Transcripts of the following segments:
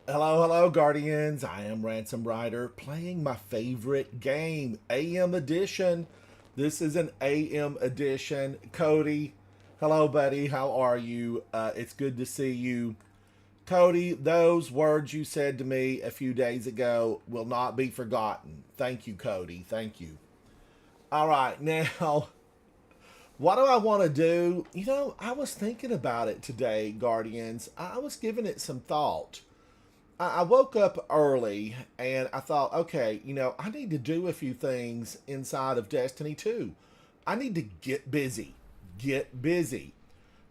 Hello, hello, Guardians. I am Ransom Rider playing my favorite game, AM Edition. This is an AM Edition. Cody, hello, buddy. How are you? It's good to see you. Cody, those words you said to me a few days ago will not be forgotten. Thank you, Cody. Thank you. All right, now, what do I want to do? I was thinking about it today, Guardians. I was giving it some thought. I woke up early and I thought, okay, I need to do a few things inside of Destiny 2. I need to get busy. Get busy.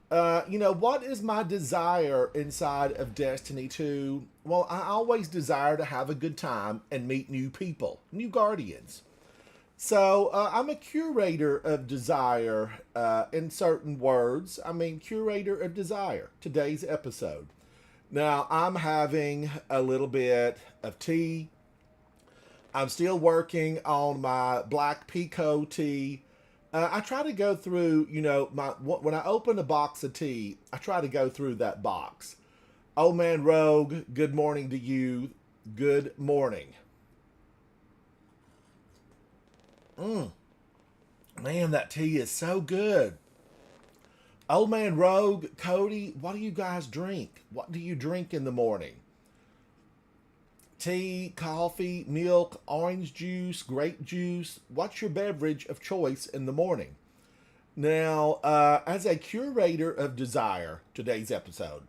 What is my desire inside of Destiny 2? Well, I always desire to have a good time and meet new people, new guardians. So I'm a curator of desire in certain words. I mean, curator of desire, today's episode. Now, I'm having a little bit of tea. I'm still working on my black pico tea. I try to go through, when I open a box of tea, I try to go through that box. Old man Rogue, good morning to you. Good morning. Man, that tea is so good. Old man Rogue, Cody, what do you guys drink? What do you drink in the morning? Tea, coffee, milk, orange juice, grape juice. What's your beverage of choice in the morning? Now, as a curator of desire, today's episode,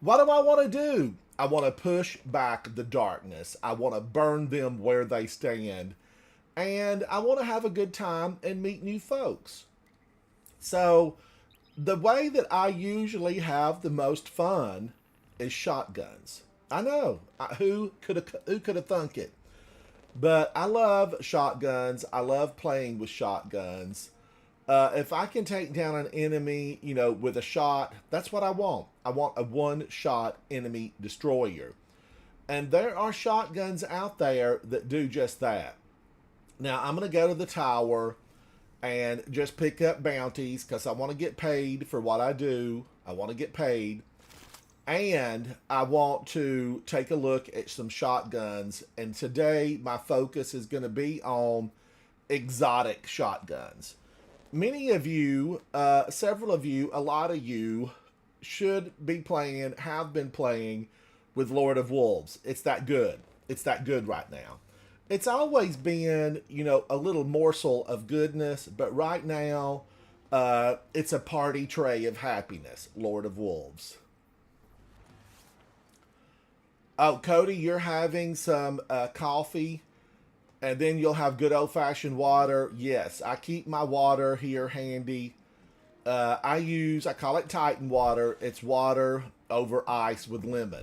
what do I want to do? I want to push back the darkness. I want to burn them where they stand. And I want to have a good time and meet new folks. So, the way that I usually have the most fun is shotguns. I know who could have thunk it, but I love shotguns. I love playing with shotguns. If I can take down an enemy, with a shot, that's what I want. I want a one-shot enemy destroyer, and there are shotguns out there that do just that. Now I'm gonna go to the tower and just pick up bounties because I want to get paid for what I do. I want to get paid. And I want to take a look at some shotguns. And today, my focus is going to be on exotic shotguns. Many of you, several of you, a lot of you should be playing, have been playing with Lord of Wolves. It's that good. It's that good right now. It's always been, a little morsel of goodness, but right now, it's a party tray of happiness, Lord of Wolves. Oh, Cody, you're having some coffee, and then you'll have good old fashioned water. Yes, I keep my water here handy. I call it Titan water. It's water over ice with lemon.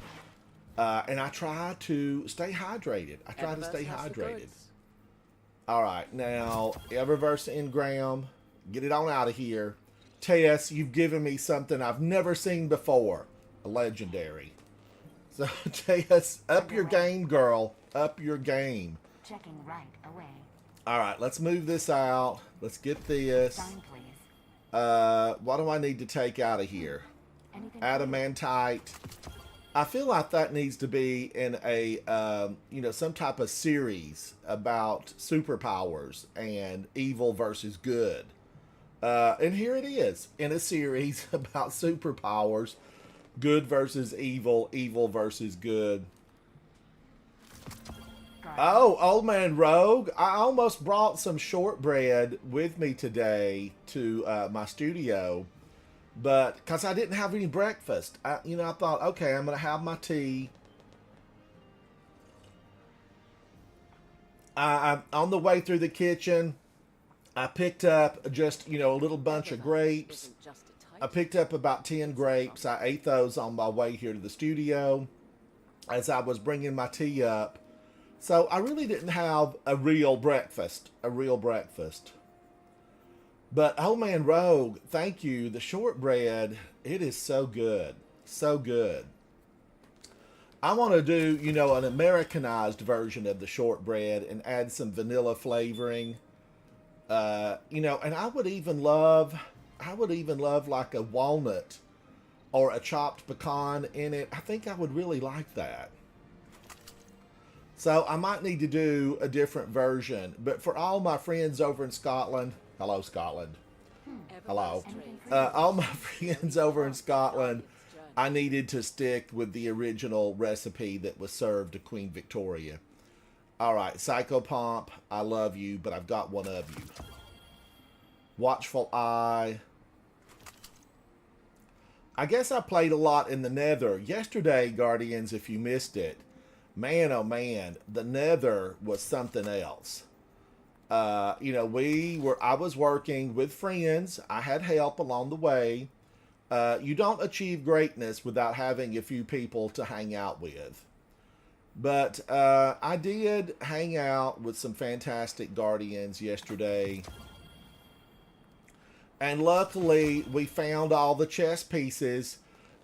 And I try to stay hydrated. I try to stay hydrated. All right, now, Eververse Ingram, get it on out of here. Tess, you've given me something I've never seen before. A legendary. So, Tess, up your game, girl. Up your game. Checking right away. All right, let's move this out. Let's get this. Sign, please. What do I need to take out of here? Anything? Adamantite. I feel like that needs to be in a, some type of series about superpowers and evil versus good. And here it is in a series about superpowers, good versus evil, evil versus good. Oh, old man Rogue, I almost brought some shortbread with me today to my studio, but because I didn't have any breakfast, I thought, okay, I'm going to have my tea. I'm on the way through the kitchen. I picked up just, a little bunch of grapes. I picked up about 10 grapes. I ate those on my way here to the studio as I was bringing my tea up. So I really didn't have a real breakfast. But oh man, Rogue, thank you. The shortbread, it is so good. So good. I want to do, an Americanized version of the shortbread and add some vanilla flavoring. And I would even love like a walnut or a chopped pecan in it, I think I would really like that. So I might need to do a different version. But for all my friends over in Scotland, hello, Scotland. Hello. All my friends over in Scotland, I needed to stick with the original recipe that was served to Queen Victoria. All right, Psychopomp, I love you, but I've got one of you. Watchful Eye. I guess I played a lot in the Nether. Yesterday, Guardians, if you missed it, man, oh man, the Nether was something else. You know, I was working with friends. I had help along the way. You don't achieve greatness without having a few people to hang out with. But I did hang out with some fantastic Guardians yesterday. And luckily, we found all the chess pieces.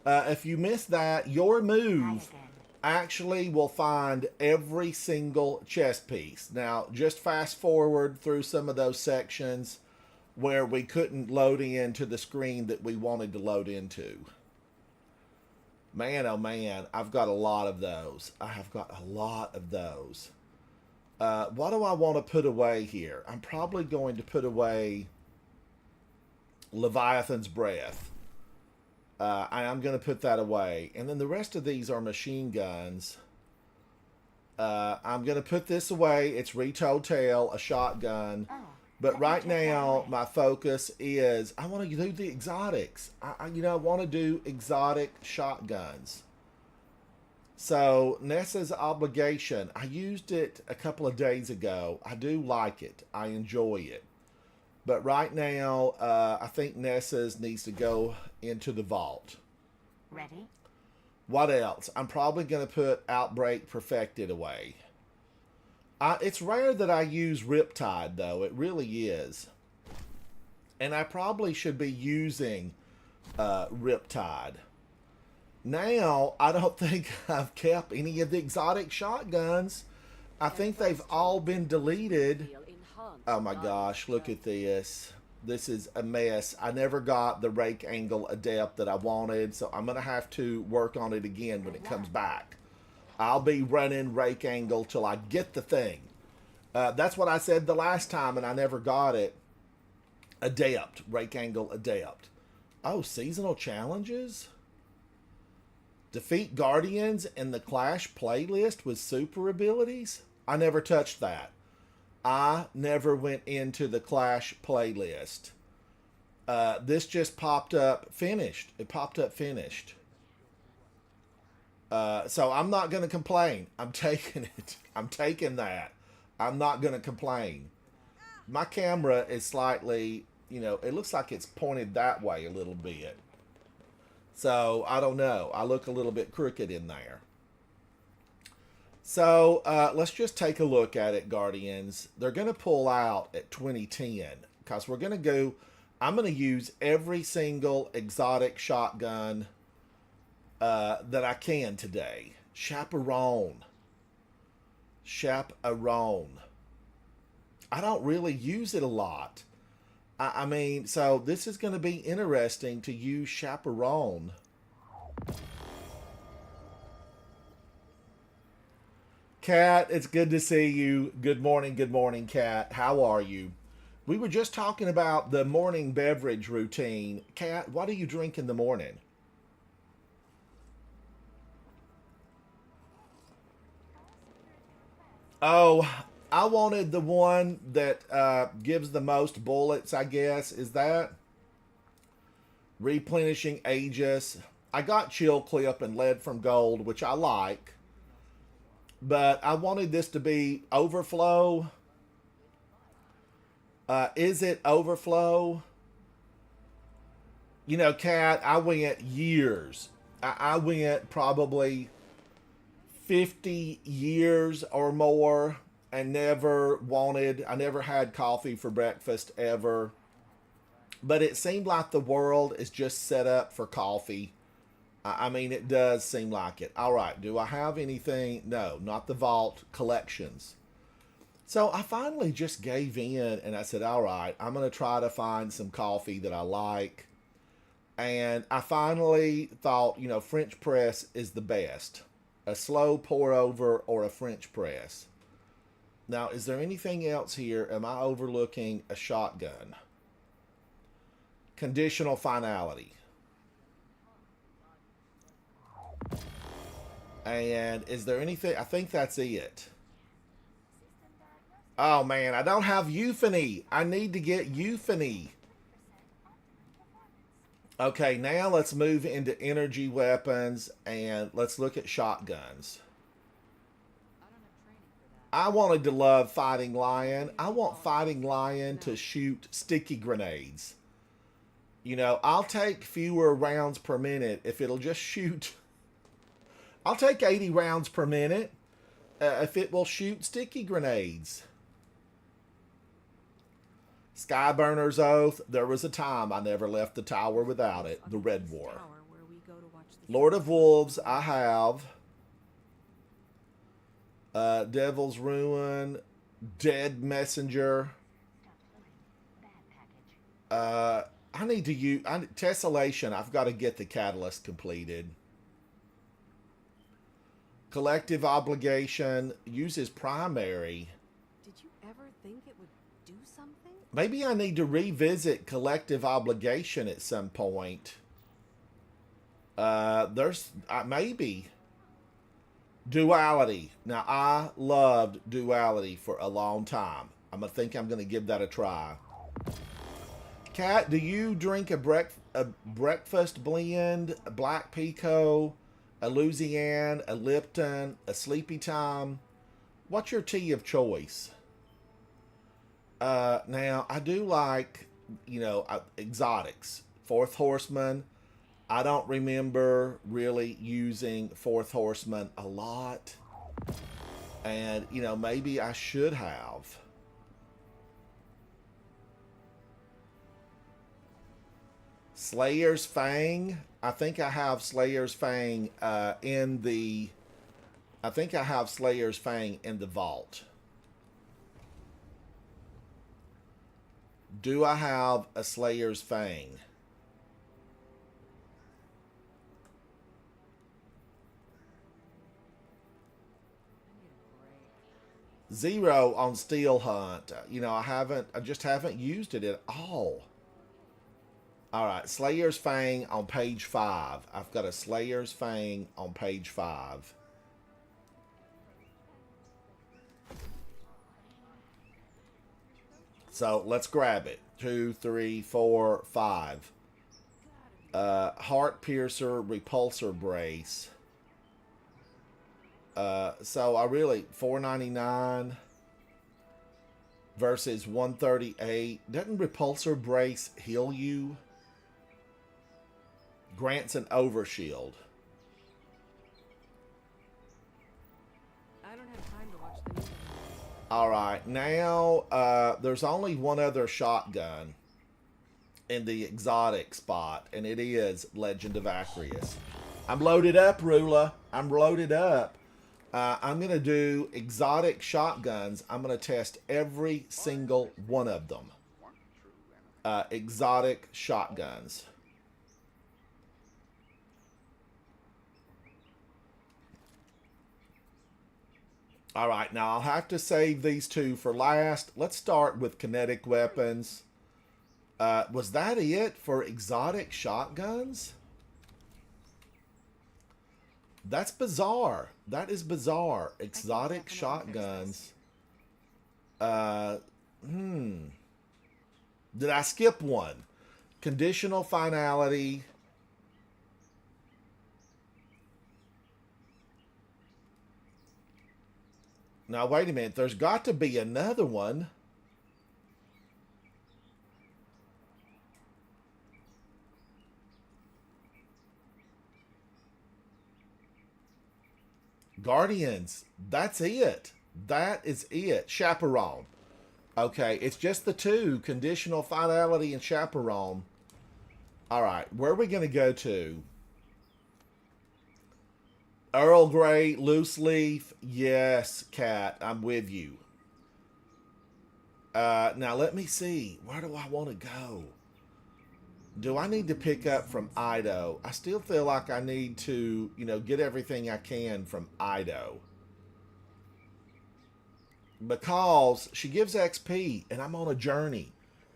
If you missed that, your move actually will find every single chess piece. Now, just fast forward through some of those sections where we couldn't load into the screen that we wanted to load into. Man, oh man, I've got a lot of those. I have got a lot of those. What do I want to put away here? I'm probably going to put away Leviathan's Breath. I'm going to put that away. And then the rest of these are machine guns. I'm going to put this away. It's Retold Tale, a shotgun. But right now, my focus is I want to do the exotics. I want to do exotic shotguns. So, Nessa's Obligation. I used it a couple of days ago. I do like it. I enjoy it. But right now, I think Nessa's needs to go into the vault. Ready? What else? I'm probably going to put Outbreak Perfected away. It's rare that I use Riptide, though. It really is. And I probably should be using Riptide. Now, I don't think I've kept any of the exotic shotguns. I think they've all been deleted. Oh my gosh, look at this. This is a mess. I never got the Rake Angle Adept that I wanted, so I'm going to have to work on it again when it comes back. I'll be running Rake Angle till I get the thing. That's what I said the last time, and I never got it. Adept. Rake Angle Adept. Oh, seasonal challenges? Defeat Guardians in the Clash playlist with super abilities? I never touched that. I never went into the Clash playlist. This just popped up finished. It popped up finished. So I'm not going to complain. I'm taking it. I'm taking that. I'm not going to complain. My camera is slightly, it looks like it's pointed that way a little bit. So I don't know. I look a little bit crooked in there. So let's just take a look at it, Guardians. They're going to pull out at 2010 because we're going to go. I'm going to use every single exotic shotgun that I can today. Chaperone. I don't really use it a lot. I mean, so this is going to be interesting to use Chaperone. Kat, it's good to see you. Good morning, Kat. How are you? We were just talking about the morning beverage routine. Kat, what do you drink in the morning? Oh, I wanted the one that gives the most bullets, I guess. Is that? Replenishing Aegis. I got Chill Clip and Lead from Gold, which I like. But I wanted this to be Overflow. Is it Overflow? Kat, I went years. I went probably 50 years or more and I never had coffee for breakfast ever. But it seemed like the world is just set up for coffee. I mean, it does seem like it. All right, do I have anything? No, not the vault collections. So I finally just gave in and I said, all right, I'm going to try to find some coffee that I like. And I finally thought, French press is the best. A slow pour over or a French press. Now, is there anything else here? Am I overlooking a shotgun? Conditional finality. And is there anything? I think that's it. Oh man, I don't have euphony. I need to get euphony. Okay, now let's move into energy weapons and let's look at shotguns. I wanted to love Fighting Lion. I want Fighting Lion to shoot sticky grenades. I'll take fewer rounds per minute if it'll just shoot. I'll take 80 rounds per minute if it will shoot sticky grenades. Skyburner's Oath. There was a time I never left the tower without it. The Red War. Lord of Wolves, I have. Devil's Ruin. Dead Messenger. I need to use... Tessellation, I've got to get the catalyst completed. Collective Obligation uses primary. Did you ever think it would do something? Maybe I need to revisit Collective Obligation at some point. Maybe. Duality. Now, I loved Duality for a long time. I'm going to give that a try. Kat, do you drink a breakfast blend, a Black Pico, a Louisiane, a Lipton, a Sleepy Time? What's your tea of choice? Now, I do like, exotics. Fourth Horseman. I don't remember really using Fourth Horseman a lot. And, maybe I should have. Slayer's Fang. I think I have Slayer's Fang in the vault. Do I have a Slayer's Fang? Zero on Steel Hunt. I just haven't used it at all. All right, Slayer's Fang on page 5. I've got a Slayer's Fang on page 5. So let's grab it. 2, 3, 4, 5. Heart Piercer Repulsor Brace. So I really $4.99 versus $138. Doesn't Repulsor Brace heal you? Grants an overshield. I don't have time to watch the news. All right, now there's only one other shotgun in the exotic spot, and it is Legend of Acreus. I'm loaded up, Rula. I'm loaded up. I'm going to do exotic shotguns. I'm going to test every single one of them. Exotic shotguns. All right, now I'll have to save these two for last. Let's start with kinetic weapons. Was that it for exotic shotguns? That's bizarre. That is bizarre. Exotic shotguns. Did I skip one? Conditional finality. Now, wait a minute. There's got to be another one. Guardians. That's it. That is it. Chaperone. Okay, it's just the two. Conditional finality and chaperone. All right, where are we going to go to? Earl Grey, loose leaf. Yes, Cat, I'm with you. Now, let me see. Where do I want to go? Do I need to pick up from Ido? I still feel like I need to, get everything I can from Ido. Because she gives XP and I'm on a journey.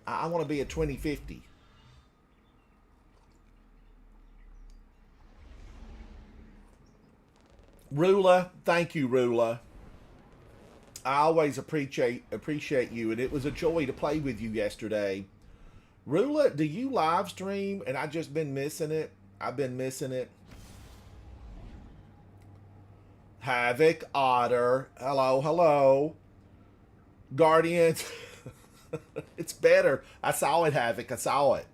I want to be at 2050. Rula, thank you, Rula. I always appreciate you, and it was a joy to play with you yesterday. Rula, do you live stream? And I just been missing it. I've been missing it. Havoc, Otter, hello, hello. Guardians, it's better. I saw it, Havoc. I saw it.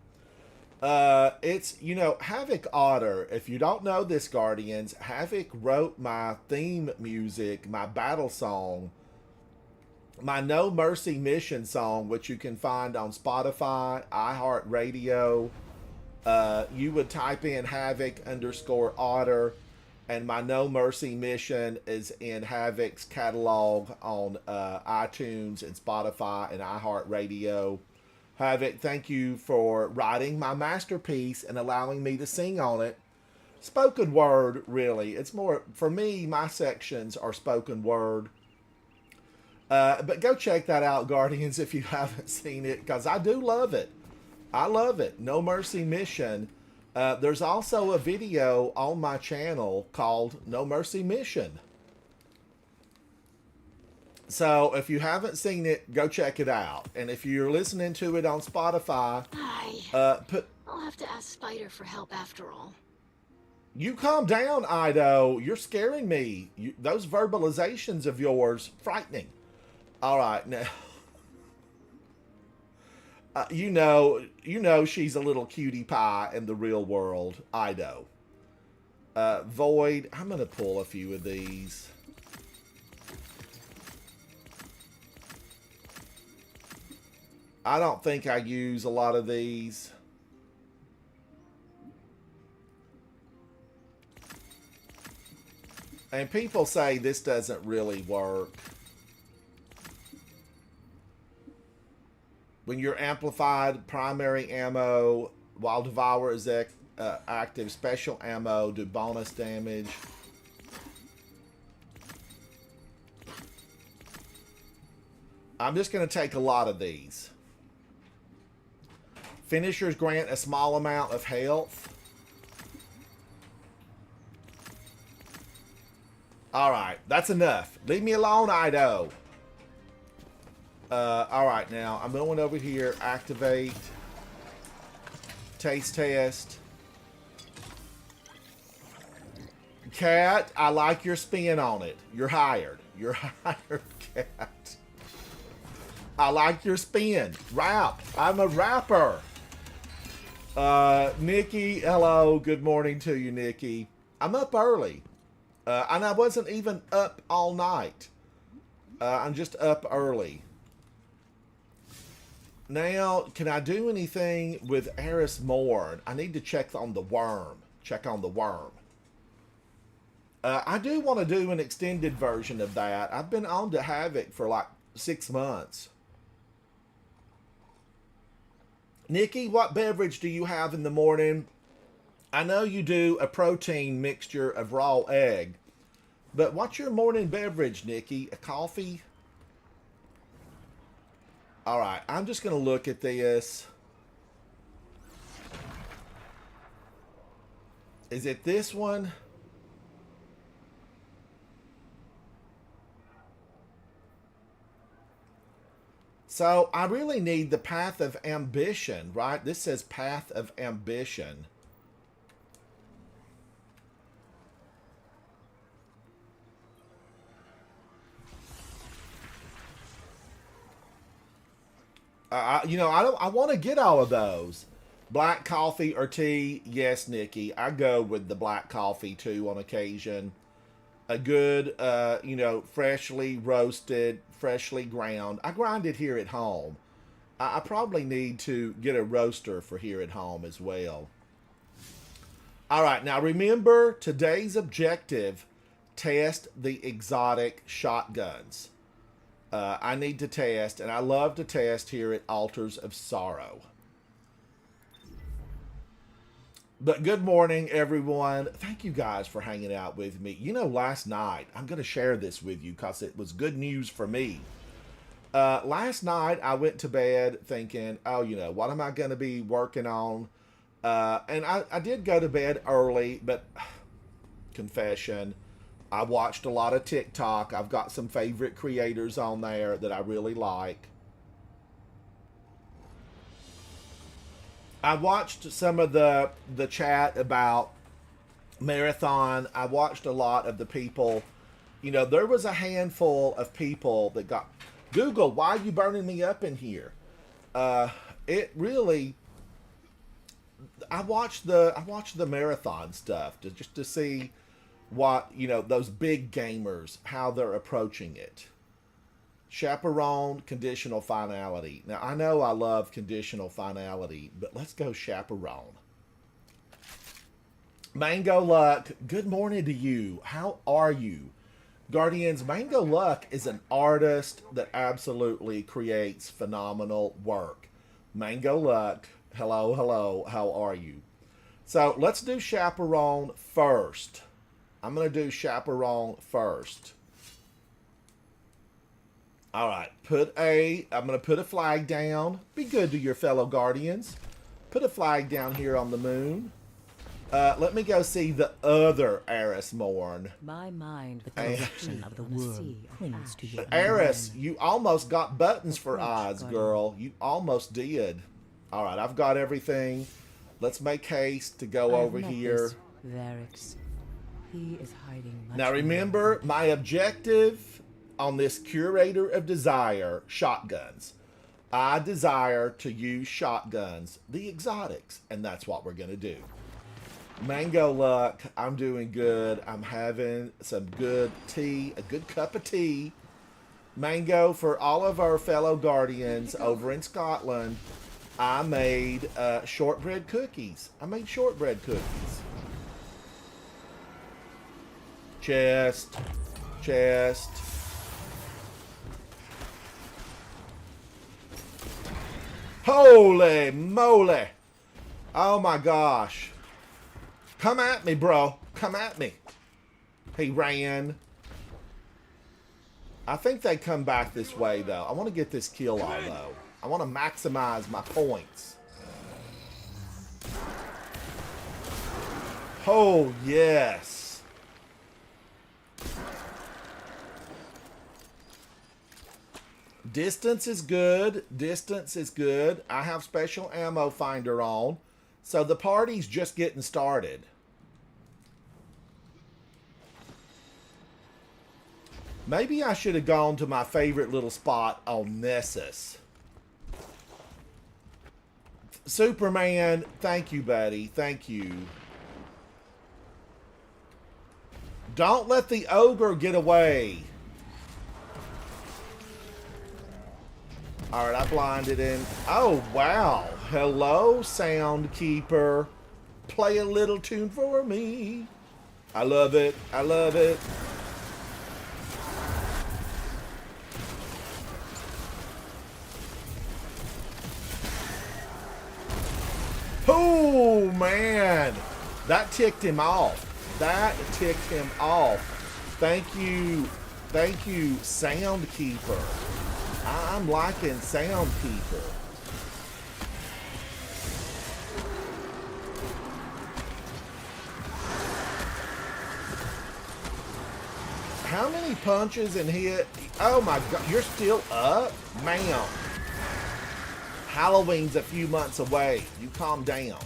It's, Havoc Otter. If you don't know this, Guardians, Havoc wrote my theme music, my battle song, my No Mercy Mission song, which you can find on Spotify, iHeartRadio. You would type in Havoc _ Otter, and my No Mercy Mission is in Havoc's catalog on iTunes and Spotify and iHeartRadio. Havoc, thank you for writing my masterpiece and allowing me to sing on it. Spoken word, really. It's more, for me, my sections are spoken word. But go check that out, Guardians, if you haven't seen it, because I do love it. I love it. No Mercy Mission. There's also a video on my channel called No Mercy Mission. So if you haven't seen it, go check it out. And if you're listening to it on Spotify, I'll have to ask Spider for help after all. You calm down, Ido. You're scaring me. Those verbalizations of yours, frightening. All right, now. You know she's a little cutie pie in the real world, Ido. Void, I'm going to pull a few of these. I don't think I use a lot of these. And people say this doesn't really work. When you're amplified, primary ammo, while Devour is active, special ammo, do bonus damage. I'm just going to take a lot of these. Finishers grant a small amount of health. Alright, that's enough. Leave me alone, Ido. Alright, now I'm going over here. Activate. Taste test. Cat, I like your spin on it. You're hired. You're hired, Cat. I like your spin. Rap. I'm a rapper. Nikki, hello. Good morning to you, Nikki. I'm up early. And I wasn't even up all night. I'm just up early. Now, can I do anything with Eris Morn? I need to check on the worm. Check on the worm. I do want to do an extended version of that. I've been on to Havoc for like 6 months. Nikki, what beverage do you have in the morning? I know you do a protein mixture of raw egg. But what's your morning beverage, Nikki? A coffee? Alright, I'm just going to look at this. Is it this one? So I really need the Path of Ambition, right? This says Path of Ambition. I want to get all of those. Black coffee or tea? Yes, Nikki. I go with the black coffee too on occasion. A good, freshly roasted, freshly ground. I grind it here at home. I probably need to get a roaster for here at home as well. All right, now remember today's objective, test the exotic shotguns. I need to test, and I love to test here at Altars of Sorrow. But good morning, everyone. Thank you guys for hanging out with me. You know, last night, I'm going to share this with you because it was good news for me. Last night, I went to bed thinking, oh, what am I going to be working on? And I did go to bed early, but confession, I watched a lot of TikTok. I've got some favorite creators on there that I really like. I watched some of the chat about marathon. I watched a lot of the people. There was a handful of people that got Google. Why are you burning me up in here? It really. I watched the marathon stuff just to see what those big gamers, how they're approaching it. Chaperone, conditional finality. Now, I know I love conditional finality, but let's go chaperone. Mango Luck, good morning to you. How are you? Guardians, Mango Luck is an artist that absolutely creates phenomenal work. Mango Luck, hello, hello, how are you? So let's do chaperone first. I'm going to do chaperone first. All right, I'm going to put a flag down. Be good to your fellow Guardians. Put a flag down here on the moon. Let me go see the other Eris Morn. My mind, the direction of the world clings to your Eris, you almost got buttons for eyes, girl. You almost did. All right, I've got everything. Let's make haste to go over here. Varix. He is hiding much. Now remember, my objective on this Curator of Desire, shotguns. I desire to use shotguns, the exotics, and that's what we're going to do. Mango Luck, I'm doing good. I'm having some good tea, a good cup of tea. Mango, for all of our fellow Guardians over in Scotland, I made shortbread cookies. Chest. Holy moly. Oh my gosh. Come at me, bro. Come at me. He ran. I think they come back this way, though. I want to get this kill on, though. I want to maximize my points. Oh, yes. Distance is good. I have special ammo finder on. So the party's just getting started. Maybe I should have gone to my favorite little spot on Nessus. Superman, thank you, buddy. Thank you. Don't let the ogre get away. All right, I blinded him. Oh, wow. Hello, Soundkeeper. Play a little tune for me. I love it. Oh, man. That ticked him off. Thank you, Soundkeeper. I'm liking Soundkeeper. How many punches and hit? Oh my God, you're still up? Ma'am. Halloween's a few months away. You calm down.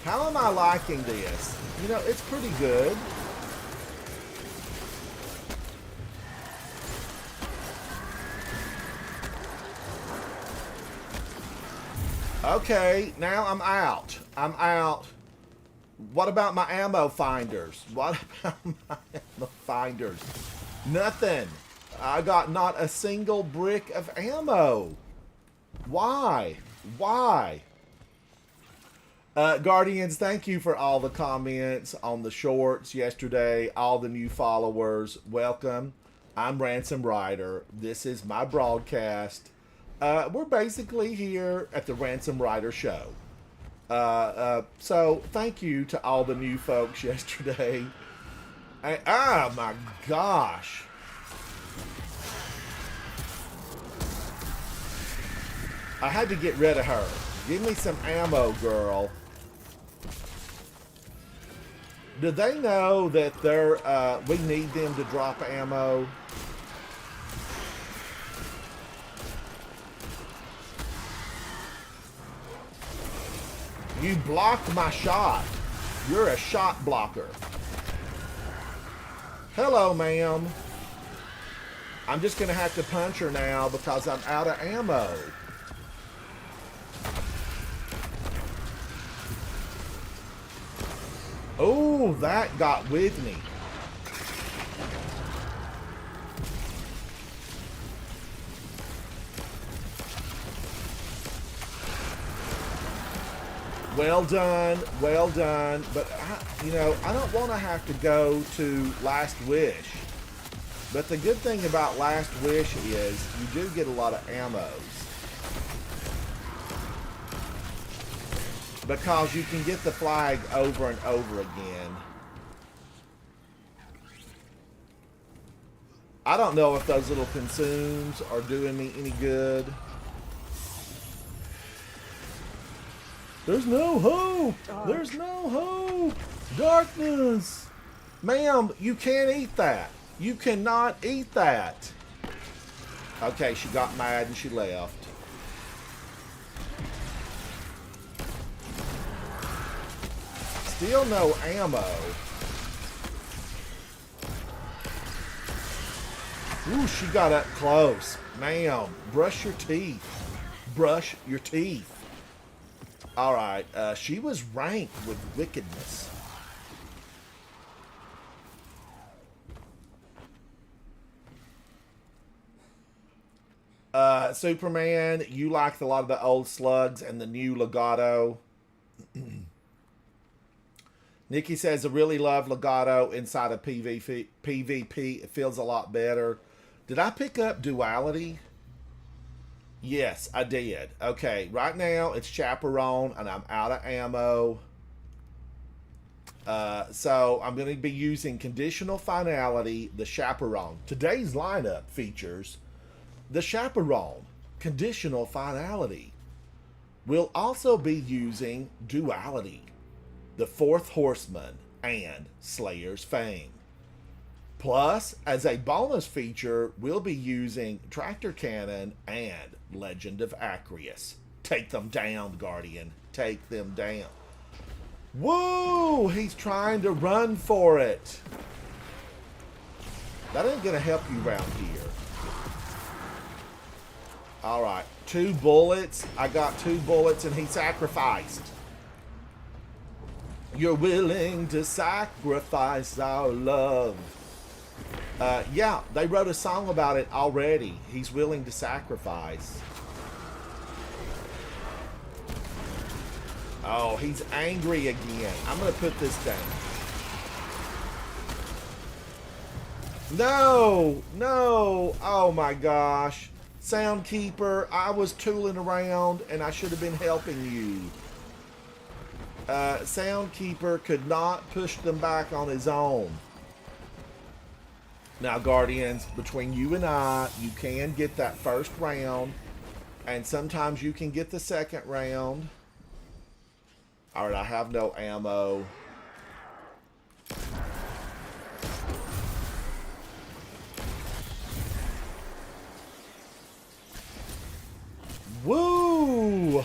How am I liking this? It's pretty good. Okay, now I'm out. What about my ammo finders? Nothing. I got not a single brick of ammo. Why? Guardians, thank you for all the comments on the shorts yesterday. All the new followers, welcome. I'm Ransom Rider. This is my broadcast. We're basically here at the Ransom Rider Show. So thank you to all the new folks yesterday. Oh my gosh. I had to get rid of her. Give me some ammo, girl. Do they know that we need them to drop ammo? You blocked my shot. You're a shot blocker. Hello, ma'am. I'm just going to have to punch her now because I'm out of ammo. Oh, that got with me. Well done, well done. But, I don't want to have to go to Last Wish. But the good thing about Last Wish is you do get a lot of ammos. Because you can get the flag over and over again. I don't know if those little consumes are doing me any good. There's no hope. There's no hope. Darkness. Ma'am, you can't eat that. You cannot eat that. Okay, she got mad and she left. Still no ammo. Ooh, she got up close. Ma'am, brush your teeth. Brush your teeth. Alright, she was ranked with wickedness. Superman, you liked a lot of the old slugs and the new legato. Nikki says, I really love legato inside of PvP. It feels a lot better. Did I pick up duality? Yes, I did. Okay, right now it's Chaperone and I'm out of ammo. So I'm going to be using Conditional Finality, the Chaperone. Today's lineup features the Chaperone, Conditional Finality. We'll also be using Duality, the Fourth Horseman, and Slayer's Fang. Plus, as a bonus feature, we'll be using Tractor Cannon and Legend of Acreus. Take them down, Guardian. Take them down. Woo! He's trying to run for it. That ain't gonna help you around here. Alright, 2 bullets. I got 2 bullets and he sacrificed. You're willing to sacrifice our love. Yeah, they wrote a song about it already. He's willing to sacrifice. Oh, he's angry again. I'm going to put this down. No, no. Oh my gosh. Soundkeeper, I was tooling around and I should have been helping you. Soundkeeper could not push them back on his own. Now, Guardians, between you and I, you can get that first round, and sometimes you can get the second round. Alright, I have no ammo. Woo!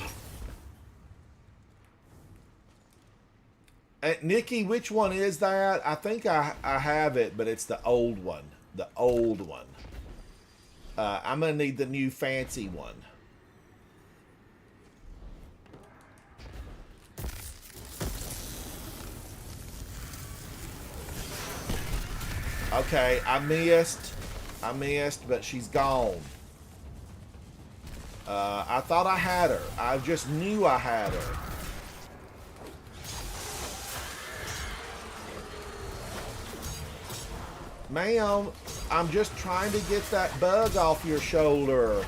Nikki, which one is that? I think I have it, but it's the old one. The old one. I'm going to need the new fancy one. Okay, I missed, but she's gone. I thought I had her. I just knew I had her. Ma'am, I'm just trying to get that bug off your shoulder.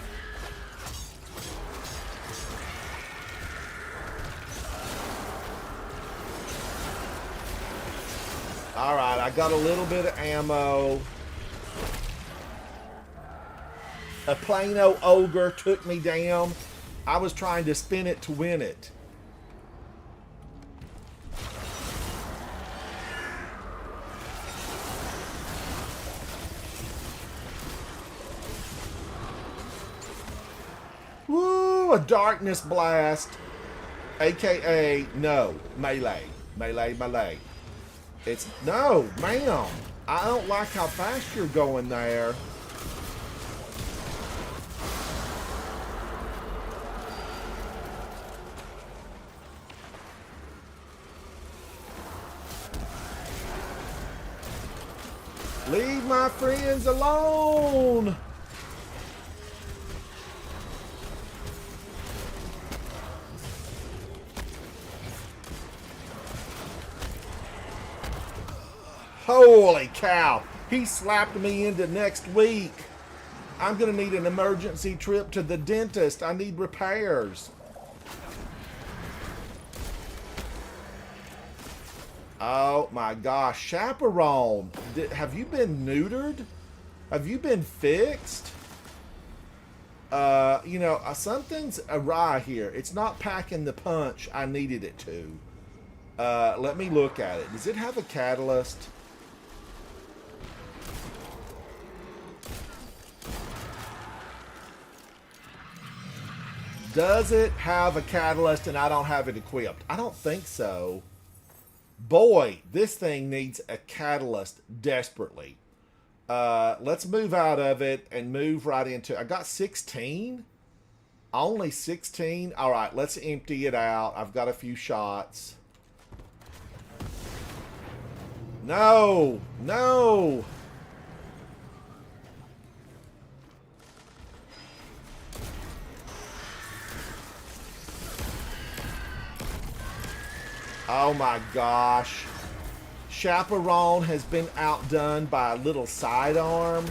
Alright, I got a little bit of ammo. A plain old ogre took me down. I was trying to spin it to win it. Woo, a darkness blast. AKA, no, melee. Melee. It's, no, ma'am. I don't like how fast you're going there. Leave my friends alone. Holy cow. He slapped me into next week. I'm going to need an emergency trip to the dentist. I need repairs. Oh my gosh. Chaperone. Have you been neutered? Have you been fixed? You know, something's awry here. It's not packing the punch I needed it to. Let me look at it. Does it have a catalyst? Does it have a catalyst and I don't have it equipped? I don't think so. Boy, this thing needs a catalyst desperately. Let's move out of it and move right into... I got 16? Only 16? Alright, let's empty it out. I've got a few shots. No! No! Oh my gosh. Chaperone has been outdone by a little sidearm.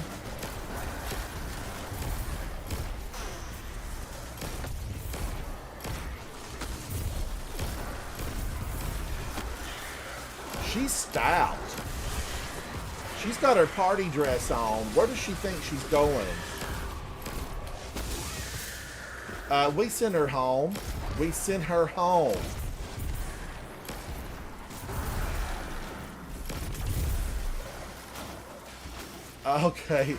She's stout. She's got her party dress on. Where does she think she's going? We sent her home. We sent her home. Okay.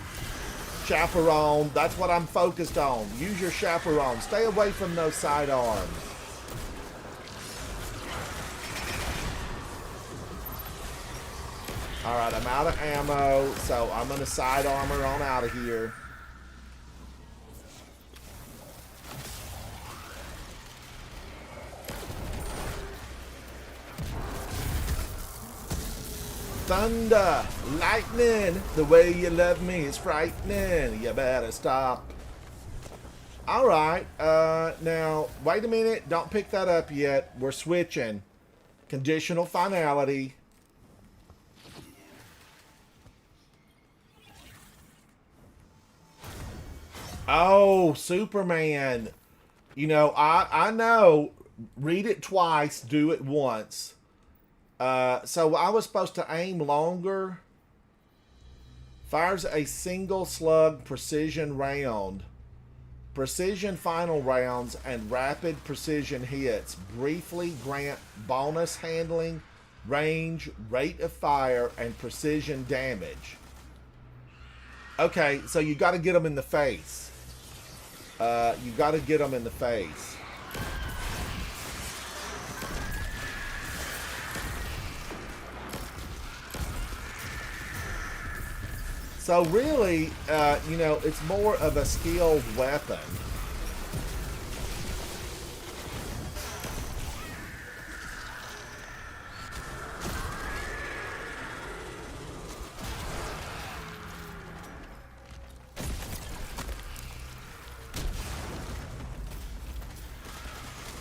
Chaperone. That's what I'm focused on. Use your chaperone. Stay away from those sidearms. Alright, I'm out of ammo, so I'm going to sidearm her on out of here. Thunder, lightning, the way you love me is frightening. You better stop. Alright, now, wait a minute. Don't pick that up yet. We're switching. Conditional finality. Oh, Superman. You know, I know. Read it twice, do it once. So I was supposed to aim longer. Fires a single slug precision round. Precision final rounds and rapid precision hits briefly grant bonus handling, range, rate of fire, and precision damage. Okay, so you got to get them in the face. You got to get them in the face. So really, you know, it's more of a skilled weapon.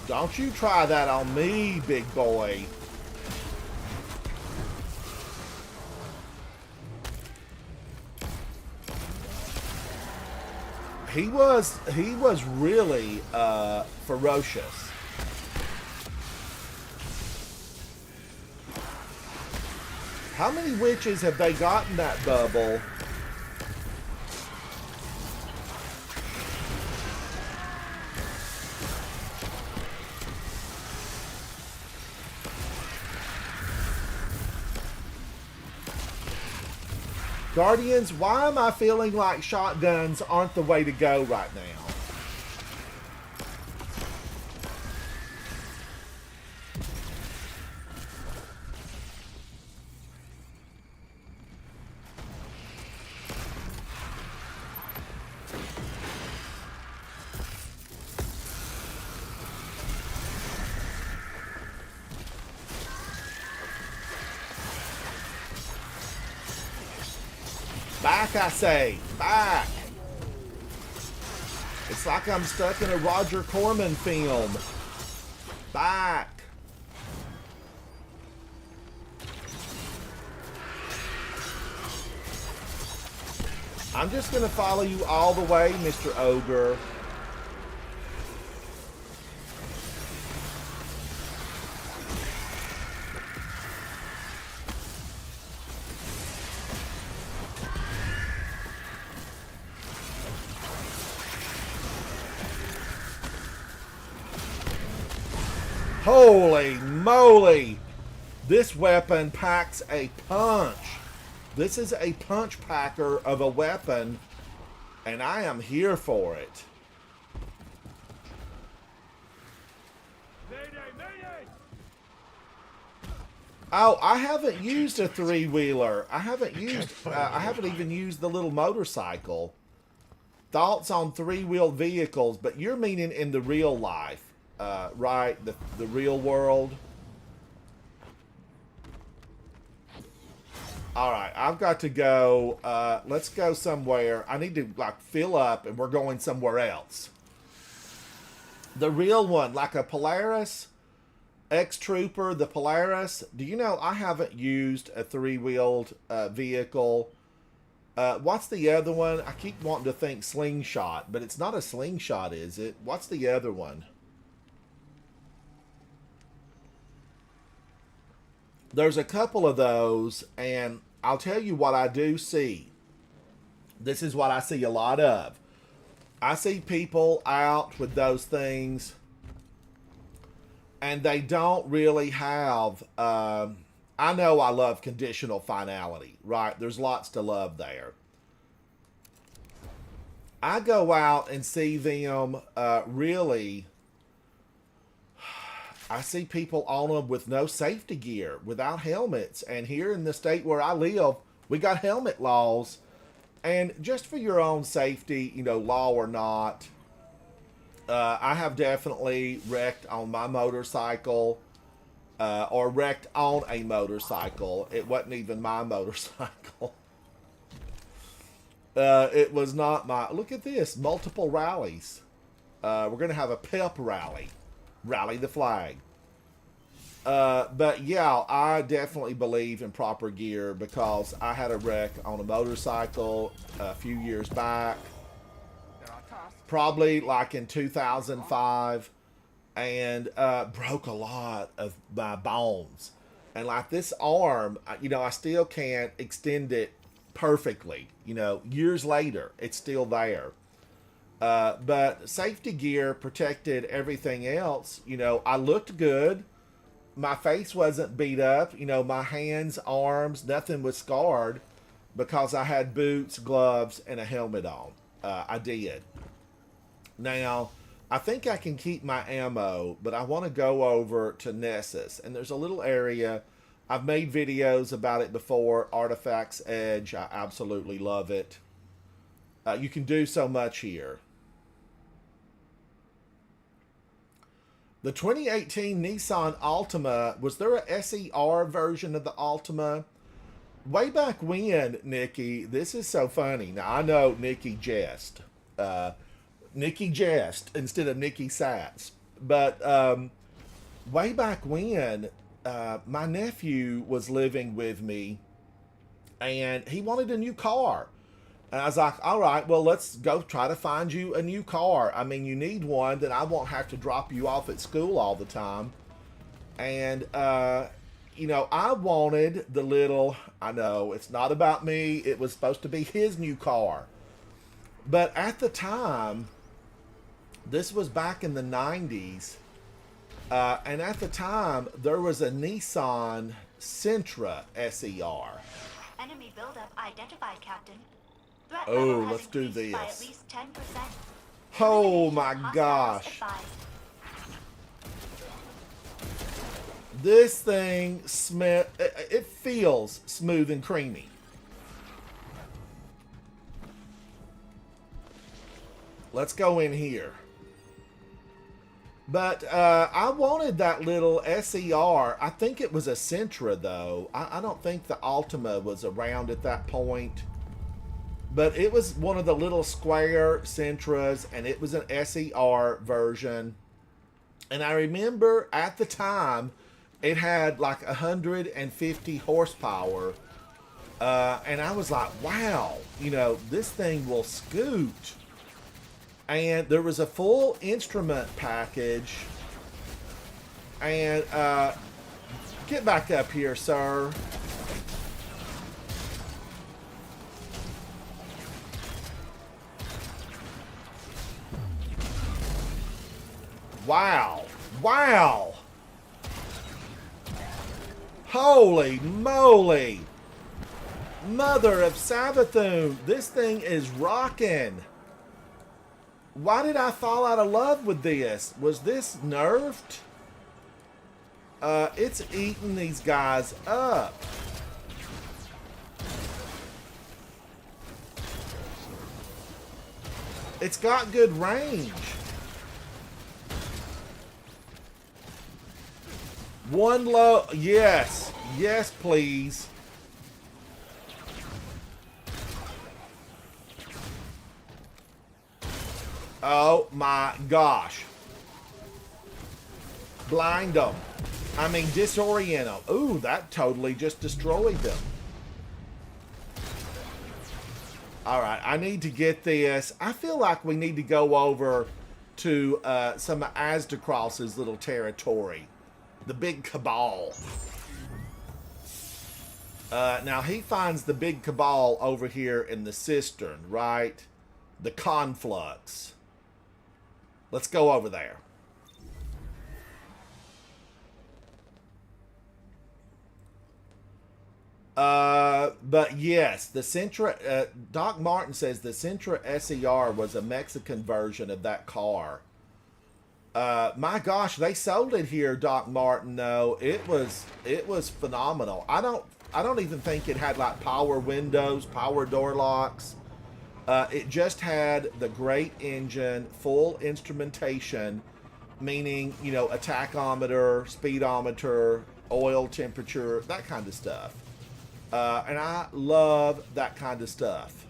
Don't you try that on me, big boy. He was really ferocious. How many witches have they got in that bubble? Guardians, why am I feeling like shotguns aren't the way to go right now? Back, I say. Back. It's like I'm stuck in a Roger Corman film. Back. I'm just going to follow you all the way, Mr. Ogre. Holy moly! This weapon packs a punch. This is a punch packer of a weapon, and I am here for it. Oh, I haven't used a three-wheeler. I haven't even used the little motorcycle. Thoughts on three-wheeled vehicles, but you're meaning in the real life. Right, the real world. All right, I've got to go. Let's go somewhere. I need to like fill up, and we're going somewhere else. The real one, like a Polaris, X-Trooper, the Polaris. Do you know I haven't used a three-wheeled vehicle? What's the other one? I keep wanting to think Slingshot, but it's not a Slingshot, is it? What's the other one? There's a couple of those, and I'll tell you what I do see. This is what I see a lot of. I see people out with those things, and they don't really have... I know I love conditional finality, right? There's lots to love there. I go out and see them really... I see people on them with no safety gear, without helmets. And here in the state where I live, we got helmet laws. And just for your own safety, you know, law or not, I have definitely wrecked on my motorcycle, or wrecked on a motorcycle. It wasn't even my motorcycle. It was not my... Look at this, multiple rallies. We're going to have a pep rally. Rally the flag. But yeah, I definitely believe in proper gear because I had a wreck on a motorcycle a few years back. Probably like in 2005. And broke a lot of my bones. And like this arm, you know, I still can't extend it perfectly. You know, years later, it's still there. But safety gear protected everything else. You know, I looked good. My face wasn't beat up. You know, my hands, arms, nothing was scarred because I had boots, gloves, and a helmet on. I did. Now, I think I can keep my ammo, but I want to go over to Nessus. And there's a little area. I've made videos about it before. Artifacts Edge. I absolutely love it. You can do so much here. The 2018 Nissan Altima, was there a SER version of the Altima? Way back when, Nikki, this is so funny. Now, I know Nikki jest. Nikki jest instead of Nikki Sats. But way back when, my nephew was living with me, and he wanted a new car. And I was like, all right, well, let's go try to find you a new car. I mean, you need one that I won't have to drop you off at school all the time. And, you know, I wanted the little, I know it's not about me. It was supposed to be his new car. But at the time, this was back in the 90s. And at the time, there was a Nissan Sentra SER. Enemy buildup identified, Captain. Threat Oh, level has let's do increased by this. at least 10%. Oh Elimination my of hostiles gosh. advised. This thing, it feels smooth and creamy. Let's go in here. But I wanted that little SER. I think it was a Sentra, though. I don't think the Altima was around at that point. But it was one of the little square Sentras, and it was an SER version. And I remember at the time, it had like 150 horsepower. And I was like, wow, you know, this thing will scoot. And there was a full instrument package. And get back up here, sir. Wow. Wow. Holy moly. Mother of Sabathun. This thing is rocking. Why did I fall out of love with this? Was this nerfed? It's eating these guys up. It's got good range. One low. Yes. Yes, please. Oh my gosh. Blind them. I mean, disorient them. Ooh, that totally just destroyed them. Alright, I need to get this. I feel like we need to go over to some of Azdacross's little territory. The big cabal. Now, he finds the big cabal over here in the cistern, right? The conflux. Let's go over there. But yes, the Sentra, Doc Martin says the Sentra SER was a Mexican version of that car. My gosh, they sold it here, Doc Martin. No, it was phenomenal. I don't even think it had like power windows, power door locks. It just had the great engine, full instrumentation, meaning, you know, a tachometer, speedometer, oil temperature, that kind of stuff. And I love that kind of stuff.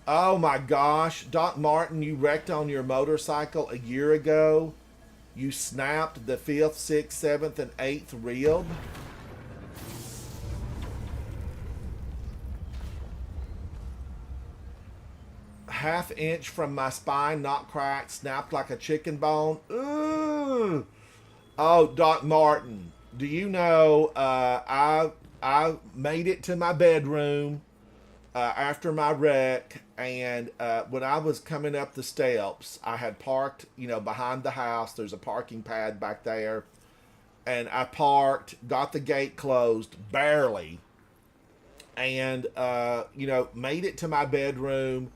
Oh my gosh, Doc Martin, you wrecked on your motorcycle a year ago. You snapped the 5th, 6th, 7th, and 8th rib. Half inch from my spine, not cracked, snapped like a chicken bone. Ooh. Oh, Doc Martin, do you know I made it to my bedroom after my wreck, and when I was coming up the steps, I had parked, you know, behind the house. There's a parking pad back there, and I parked, got the gate closed barely, and you know, made it to my bedroom.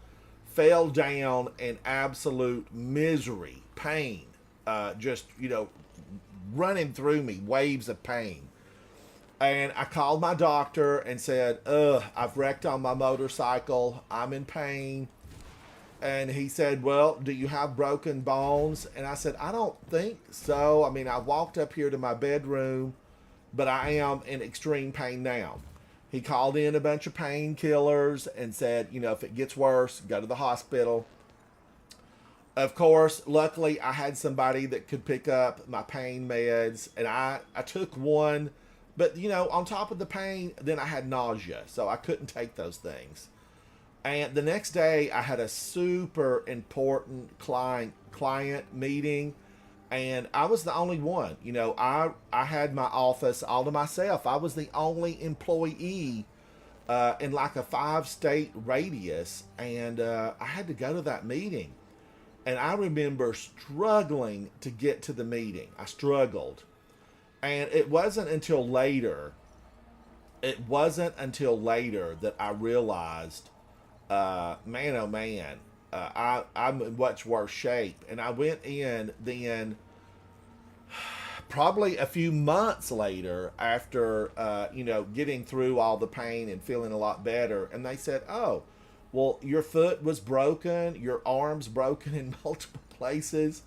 Fell down in absolute misery, pain, just, you know, running through me, waves of pain. And I called my doctor and said, I've wrecked on my motorcycle. I'm in pain. And he said, well, do you have broken bones? And I said, I don't think so. I mean, I walked up here to my bedroom, but I am in extreme pain now. He called in a bunch of painkillers and said, you know, if it gets worse, go to the hospital. Of course, luckily, I had somebody that could pick up my pain meds, and I took one But, you know, on top of the pain, then I had nausea. So I couldn't take those things. And the next day, I had a super important client meeting. And I was the only one. You know, I had my office all to myself. I was the only employee in like a 5-state radius. And I had to go to that meeting. And I remember struggling to get to the meeting. I struggled. And it wasn't until later that I realized, man, oh man, I'm in much worse shape. And I went in then probably a few months later after, you know, getting through all the pain and feeling a lot better. And they said, oh, well, your foot was broken, your arm's broken in multiple places.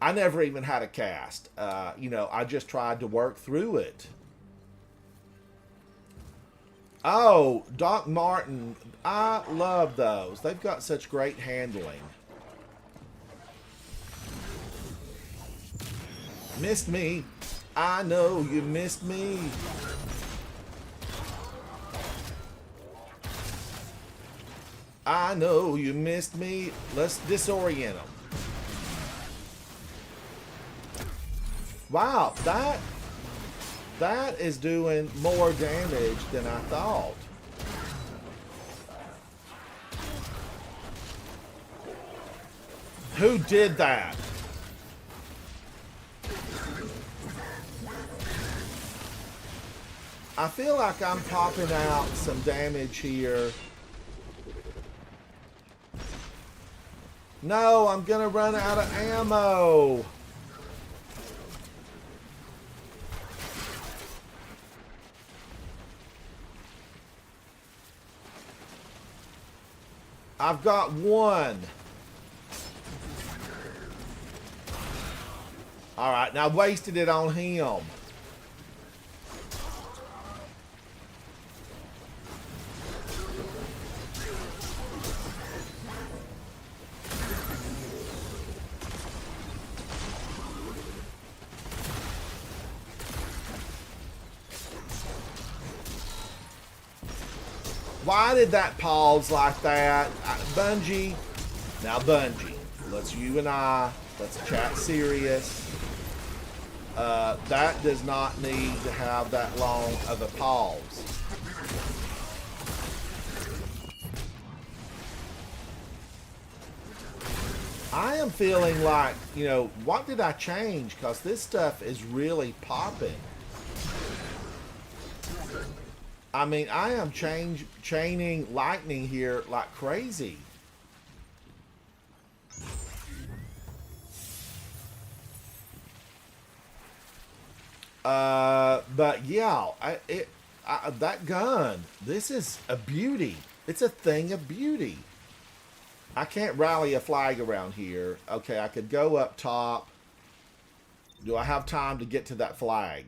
I never even had a cast. You know, I just tried to work through it. Oh, Doc Martin. I love those. They've got such great handling. Missed me. I know you missed me. I know you missed me. Let's disorient them. Wow, that is doing more damage than I thought. Who did that? I feel like I'm popping out some damage here. No, I'm gonna run out of ammo. I've got one. All right, now I wasted it on him. Why did that pause like that? Bungie. Now, Bungie. Let's chat serious. That does not need to have that long of a pause. I am feeling like, you know, what did I change? Because this stuff is really popping. I mean, I am chaining lightning here like crazy. But yeah, that gun, this is a beauty. It's a thing of beauty. I can't rally a flag around here. Okay, I could go up top. Do I have time to get to that flag?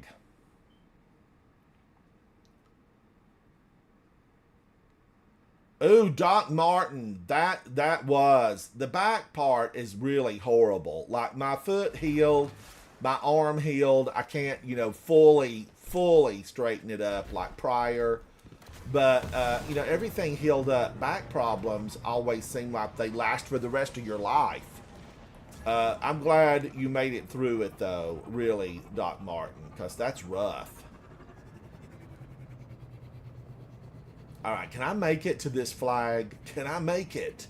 Ooh, Doc Martin, that was, the back part is really horrible. Like, my foot healed, my arm healed. I can't, you know, fully straighten it up like prior. But, you know, everything healed up. Back problems always seem like they last for the rest of your life. I'm glad you made it through it, though, really, Doc Martin, because that's rough. All right, can I make it to this flag? Can I make it?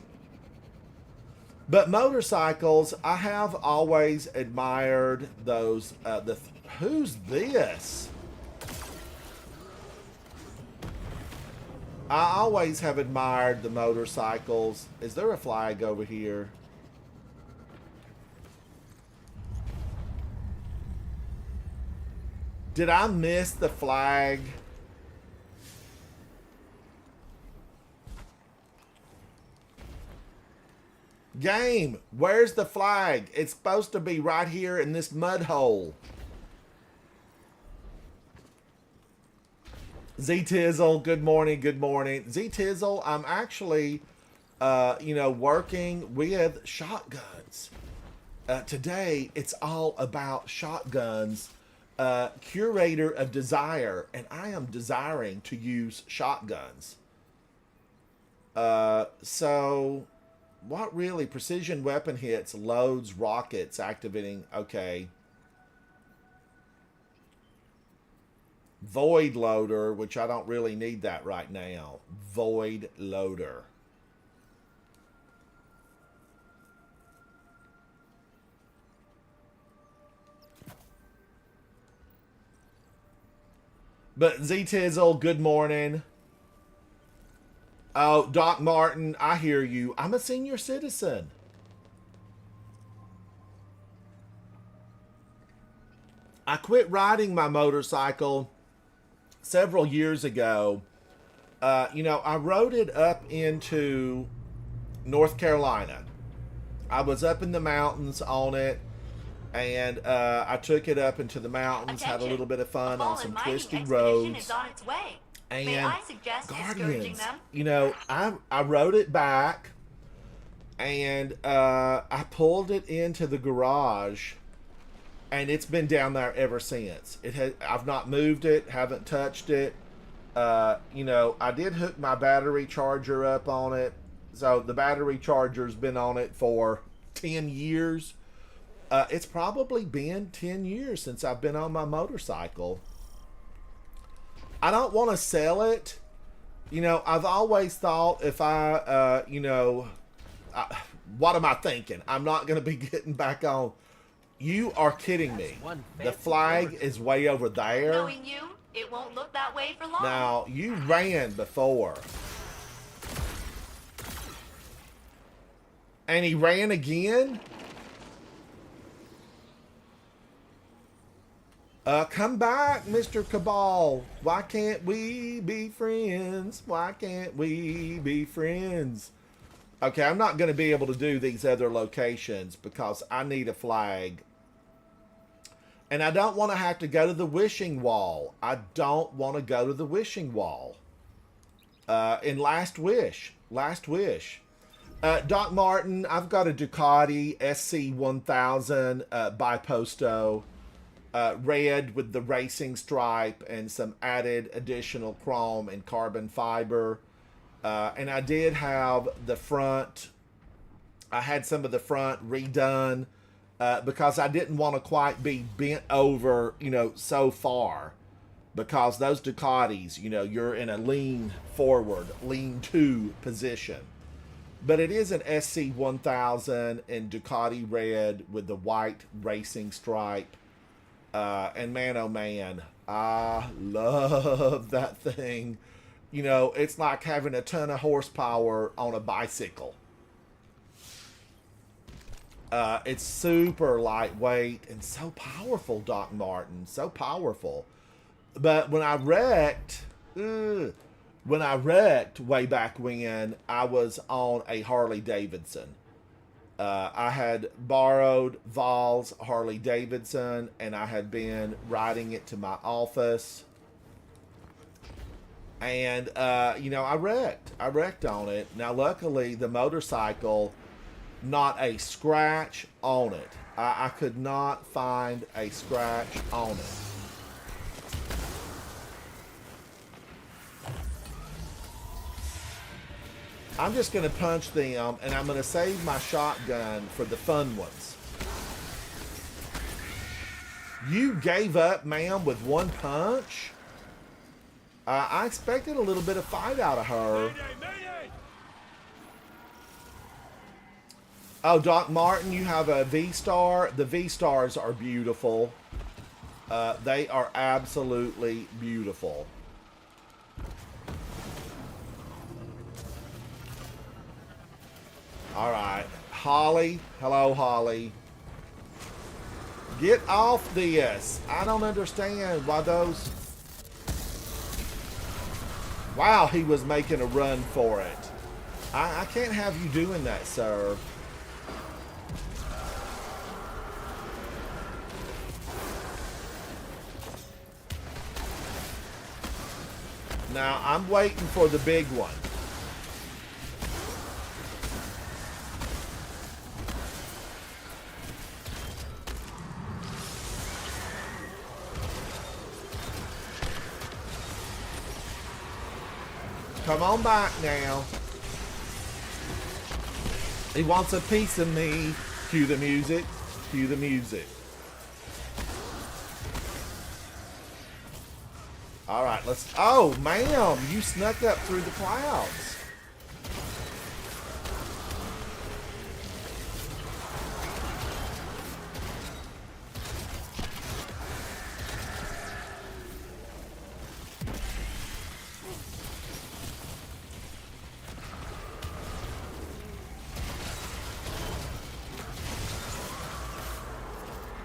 But motorcycles, I have always admired those. Who's this? I always have admired the motorcycles. Is there a flag over here? Did I miss the flag? Game, where's the flag? It's supposed to be right here in this mud hole. Z-Tizzle, good morning, good morning. Z-Tizzle, I'm actually, you know, working with shotguns. Today, it's all about shotguns Curator of Desire, and I am desiring to use shotguns. So what really? Precision weapon hits, loads, rockets, activating. Okay. Void loader, which I don't really need that right now. Void loader. But Z-Tizzle, good morning. Oh, Doc Martin, I hear you. I'm a senior citizen. I quit riding my motorcycle several years ago. I rode it up into North Carolina. I was up in the mountains on it, and I took it up into the mountains, had a little bit of fun on some twisty roads. Is on its way. And May I suggest discouraging Guardians, them? I rode it back, and I pulled it into the garage, and it's been down there ever since. I've not moved it, haven't touched it. I did hook my battery charger up on it, so the battery charger's been on it for 10 years. It's probably been 10 years since I've been on my motorcycle. I don't want to sell it. I've always thought if what am I thinking? I'm not going to be getting back on. You are kidding me. The flag is way over there. Knowing you, it won't look that way for long. Now, you ran before. And he ran again? Come back, Mr. Cabal. Why can't we be friends? Why can't we be friends? Okay, I'm not going to be able to do these other locations because I need a flag. And I don't want to have to go to the wishing wall. I don't want to go to the wishing wall. In Last Wish. Doc Martin, I've got a Ducati SC1000 Biposto. Red with the racing stripe and some added additional chrome and carbon fiber. And I did have the front. I had some of the front redone because I didn't want to quite be bent over, so far. Because those Ducatis, you're in a lean forward, lean to position. But it is an SC1000 in Ducati red with the white racing stripe. And man, oh man, I love that thing. It's like having a ton of horsepower on a bicycle. It's super lightweight and so powerful, Doc Martin, so powerful. But when I wrecked way back when, I was on a Harley Davidson. I had borrowed Val's Harley Davidson, and I had been riding it to my office. And, I wrecked. I wrecked on it. Now, luckily, the motorcycle, not a scratch on it. I could not find a scratch on it. I'm just going to punch them, and I'm going to save my shotgun for the fun ones. You gave up, ma'am, with one punch? I expected a little bit of fight out of her. Oh, Doc Martin, you have a V-Star. The V-Stars are beautiful. They are absolutely beautiful. All right. Holly. Hello, Holly. Get off this. I don't understand why those... Wow, he was making a run for it. I can't have you doing that, sir. Now, I'm waiting for the big one. Come on back now. He wants a piece of me. Cue the music. Cue the music. All right, let's... Oh, ma'am, you snuck up through the clouds.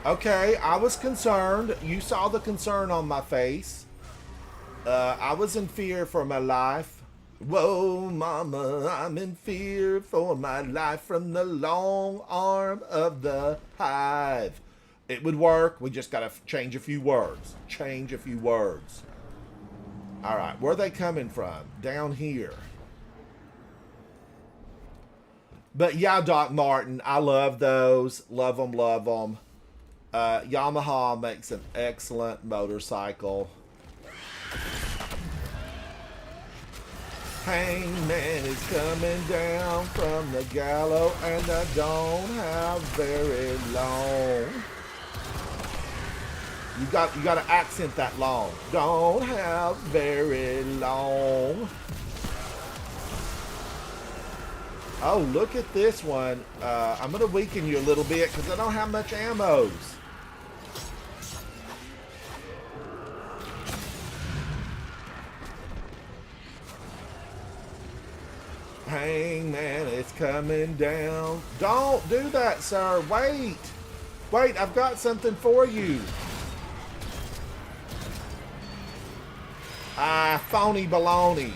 Okay, I was concerned. You saw the concern on my face. I was in fear for my life. Whoa, mama, I'm in fear for my life from the long arm of the hive. It would work. We just got to change a few words. Change a few words. All right, where are they coming from? Down here. But yeah, Doc Martin, I love those. Love them, love them. Yamaha makes an excellent motorcycle. Hangman is coming down from the gallows, and I don't have very long. You got to accent that long. Don't have very long. Oh, look at this one. I'm gonna weaken you a little bit because I don't have much ammos. Hangman, it's coming down. Don't do that, sir. Wait. Wait, I've got something for you. Phony baloney.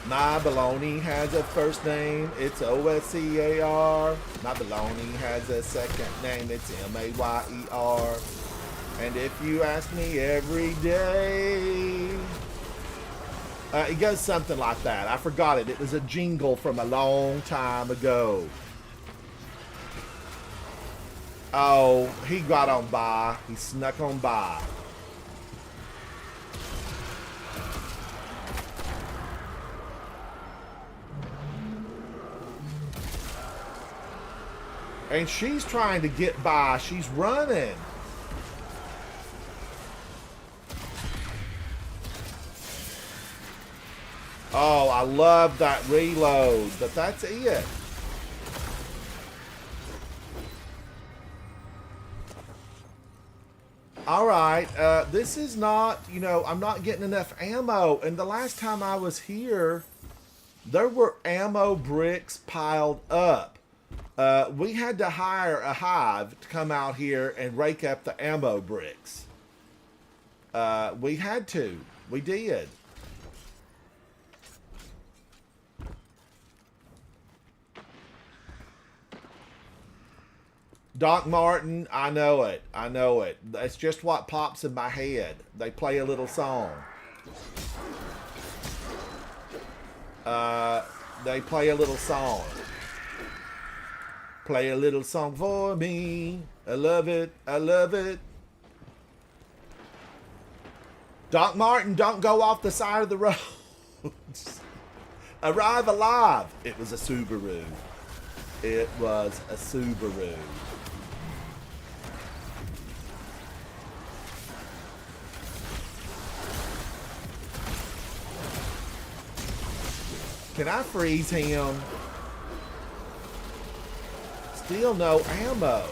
My baloney has a first name. It's O-S-C-A-R. My baloney has a second name. It's M-A-Y-E-R. And if you ask me every day... it goes something like that. I forgot it. It was a jingle from a long time ago. Oh, he got on by. He snuck on by. And she's trying to get by. She's running. Oh, I love that reload, but that's it. All right, this is not, you know, I'm not getting enough ammo. And the last time I was here, there were ammo bricks piled up. We had to hire a hive to come out here and rake up the ammo bricks. We had to. We did. Doc Martin, I know it. I know it. That's just what pops in my head. They play a little song. They play a little song. Play a little song for me. I love it. I love it. Doc Martin, don't go off the side of the road. Arrive alive. It was a Subaru. It was a Subaru. Can I freeze him? Still no ammo.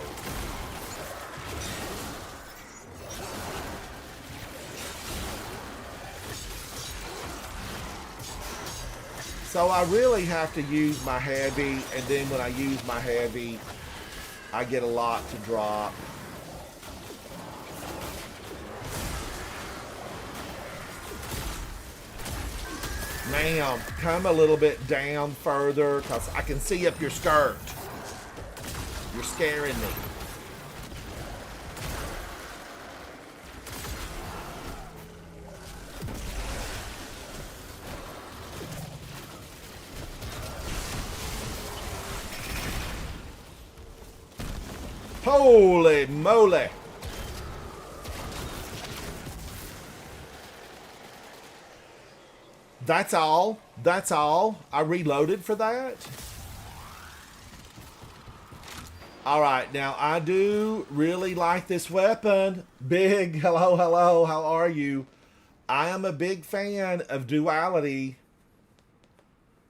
So I really have to use my heavy, and then when I use my heavy, I get a lot to drop. Ma'am, come a little bit down further, because I can see up your skirt. You're scaring me. Holy moly. That's all. That's all. I reloaded for that. Alright, now I do really like this weapon. Big, hello, hello, how are you? I am a big fan of Duality.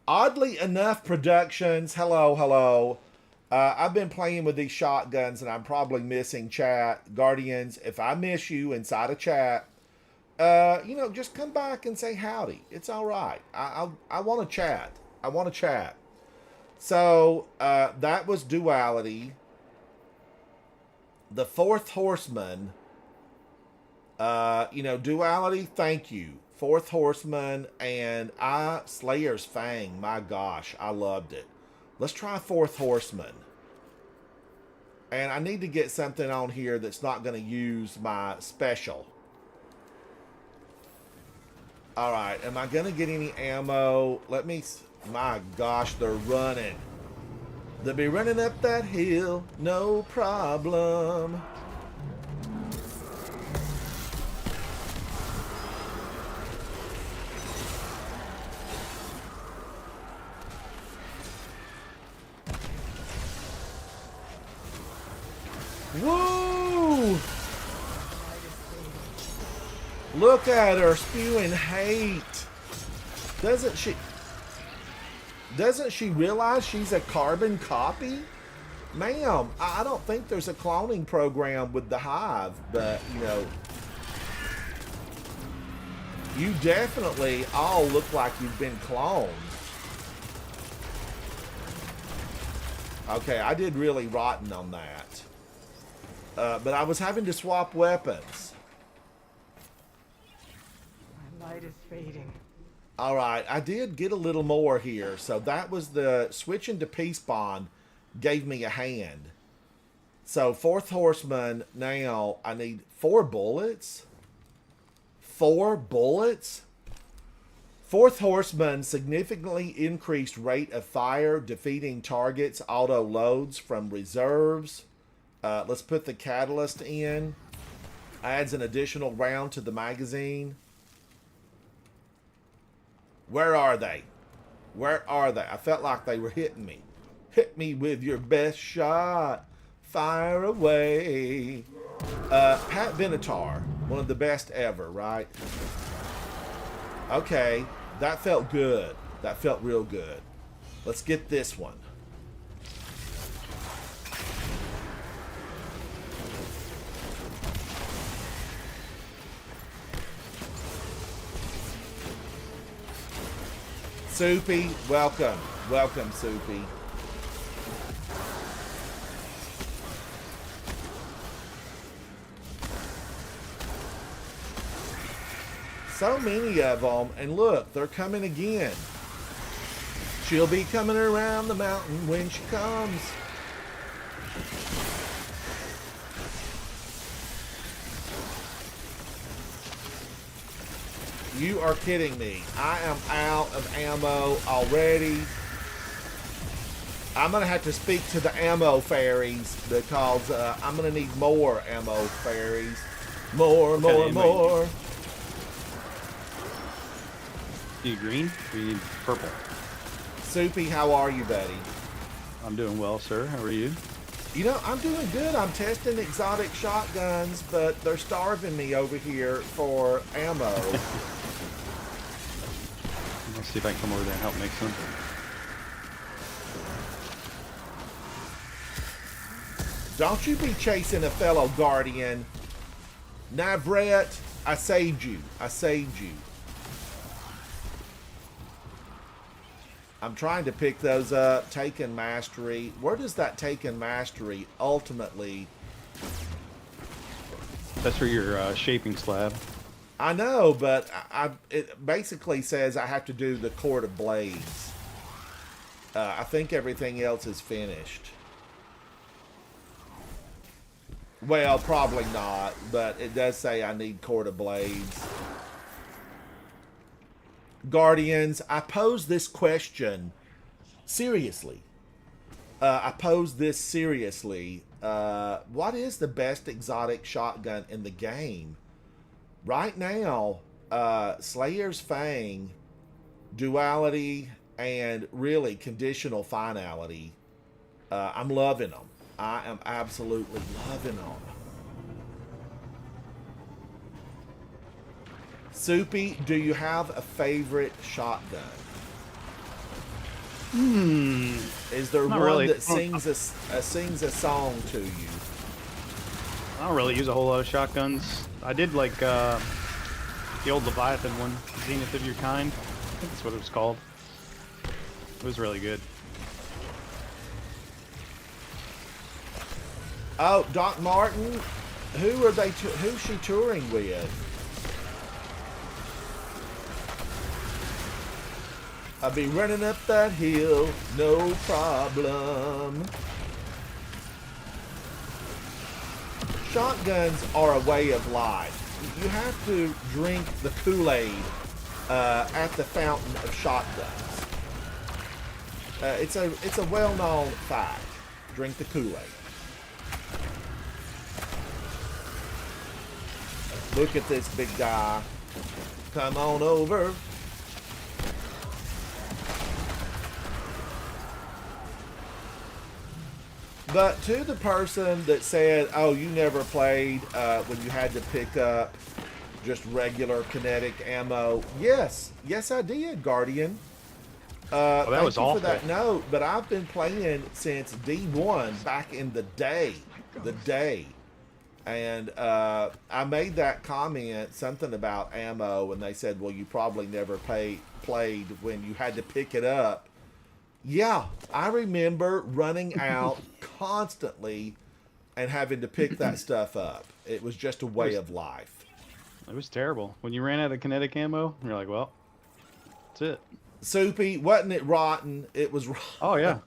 Oddly enough, Productions, hello, hello. I've been playing with these shotguns and I'm probably missing chat. Guardians, if I miss you inside a chat, you know, just come back and say howdy. It's all right. I want to chat. I want to chat. So, that was Duality. The Fourth Horseman, you know, Duality, thank you. Fourth Horseman and Slayer's Fang. My gosh, I loved it. Let's try Fourth Horseman. And I need to get something on here that's not going to use my special. Alright, am I going to get any ammo? Let me... My gosh, they're running. They'll be running up that hill, no problem. Woo! Look at her spewing hate. Doesn't she realize she's a carbon copy? Ma'am, I don't think there's a cloning program with the Hive, but, you know, you definitely all look like you've been cloned. Okay, I did really rotten on that. But I was having to swap weapons. My light is fading. All right, I did get a little more here. So that was the switching to Peace Bond gave me a hand. So Fourth Horseman, now I need 4 bullets. 4 bullets? Fourth Horseman significantly increased rate of fire, defeating targets, auto loads from reserves. Let's put the catalyst in. Adds an additional round to the magazine. Where are they? Where are they? I felt like they were hitting me. Hit me with your best shot. Fire away. Pat Benatar, one of the best ever, right? Okay, that felt good. That felt real good. Let's get this one. Soupy, welcome. Welcome, Soupy. So many of them, and look, they're coming again. She'll be coming around the mountain when she comes. You are kidding me. I am out of ammo already. I'm going to have to speak to the ammo fairies because I'm going to need more ammo fairies. More. Do you green or you need purple? Soupy, how are you, buddy? I'm doing well, sir. How are you? You know, I'm doing good. I'm testing exotic shotguns, but they're starving me over here for ammo. Let's see if I can come over there and help make some. Don't you be chasing a fellow Guardian. Navret, I saved you. I saved you. I'm trying to pick those up. Taken Mastery. Where does that Taken Mastery ultimately... That's for your shaping slab. I know, but it basically says I have to do the Court of Blades. I think everything else is finished. Well, probably not, but it does say I need Court of Blades. Guardians, I pose this question seriously. I pose this seriously. What is the best exotic shotgun in the game? Right now, Slayer's Fang duality, and really conditional finality. I'm loving them. I am absolutely loving them. Soupy, do you have a favorite shotgun? Is there Not one really. that sings a song to you? I don't really use a whole lot of shotguns. I did like the old Leviathan one, Zenith of Your Kind. I think that's what it was called. It was really good. Oh, Doc Martin, who's she touring with? I'll be running up that hill, no problem. Shotguns are a way of life. You have to drink the Kool-Aid at the fountain of shotguns. It's a well-known fact. Drink the Kool-Aid. Look at this big guy. Come on over. But to the person that said, oh, you never played when you had to pick up just regular kinetic ammo. Yes, I did, Guardian. That was thank you awful. for that note, but I've been playing since D1 back in the day. And I made that comment, something about ammo, and they said, well, you probably never played when you had to pick it up. Yeah, I remember running out constantly and having to pick that stuff up. It was just a way of life. It was terrible. When you ran out of kinetic ammo, you're like, well, that's it. Soupy, wasn't it rotten? It was rotten. Oh, yeah.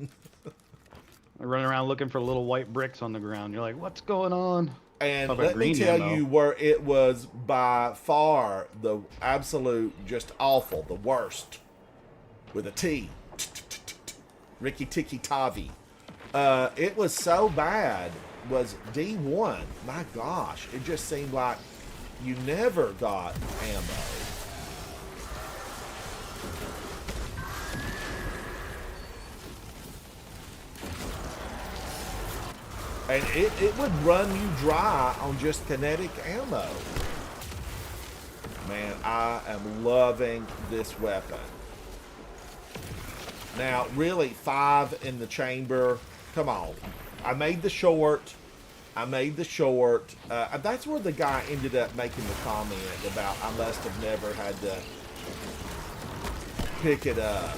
Running around looking for little white bricks on the ground. You're like, what's going on? And Talk about let me green tell ammo. you where it was by far the absolute just awful, the worst. With a T. Ricky Tiki Tavi. It was so bad, was D1. My gosh, it just seemed like you never got ammo. And it would run you dry on just kinetic ammo. Man, I am loving this weapon. Now, really, 5 in the chamber. Come on. I made the short. That's where the guy ended up making the comment about I must have never had to pick it up.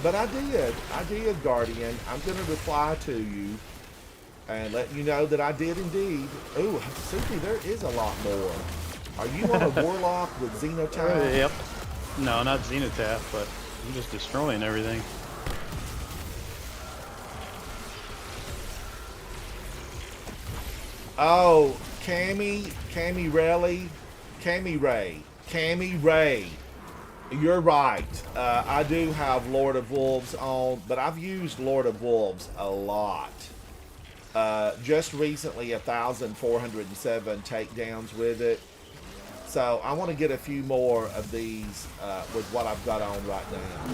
But I did, Guardian. I'm going to reply to you and let you know that I did indeed. Ooh, Soupy, there is a lot more. Are you on a warlock with Xenotaph? Yep. No, not Zenitaph, but I'm just destroying everything. Oh, Cammy Ray. You're right. I do have Lord of Wolves on, but I've used Lord of Wolves a lot. Just recently, 1,407 takedowns with it. So I want to get a few more of these with what I've got on right now.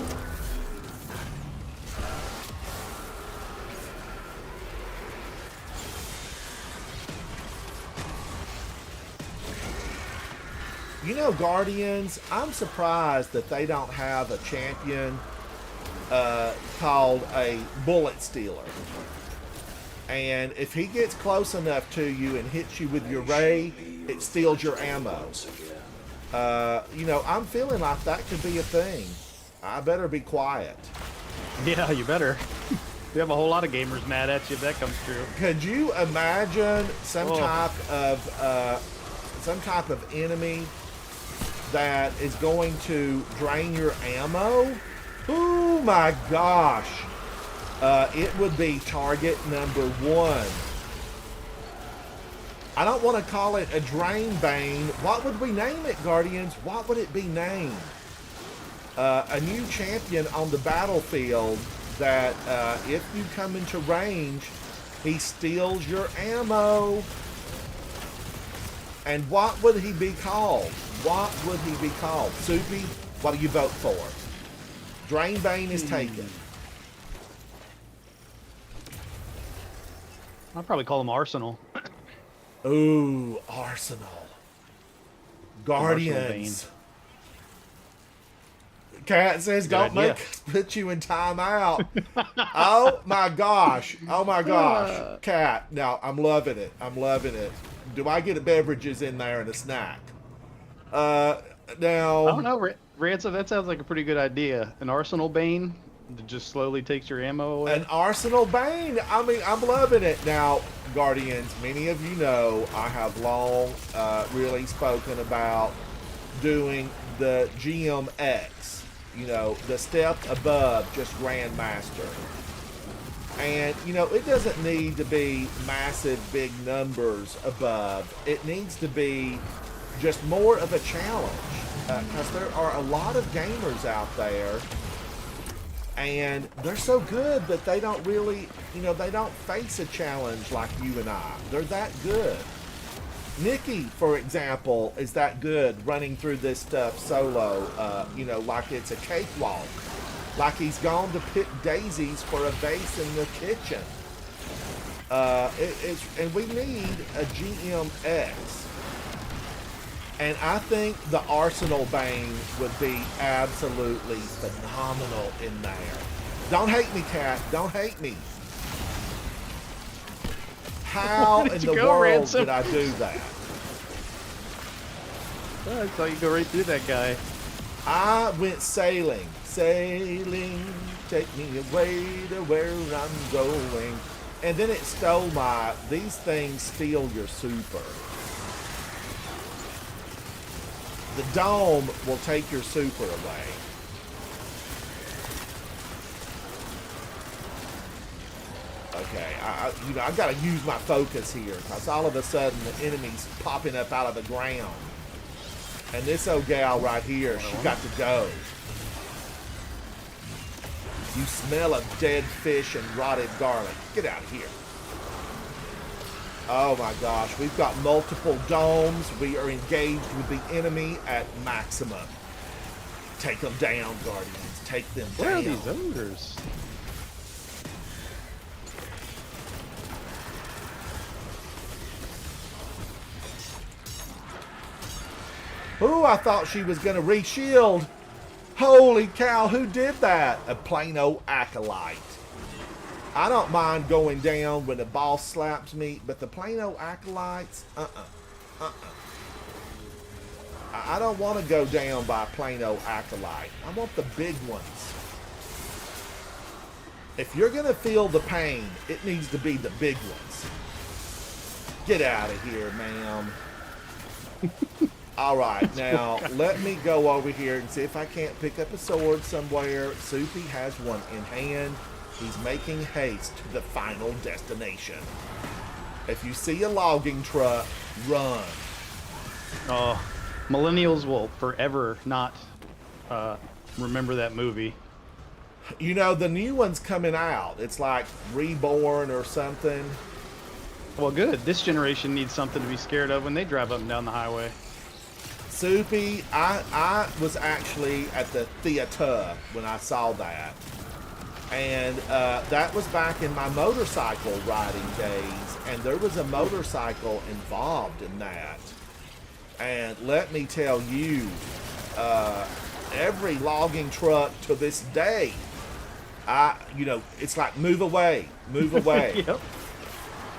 You know, Guardians, I'm surprised that they don't have a champion called a Bullet Stealer. And if he gets close enough to you and hits you with your ray, it steals your ammo. You know, I'm feeling like that could be a thing. I better be quiet. Yeah, you better. We have a whole lot of gamers mad at you if that comes true. Could you imagine some type of enemy that is going to drain your ammo? Oh my gosh. It would be target number 1. I don't want to call it a Drain Bane. What would we name it, Guardians? What would it be named? A new champion on the battlefield that if you come into range, he steals your ammo. And what would he be called? What would he be called? Soupy, what do you vote for? Drainbane is taken. I'll probably call him Arsenal. Ooh, Arsenal. Guardians. Cat says, don't idea. make us put you in timeout. Oh my gosh. Oh my gosh. Cat, now I'm loving it. I'm loving it. Do I get beverages in there and a snack? Now. I don't know, Ransom, that sounds like a pretty good idea. An Arsenal Bane that just slowly takes your ammo away. An Arsenal Bane. I mean, I'm loving it. Now, Guardians, many of you know I have long really spoken about doing the GMX, you know, the step above just Grandmaster. And, you know, it doesn't need to be massive, big numbers above. It needs to be just more of a challenge. Because there are a lot of gamers out there, and they're so good that they don't really, you know, they don't face a challenge like you and I. They're that good. Nikki, for example, is that good running through this stuff solo, you know, like it's a cakewalk. Like he's gone to pick daisies for a base in the kitchen. And we need a GMX. And I think the Arsenal Bane would be absolutely phenomenal in there. Don't hate me, Cat. Don't hate me. How in the world Ransom? did I do that? I thought you go right through that guy. I went sailing. Sailing, take me away to where I'm going. And then it stole my, these things steal your super. The dome will take your super away. Okay, you know, I gotta use my focus here, because all of a sudden the enemy's popping up out of the ground. And this old gal right here, she got to go. You smell of dead fish and rotted garlic. Get out of here. Oh my gosh, we've got multiple domes. We are engaged with the enemy at maximum. Take them down, Guardians. Take them down. Where are these ogres? Ooh, I thought she was going to re-shield. Holy cow, who did that? A plain old acolyte. I don't mind going down when the boss slaps me, but the plain old acolytes, I don't want to go down by a plain old acolyte. I want the big ones. If you're going to feel the pain, it needs to be the big ones. Get out of here, ma'am. All right, now let me go over here and see if I can't pick up a sword somewhere. Soupy has one in hand. He's making haste to the final destination. If you see a logging truck, run. Oh, millennials will forever not remember that movie. You know, the new one's coming out. It's like Reborn or something. Well, good. This generation needs something to be scared of when they drive up and down the highway. Soupy, I was actually at the theater when I saw that. And that was back in my motorcycle riding days. And there was a motorcycle involved in that. And let me tell you, every logging truck to this day, you know, it's like move away. Yep.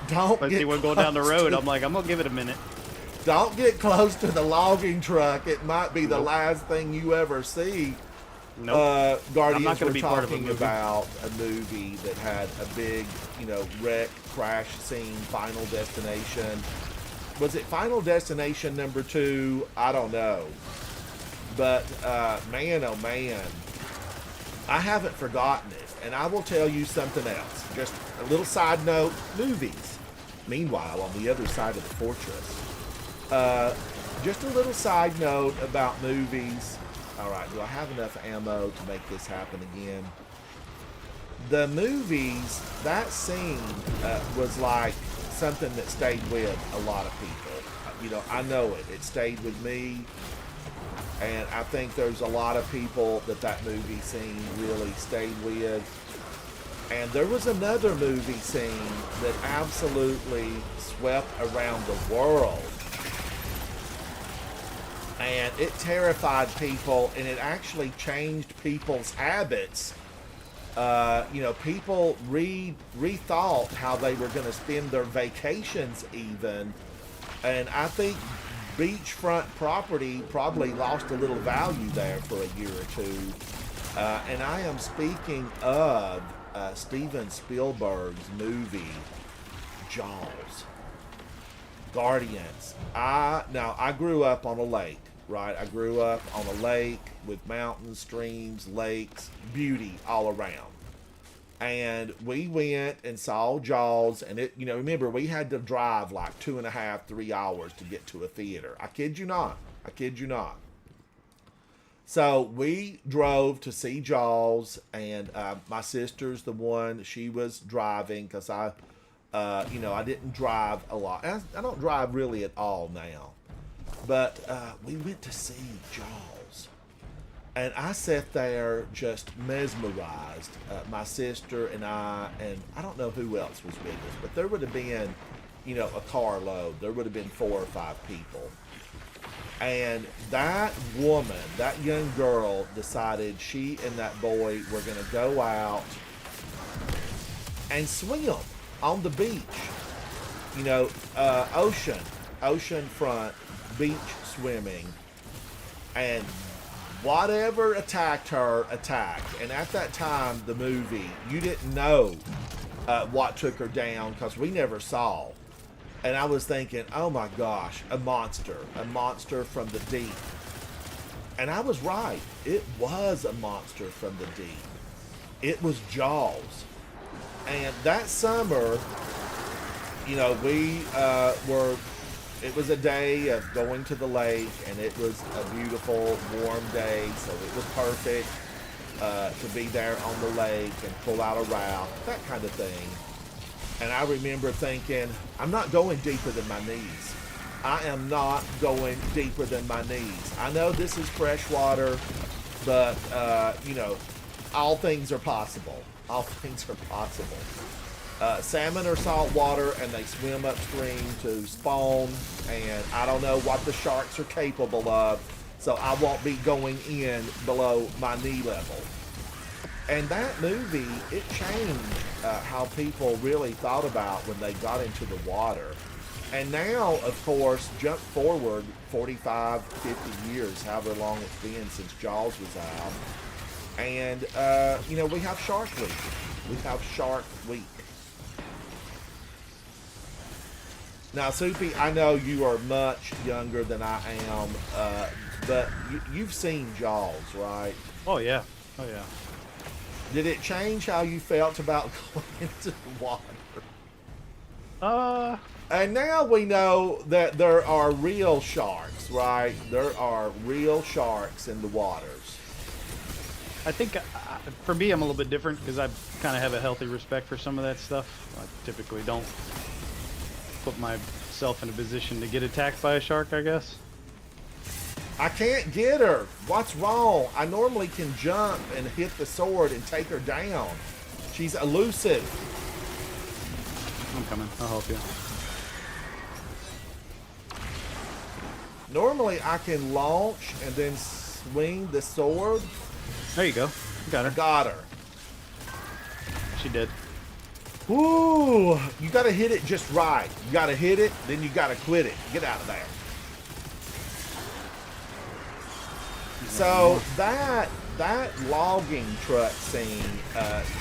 Don't I get see one going down the close road. to- I'm like, I'm gonna give it a minute. Don't get close to the logging truck. It might be the Nope. last thing you ever see. Nope. Guardians I'm not gonna were be part of a talking movie. about a movie that had a big, you know, wreck, crash scene, Final Destination. Was it Final Destination #2? I don't know. But, man, oh man. I haven't forgotten it. And I will tell you something else. Just a little side note, movies. Meanwhile, on the other side of the fortress. Just a little side note about movies. All right, do I have enough ammo to make this happen again? The movies, that scene was like something that stayed with a lot of people. you know, I know it. It stayed with me. And I think there's a lot of people that movie scene really stayed with. And there was another movie scene that absolutely swept around the world. And it terrified people, and it actually changed people's habits. You know, people rethought how they were going to spend their vacations even. And I think beachfront property probably lost a little value there for a year or two. And I am speaking of Steven Spielberg's movie, Jaws. Guardians. Now, I grew up on a lake, right? I grew up on a lake with mountains, streams, lakes, beauty all around. And we went and saw Jaws, and it, you know, remember, we had to drive like 2.5, 3 hours to get to a theater. I kid you not. I kid you not. So we drove to see Jaws, and my sister's the one, she was driving, because you know, I didn't drive a lot. I don't drive really at all now. But we went to see Jaws. And I sat there just mesmerized. My sister and I don't know who else was with us, but there would have been, you know, a carload. There would have been 4 or 5 people. And that woman, that young girl, decided she and that boy were going to go out and swim on the beach. You know, ocean front, beach swimming. And whatever attacked her, attacked. And at that time, the movie, you didn't know what took her down, because we never saw. And I was thinking, oh my gosh, a monster from the deep. And I was right. It was a monster from the deep. It was Jaws. And that summer, you know, it was a day of going to the lake, and it was a beautiful, warm day, so it was perfect to be there on the lake and pull out a raft, that kind of thing. And I remember thinking, I'm not going deeper than my knees. I am not going deeper than my knees. I know this is fresh water, but, you know, all things are possible. All things are possible. Salmon are salt water, and they swim upstream to spawn, and I don't know what the sharks are capable of, so I won't be going in below my knee level. And that movie, it changed how people really thought about when they got into the water. And now, of course, jump forward 45, 50 years, however long it's been since Jaws was out. And, you know, we have Shark Week. We have Shark Week. Now, Soupy, I know you are much younger than I am, but you've seen Jaws, right? Oh, yeah. Oh, yeah. Did it change how you felt about going into the water? And now we know that there are real sharks, right? There are real sharks in the waters. I think for me, I'm a little bit different because I kind of have a healthy respect for some of that stuff. I typically don't put myself in a position to get attacked by a shark, I guess. I can't get her. What's wrong? I normally can jump and hit the sword and take her down. She's elusive. I'm coming. I'll help you. Normally I can launch and then swing the sword. There you go. You got her. Got her. She did. Ooh, you gotta hit it just right. You gotta hit it, then you gotta quit it. Get out of there. So that logging truck scene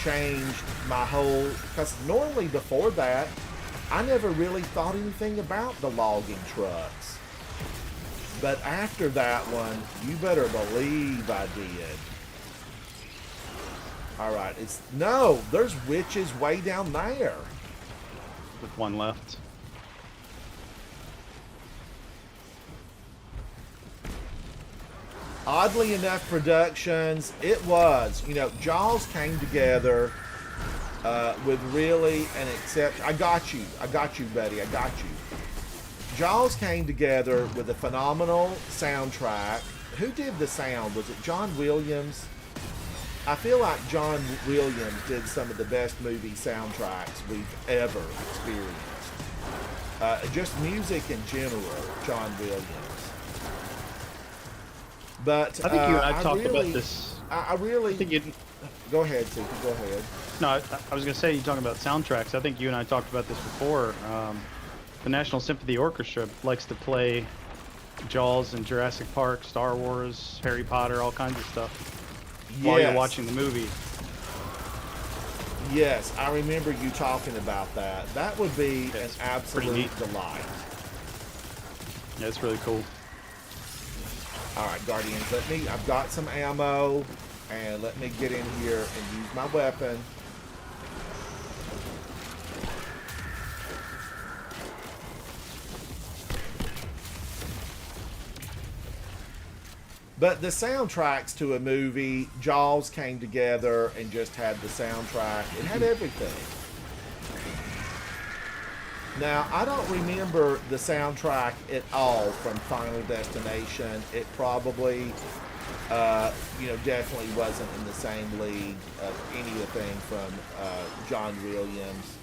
changed my whole, because normally before that, I never really thought anything about the logging trucks. But after that one, you better believe I did. Alright, no, there's witches way down there. With one left. Oddly enough, productions, it was, you know, Jaws came together with really an exception. I got you, buddy, I got you. Jaws came together with a phenomenal soundtrack. Who did the sound? Was it John Williams? I feel like John Williams did some of the best movie soundtracks we've ever experienced. Just music in general, John Williams. But I think you and I talked really, about this. I really. I think you. Go ahead, Suki. Go ahead. No, I was gonna say, you talking about soundtracks. I think you and I talked about this before. The National Symphony Orchestra likes to play Jaws and Jurassic Park, Star Wars, Harry Potter, all kinds of stuff while you're watching the movie. Yes, I remember you talking about that. That would be an absolute delight. Yeah, it's really cool. All right, Guardians, I've got some ammo, and let me get in here and use my weapon. But the soundtracks to a movie, Jaws came together and just had the soundtrack. It had everything. Now, I don't remember the soundtrack at all from Final Destination. It probably, definitely wasn't in the same league of anything from John Williams.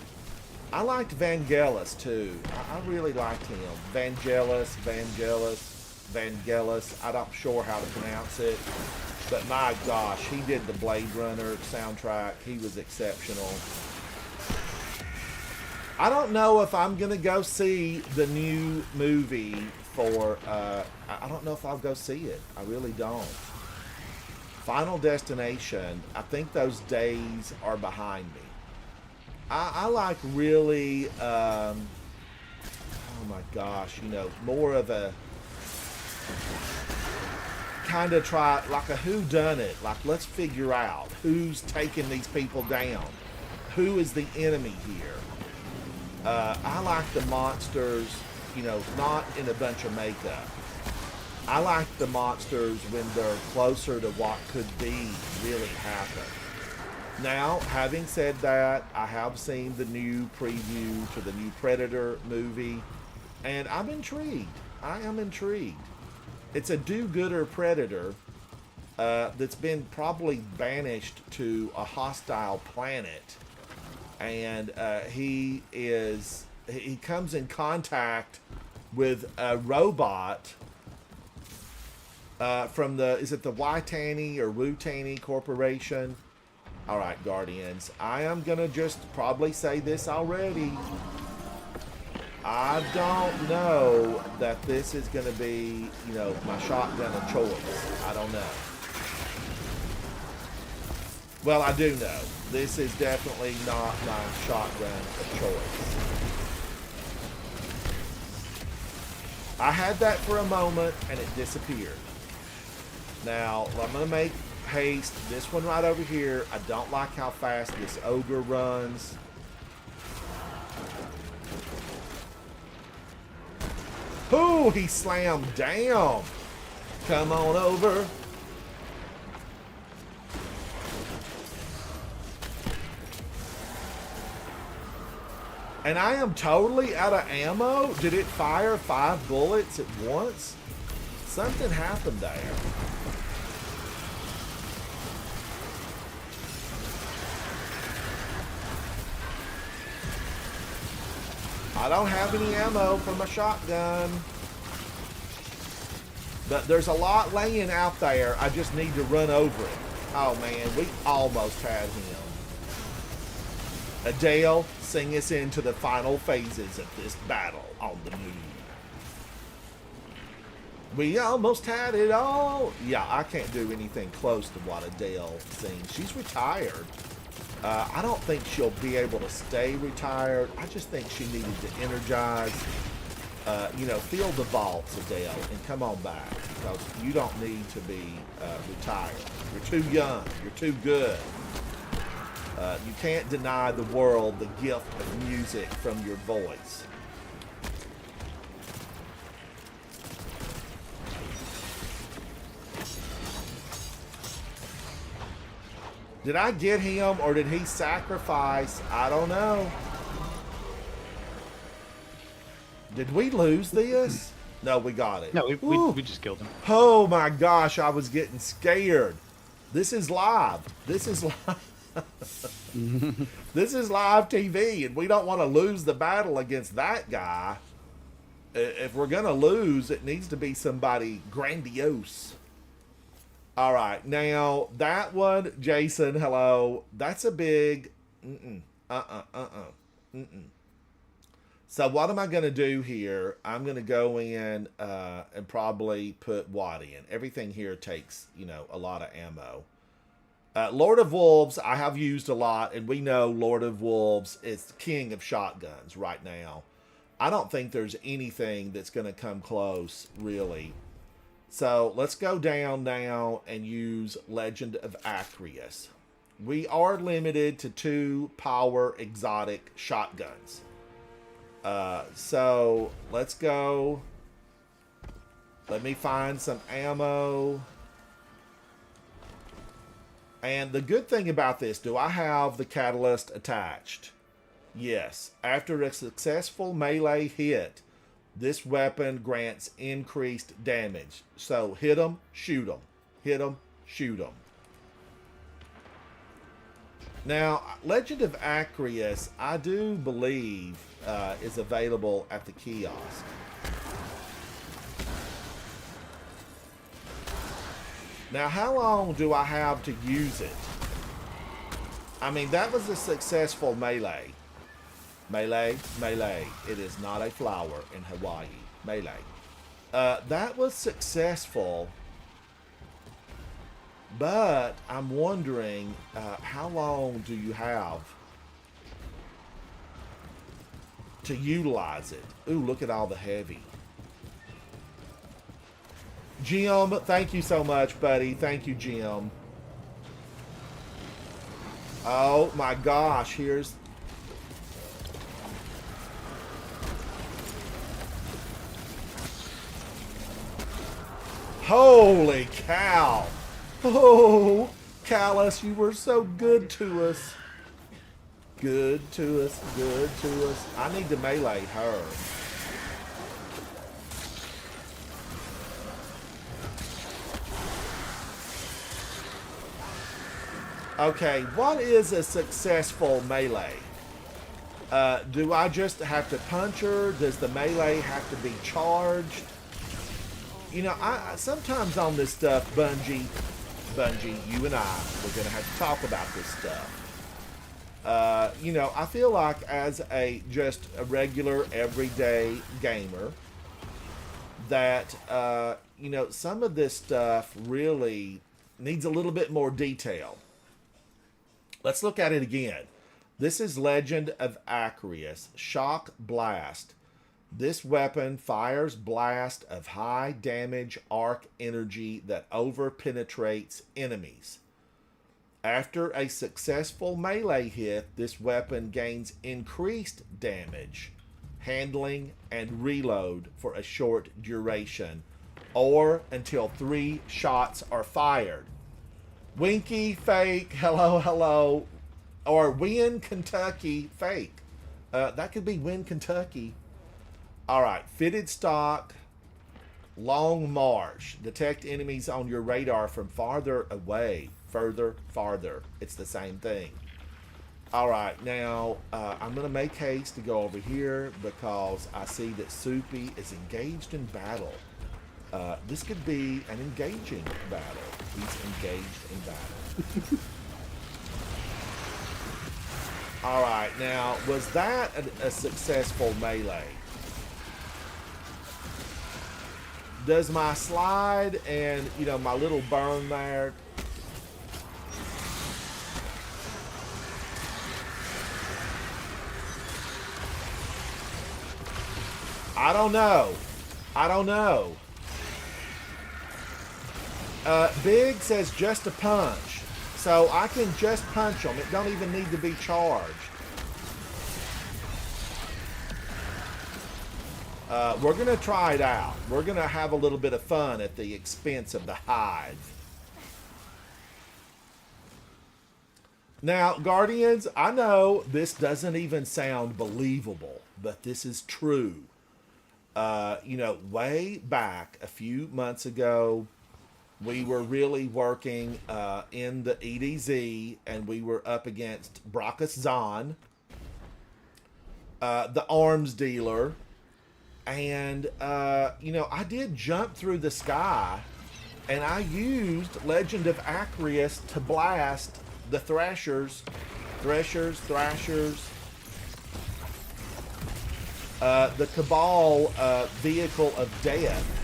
I liked Vangelis, too. I really liked him. Vangelis. I'm not sure how to pronounce it. But my gosh, he did the Blade Runner soundtrack. He was exceptional. I don't know if I'm going to go see the new movie for, I don't know if I'll go see it. I really don't. Final Destination, I think those days are behind me. I like really, oh my gosh, more of a, kind of try, like a whodunit, like let's figure out who's taking these people down. Who is the enemy here? I like the monsters, not in a bunch of makeup. I like the monsters when they're closer to what could be really happen. Now, having said that, I have seen the new preview to the new Predator movie, and I'm intrigued. I am intrigued. It's a do-gooder Predator that's been probably banished to a hostile planet. And he comes in contact with a robot from is it the Witani or Wutani Corporation? All right, Guardians, I am going to just probably say this already. I don't know that this is going to be, my shotgun of choice. I don't know. Well, I do know. This is definitely not my shotgun of choice. I had that for a moment, and it disappeared. Now, I'm going to make haste. This one right over here, I don't like how fast this ogre runs. Ooh, he slammed down. Come on over. And I am totally out of ammo. Did it fire 5 bullets at once? Something happened there. I don't have any ammo for my shotgun. But there's a lot laying out there. I just need to run over it. Oh man, we almost had him. Adele, sing us into the final phases of this battle on the moon. We almost had it all. Yeah, I can't do anything close to what Adele sings. She's retired. I don't think she'll be able to stay retired. I just think she needed to energize, feel the vaults, Adele, and come on back. Because you don't need to be retired. You're too young. You're too good. You can't deny the world the gift of music from your voice. Did I get him or did he sacrifice? I don't know. Did we lose this? No, we got it. No, Ooh. we just killed him. Oh my gosh, I was getting scared. This is live. This is live. This is live TV, and we don't want to lose the battle against that guy. If we're going to lose, it needs to be somebody grandiose. All right, now that one, Jason, hello. That's a big So what am I going to do here? I'm going to go in and probably put what in. Everything here takes, a lot of ammo. Lord of Wolves, I have used a lot, and we know Lord of Wolves is the king of shotguns right now. I don't think there's anything that's going to come close, really. So let's go down now and use Legend of Acreus. We are limited to 2 power exotic shotguns. So let's go. Let me find some ammo. And the good thing about this, do I have the catalyst attached? Yes. After a successful melee hit, this weapon grants increased damage. So hit them, shoot them. Hit them, shoot them. Now, Legend of Acreus, I do believe, is available at the kiosk. Now, how long do I have to use it? I mean, that was a successful melee. Melee, melee. It is not a flower in Hawaii. Melee. That was successful. But I'm wondering, how long do you have to utilize it? Ooh, look at all the heavy. Jim, thank you so much, buddy. Thank you, Jim. Oh my gosh, here's... Holy cow! Oh, Callus, you were so good to us. Good to us, good to us. I need to melee her. Okay, what is a successful melee? Do I just have to punch her? Does the melee have to be charged? I sometimes on this stuff, Bungie, you and I, we're going to have to talk about this stuff. I feel like as just a regular, everyday gamer, that, some of this stuff really needs a little bit more detail. Let's look at it again. This is Legend of Acreus, Shock Blast. This weapon fires blast of high damage arc energy that over-penetrates enemies. After a successful melee hit, this weapon gains increased damage, handling, and reload for a short duration, or until 3 shots are fired. Winky, fake, hello, hello. Or Win Kentucky, fake. That could be Win Kentucky. All right, fitted stock, long march. Detect enemies on your radar from farther away. Further, farther. It's the same thing. All right, now I'm going to make haste to go over here because I see that Soupy is engaged in battle. This could be an engaging battle. He's engaged in battle. All right, now, was that a successful melee? Does my slide and, my little burn there... I don't know. Big says just a punch. So I can just punch them. It don't even need to be charged. We're going to try it out. We're going to have a little bit of fun at the expense of the hive. Now, Guardians, I know this doesn't even sound believable, but this is true. You know, way back a few months ago, we were really working in the EDZ, and we were up against Brachus Zahn, the arms dealer. And, you know, I did jump through the sky, and I used Legend of Acreus to blast the Thrashers, the Cabal vehicle of death.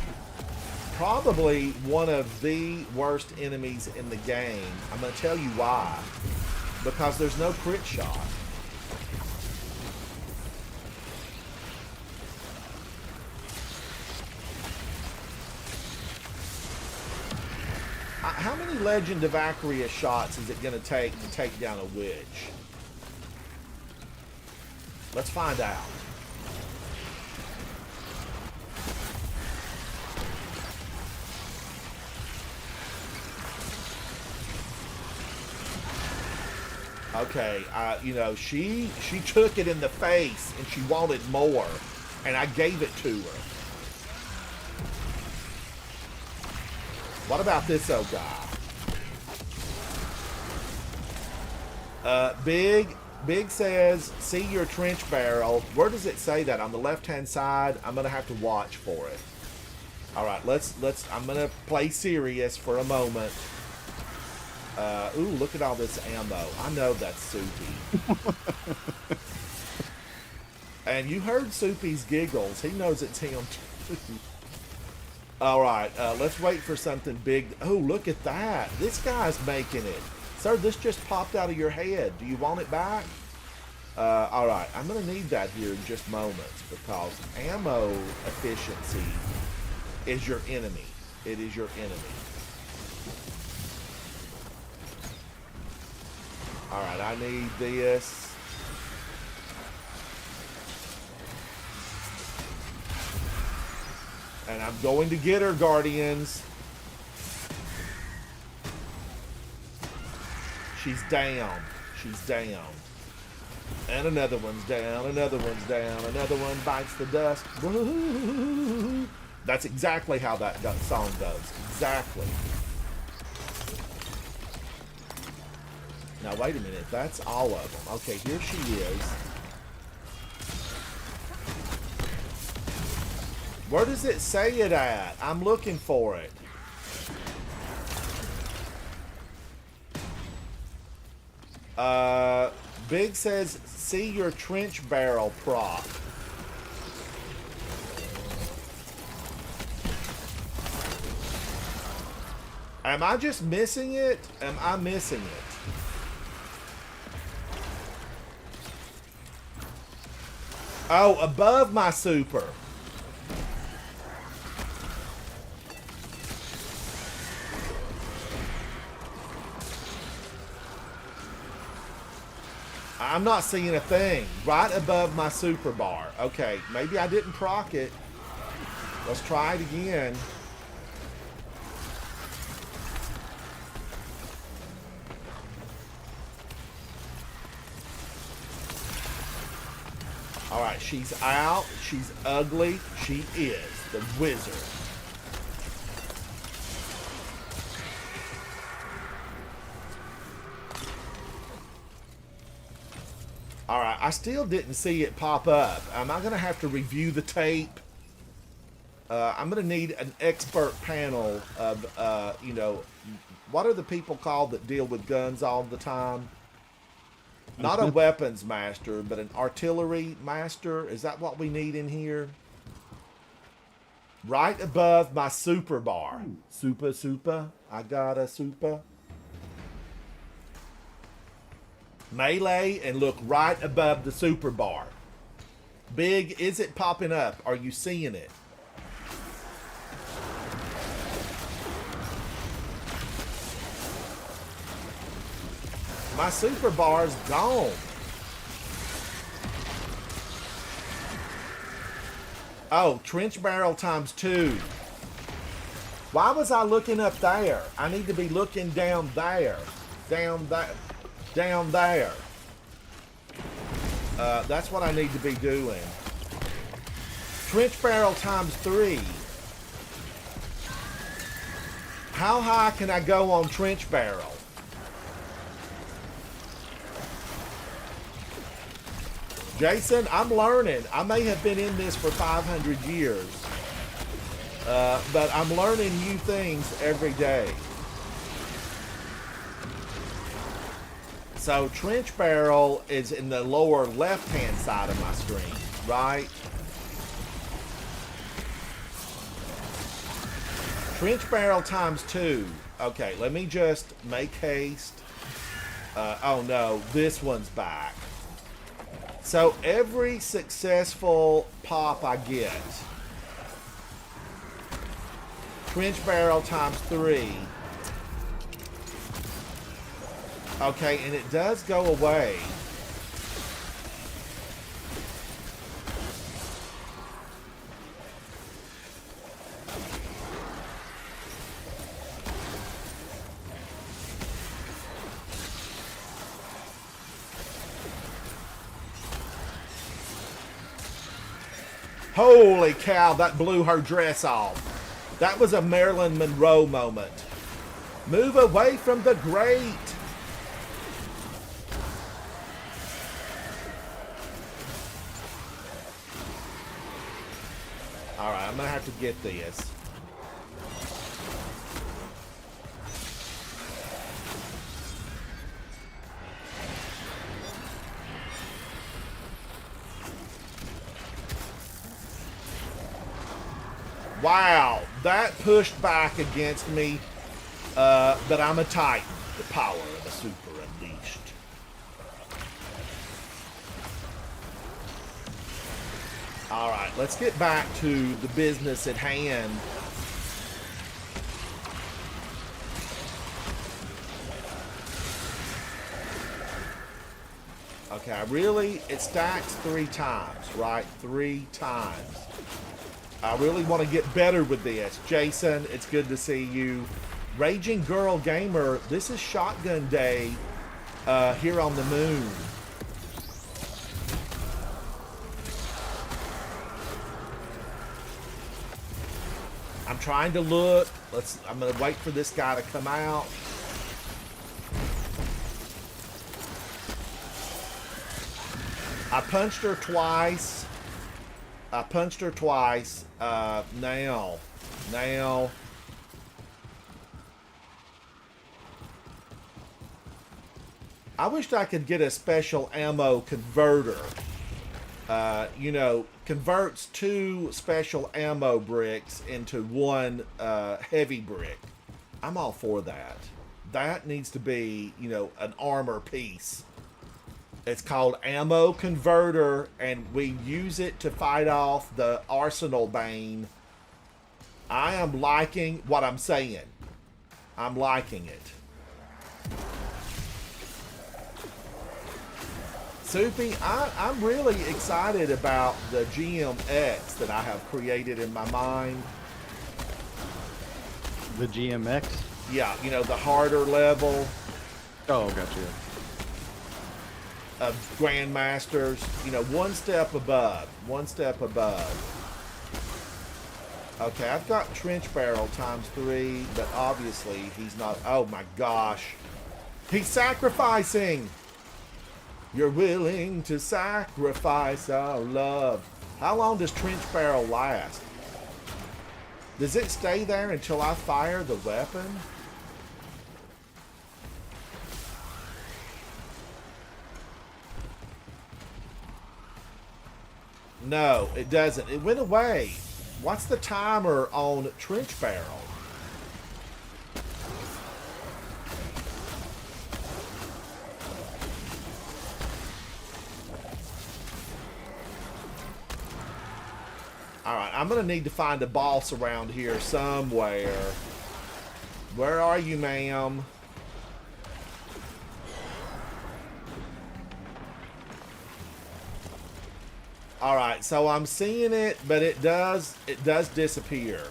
Probably one of the worst enemies in the game. I'm going to tell you why. Because there's no crit shot. How many Legend of Acreus shots is it going to take down a witch? Let's find out. Okay, you know, she took it in the face and she wanted more, and I gave it to her. What about this old guy? Big says, see your trench barrel. Where does it say that? On the left-hand side? I'm gonna have to watch for it. All right, I'm gonna play serious for a moment. Ooh, look at all this ammo. I know that's Soupy. And you heard Soupy's giggles. He knows it's him too. All right, let's wait for something big. Oh, look at that. This guy's making it. Sir, this just popped out of your head. Do you want it back? All right, I'm going to need that here in just moments, because ammo efficiency is your enemy. It is your enemy. All right, I need this. And I'm going to get her, Guardians. She's down. She's down. And another one's down. Another one's down. Another one bites the dust. That's exactly how that song goes. Exactly. Now, wait a minute. That's all of them. Okay, here she is. Where does it say it at? I'm looking for it. Big says, see your trench barrel prop. Am I just missing it? Am I missing it? Oh, above my super. I'm not seeing a thing. Right above my super bar. Okay, maybe I didn't proc it. Let's try it again. Alright, she's out. She's ugly. She is the wizard. Alright, I still didn't see it pop up. Am I going to have to review the tape? I'm going to need an expert panel of, you know, what are the people called that deal with guns all the time? Not a weapons master, but an artillery master. Is that what we need in here? Right above my super bar. Super. I got a super. Melee and look right above the super bar. Big, is it popping up? Are you seeing it? My super bar's gone. Oh, trench barrel ×2. Why was I looking up there? I need to be looking down there. Down there. Down there. That's what I need to be doing. Trench barrel times 3. How high can I go on trench barrel? Jason, I'm learning. I may have been in this for 500 years, but I'm learning new things every day. So trench barrel is in the lower left-hand side of my screen, right? Trench barrel times 2. Okay, let me just make haste. Oh no, this one's back. So every successful pop I get, trench barrel times 3. Okay, and it does go away. Holy cow, that blew her dress off. That was a Marilyn Monroe moment. Move away from the grate. All right, I'm gonna have to get this. Wow, that pushed back against me, but I'm a Titan. The power of a super unleashed. All right, let's get back to the business at hand. Okay, it stacks 3 times, right? 3 times. I really want to get better with this. Jason, it's good to see you. Raging Girl Gamer, this is Shotgun Day here on the moon. I'm trying to look. I'm going to wait for this guy to come out. I punched her twice. Now. I wished I could get a special ammo converter. You know, converts 2 special ammo bricks into 1 heavy brick. I'm all for that. That needs to be, you know, an armor piece. It's called Ammo Converter, and we use it to fight off the Arsenal Bane. I am liking what I'm saying. I'm liking it. Soupy, I'm really excited about the GMX that I have created in my mind. The GMX? Yeah, you know, the harder level. Oh, gotcha. Of Grandmasters, you know, one step above. Okay, I've got trench barrel times 3, but obviously he's not. Oh my gosh, he's sacrificing. You're willing to sacrifice our love. How long does trench barrel last? Does it stay there until I fire the weapon? No, it doesn't. It went away. What's the timer on trench barrel? Alright, I'm going to need to find a boss around here somewhere. Where are you, ma'am? Alright, so I'm seeing it, but it does disappear.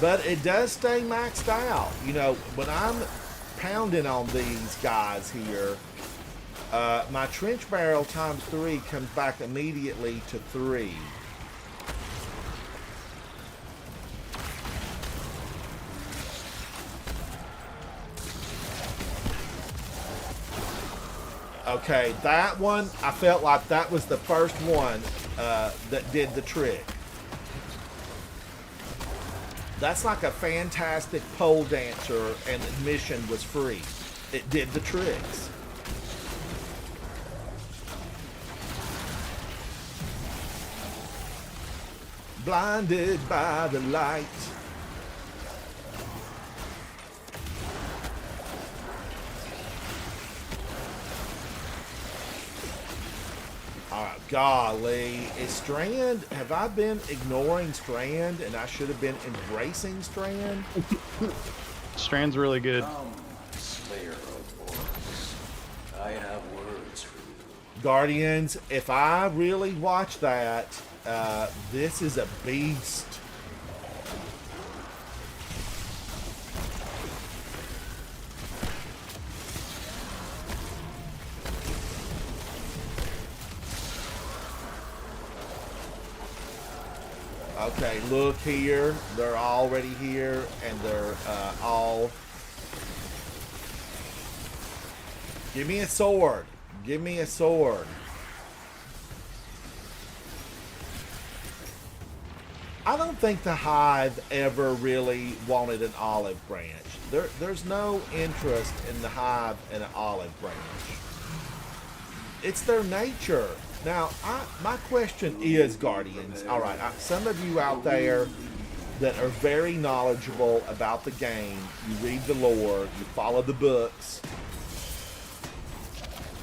But it does stay maxed out. You know, when I'm pounding on these guys here, my trench barrel times 3 comes back immediately to 3. Okay, that one, I felt like that was the first one that did the trick. That's like a fantastic pole dancer, and admission was free. It did the tricks. Blinded by the light. Alright, golly. Is Strand, have I been ignoring Strand and I should have been embracing Strand? Strand's really good. Slayer of orcs, I have words for you. Guardians, if I really watch that, this is a beast. Okay, look here. They're already here, and they're all... Give me a sword. Give me a sword. I don't think the Hive ever really wanted an olive branch. There's no interest in the Hive in an olive branch. It's their nature. Now, my question is, Guardians, all right, some of you out there that are very knowledgeable about the game, you read the lore, you follow the books,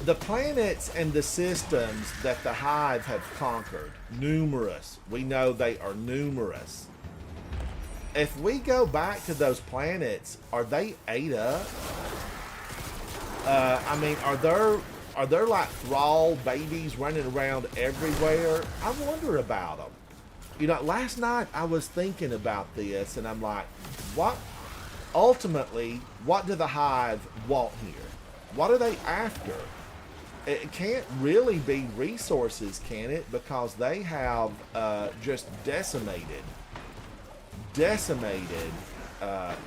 the planets and the systems that the Hive have conquered, numerous. We know they are numerous. If we go back to those planets, are they ate up? I mean, are there like thrall babies running around everywhere? I wonder about them. You know, last night I was thinking about this, and I'm like, ultimately, what do the Hive want here? What are they after? It can't really be resources, can it? Because they have just decimated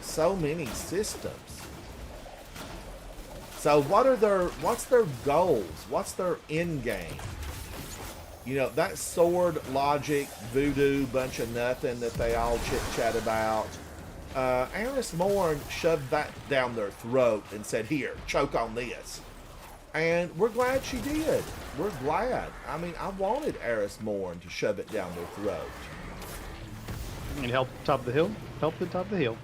so many systems. So what's their goals? What's their end game? You know, that sword logic, voodoo, bunch of nothing that they all chit-chat about. Eris Morn shoved that down their throat and said, here, choke on this. And we're glad she did. We're glad. I mean, I wanted Eris Morn to shove it down their throat. And help top the hill. Help the top of the hill.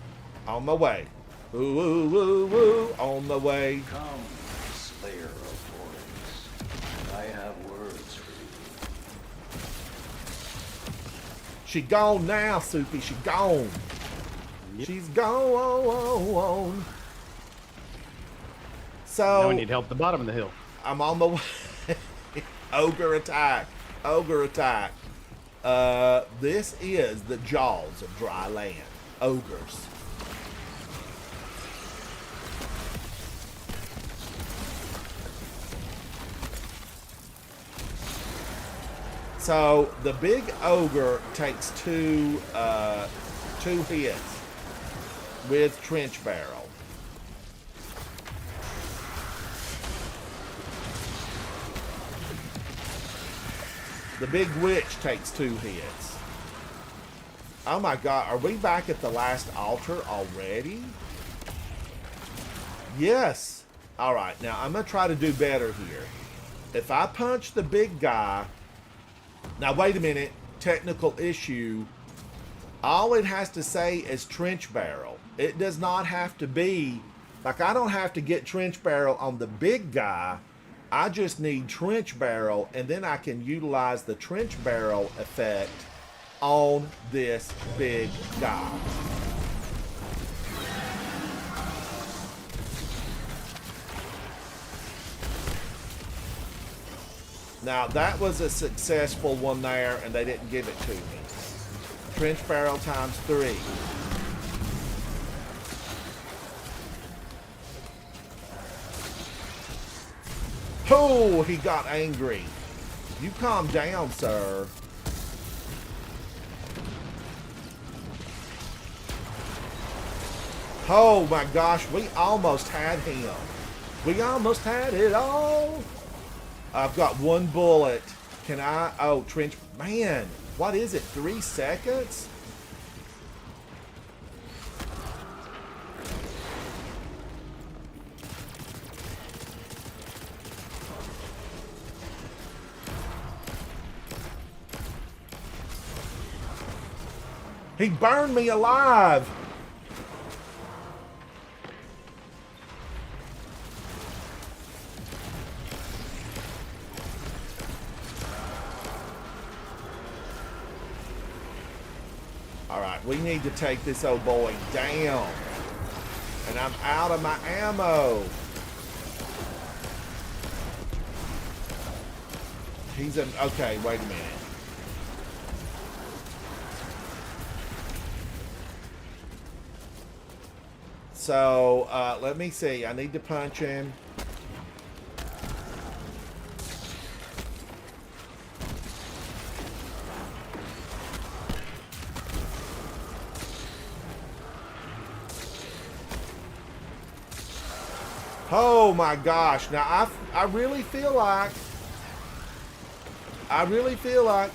On my way. Woo, woo, woo, woo. On the way. Come, Slayer of orcs, I have words for you. She gone now, Soupy. She gone. Yep. She's gone. So Now we need help at the bottom of the hill. I'm on the way. Ogre attack. Ogre attack. This is the jaws of dry land. Ogres. So the big ogre takes two hits with trench barrel. The big witch takes 2 hits. Oh my god, are we back at the last altar already? Yes. Alright, now I'm going to try to do better here. If I punch the big guy... Now wait a minute, technical issue. All it has to say is trench barrel. It does not have to be... Like, I don't have to get trench barrel on the big guy. I just need trench barrel, and then I can utilize the trench barrel effect on this big guy. Now that was a successful one there, and they didn't give it to me. Trench barrel times 3. Oh, he got angry. You calm down, sir. Oh my gosh, we almost had him. We almost had it all. I've got one bullet. Can I? Oh, trench. Man, what is it? 3 seconds? He burned me alive. All right, we need to take this old boy down. And I'm out of my ammo. He's in, okay, wait a minute. So, let me see. I need to punch him. Oh my gosh. Now, I really feel like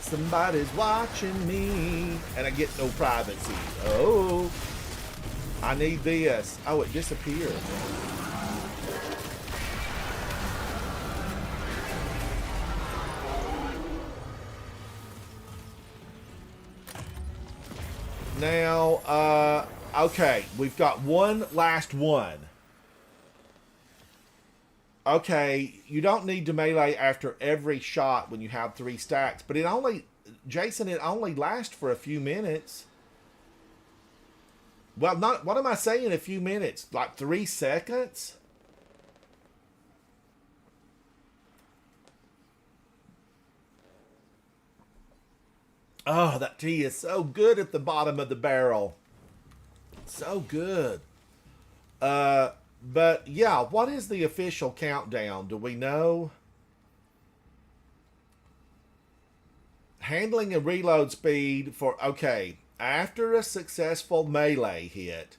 somebody's watching me. And I get no privacy. Oh. I need this. Oh, it disappeared. Now, okay, we've got one last one. Okay, you don't need to melee after every shot when you have 3 stacks, but it only lasts for a few minutes. Well, not, what am I saying, a few minutes? Like 3 seconds? Oh, that tea is so good at the bottom of the barrel. So good. But yeah, what is the official countdown? Do we know? Handling and reload speed for, okay. After a successful melee hit,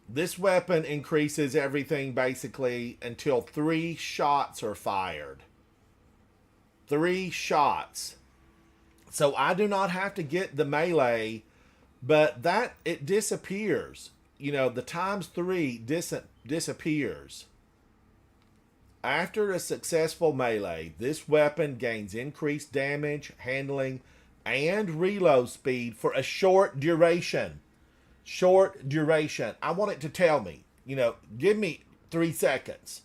this weapon increases everything basically until 3 shots are fired. 3 shots. So I do not have to get the melee, but that, it disappears. You know, the ×3 disappears. After a successful melee, this weapon gains increased damage, handling, and reload speed for a short duration. Short duration. I want it to tell me, you know, give me 3 seconds.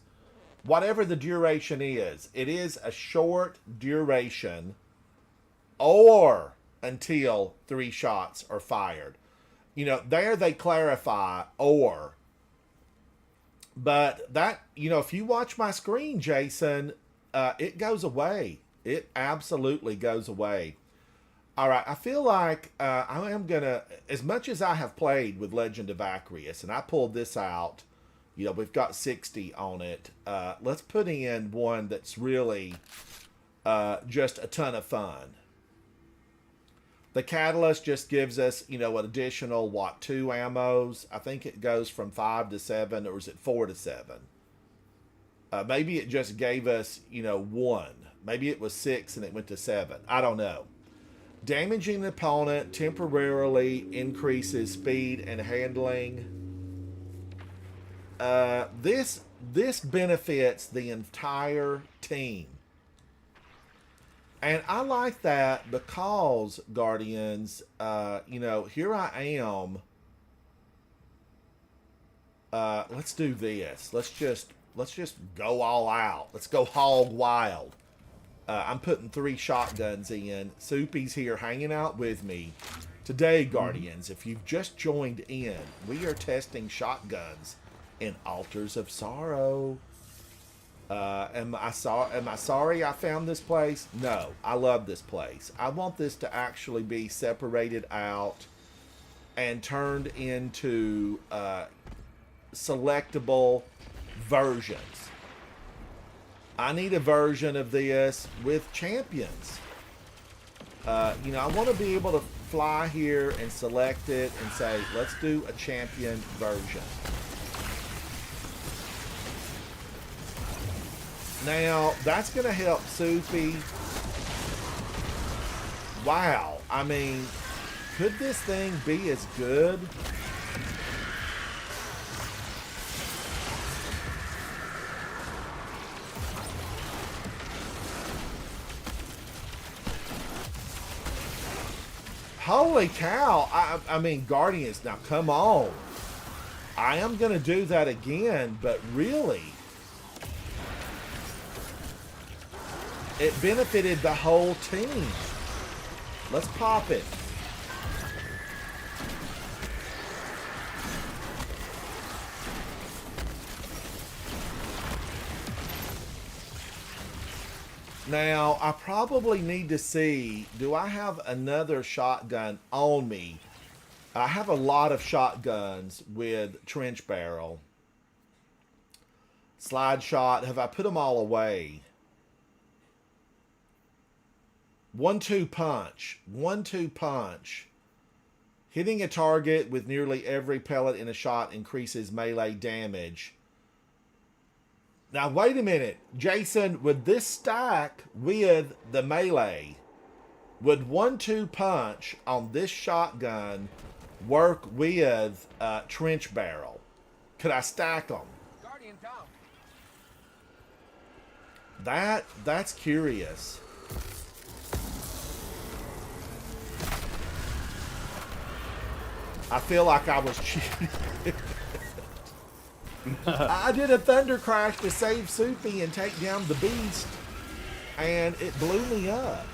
Whatever the duration is, it is a short duration or until 3 shots are fired. You know, there they clarify or. But that, you know, if you watch my screen, Jason, it goes away. It absolutely goes away. All right, I feel like I am going to, as much as I have played with Legend of Acreus, and I pulled this out, you know, we've got 60 on it. Let's put in one that's really just a ton of fun. The Catalyst just gives us, you know, an additional, 2 ammos? I think it goes from 5 to 7, or is it 4 to 7? Maybe it just gave us, you know, 1. Maybe it was 6 and it went to 7. I don't know. Damaging the opponent temporarily increases speed and handling. This benefits the entire team. And I like that because, Guardians, you know, here I am. Let's do this. Let's just go all out. Let's go hog wild. I'm putting 3 shotguns in. Soupy's here hanging out with me. Today, Guardians, if you've just joined in, we are testing shotguns in Altars of Sorrow. Am I sorry I found this place? No, I love this place. I want this to actually be separated out and turned into selectable versions. I need a version of this with champions. You know, I want to be able to fly here and select it and say, let's do a champion version. Now, that's going to help Soupy. Wow. I mean, could this thing be as good? Holy cow. I mean, Guardians, now come on. I am going to do that again, but really, it benefited the whole team. Let's pop it. Now, I probably need to see, do I have another shotgun on me? I have a lot of shotguns with trench barrel. Slide shot, have I put them all away? 1-2 punch. 1-2 punch. Hitting a target with nearly every pellet in a shot increases melee damage. Now, wait a minute. Jason, would this stack with the melee? Would 1-2 punch on this shotgun work with trench barrel? Could I stack them? That's curious. I feel like I was cheating. I did a thunder crash to save Soupy and take down the beast, and it blew me up.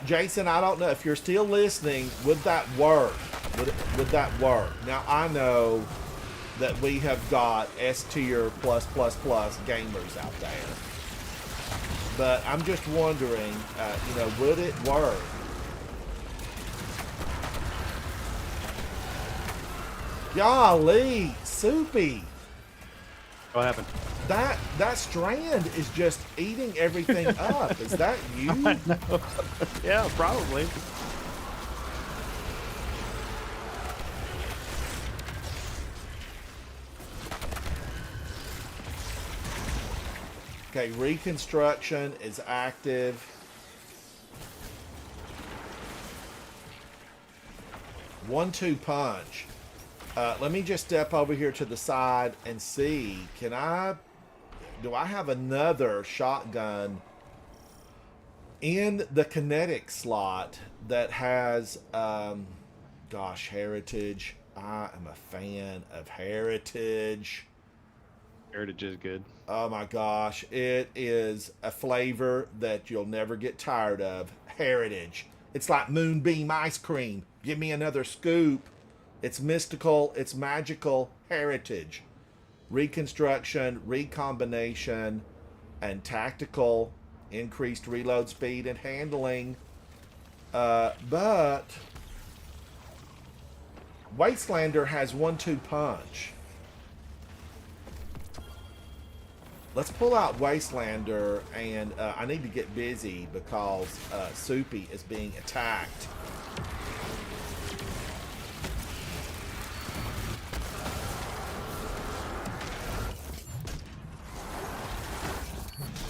Jason, I don't know if you're still listening. Would that work? Would that work? Now, I know that we have got S-tier plus gamers out there. But I'm just wondering, you know, would it work? Golly, Soupy. What happened? That strand is just eating everything up. Is that you? I know. Yeah, probably. Okay, reconstruction is active. One-two punch. Let me just step over here to the side and see. Do I have another shotgun in the kinetic slot that has, gosh, Heritage. I am a fan of Heritage. Heritage is good. Oh my gosh, it is a flavor that you'll never get tired of. Heritage. It's like Moonbeam ice cream. Give me another scoop. It's mystical, it's magical. Heritage. Reconstruction, recombination, and tactical. Increased reload speed and handling. But Wastelander has 1-2 punch. Let's pull out Wastelander, and I need to get busy because Soupy is being attacked.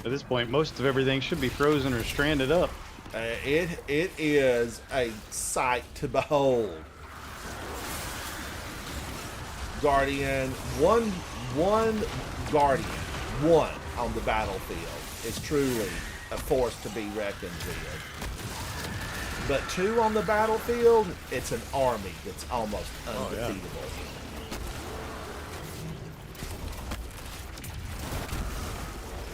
At this point, most of everything should be frozen or stranded up. It is a sight to behold. Guardian, one Guardian. One on the battlefield is truly a force to be reckoned with. But two on the battlefield, it's an army that's almost undefeatable.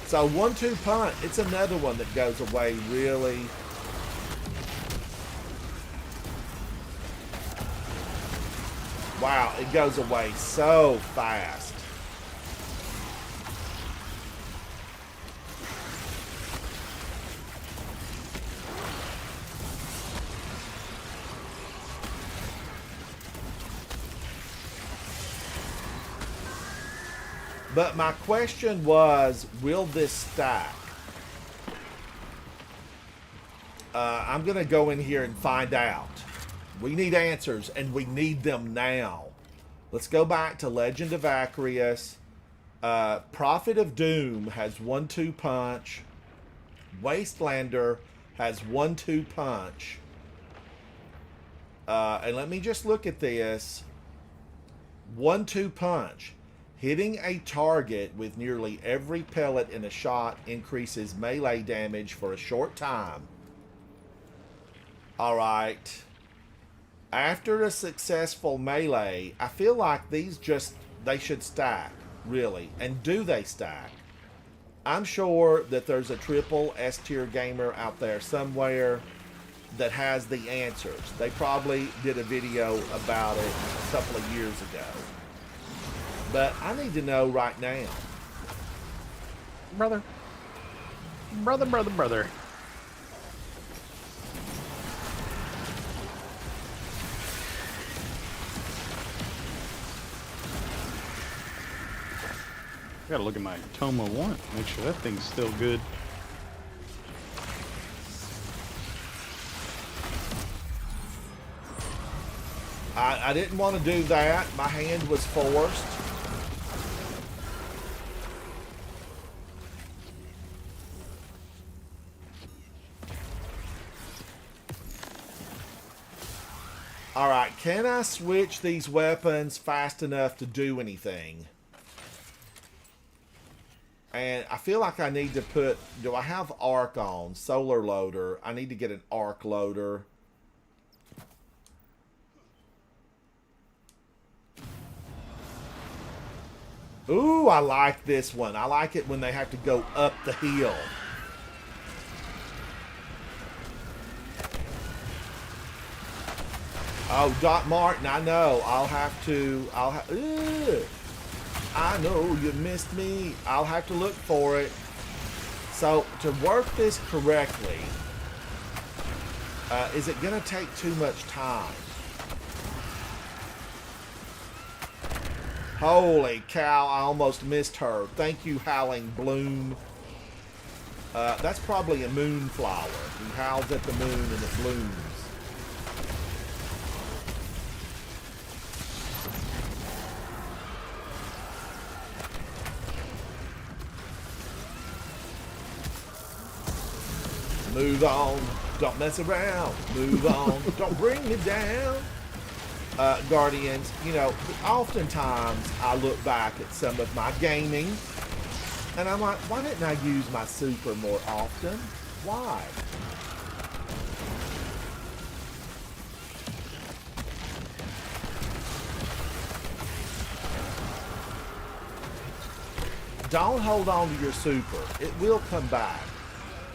So 1-2 punt, it's another one that goes away really. Wow, it goes away so fast. But my question was, will this stack? I'm going to go in here and find out. We need answers, and we need them now. Let's go back to Legend of Acrius. Prophet of Doom has 1-2 punch. Wastelander has 1-2 punch. And let me just look at this. 1-2 punch. Hitting a target with nearly every pellet in a shot increases melee damage for a short time. Alright. After a successful melee, I feel like these they should stack, really. And do they stack? I'm sure that there's a triple S tier gamer out there somewhere that has the answers. They probably did a video about it a couple of years ago. But I need to know right now. Brother. Brother. I gotta look at my Tome of Want, make sure that thing's still good. I didn't want to do that. My hand was forced. Alright, can I switch these weapons fast enough to do anything? And I feel like I need to put... Do I have arc on? Solar loader. I need to get an arc loader. Ooh, I like this one. I like it when they have to go up the hill. Oh, Doc Martin, I know. I know you missed me. I'll have to look for it. So, to work this correctly, is it going to take too much time? Holy cow, I almost missed her. Thank you, Howling Bloom. That's probably a moonflower. He howls at the moon and it blooms. Move on, don't mess around. Move on, don't bring me down. Guardians, you know, oftentimes I look back at some of my gaming and I'm like, why didn't I use my super more often? Why? Don't hold on to your super. It will come back.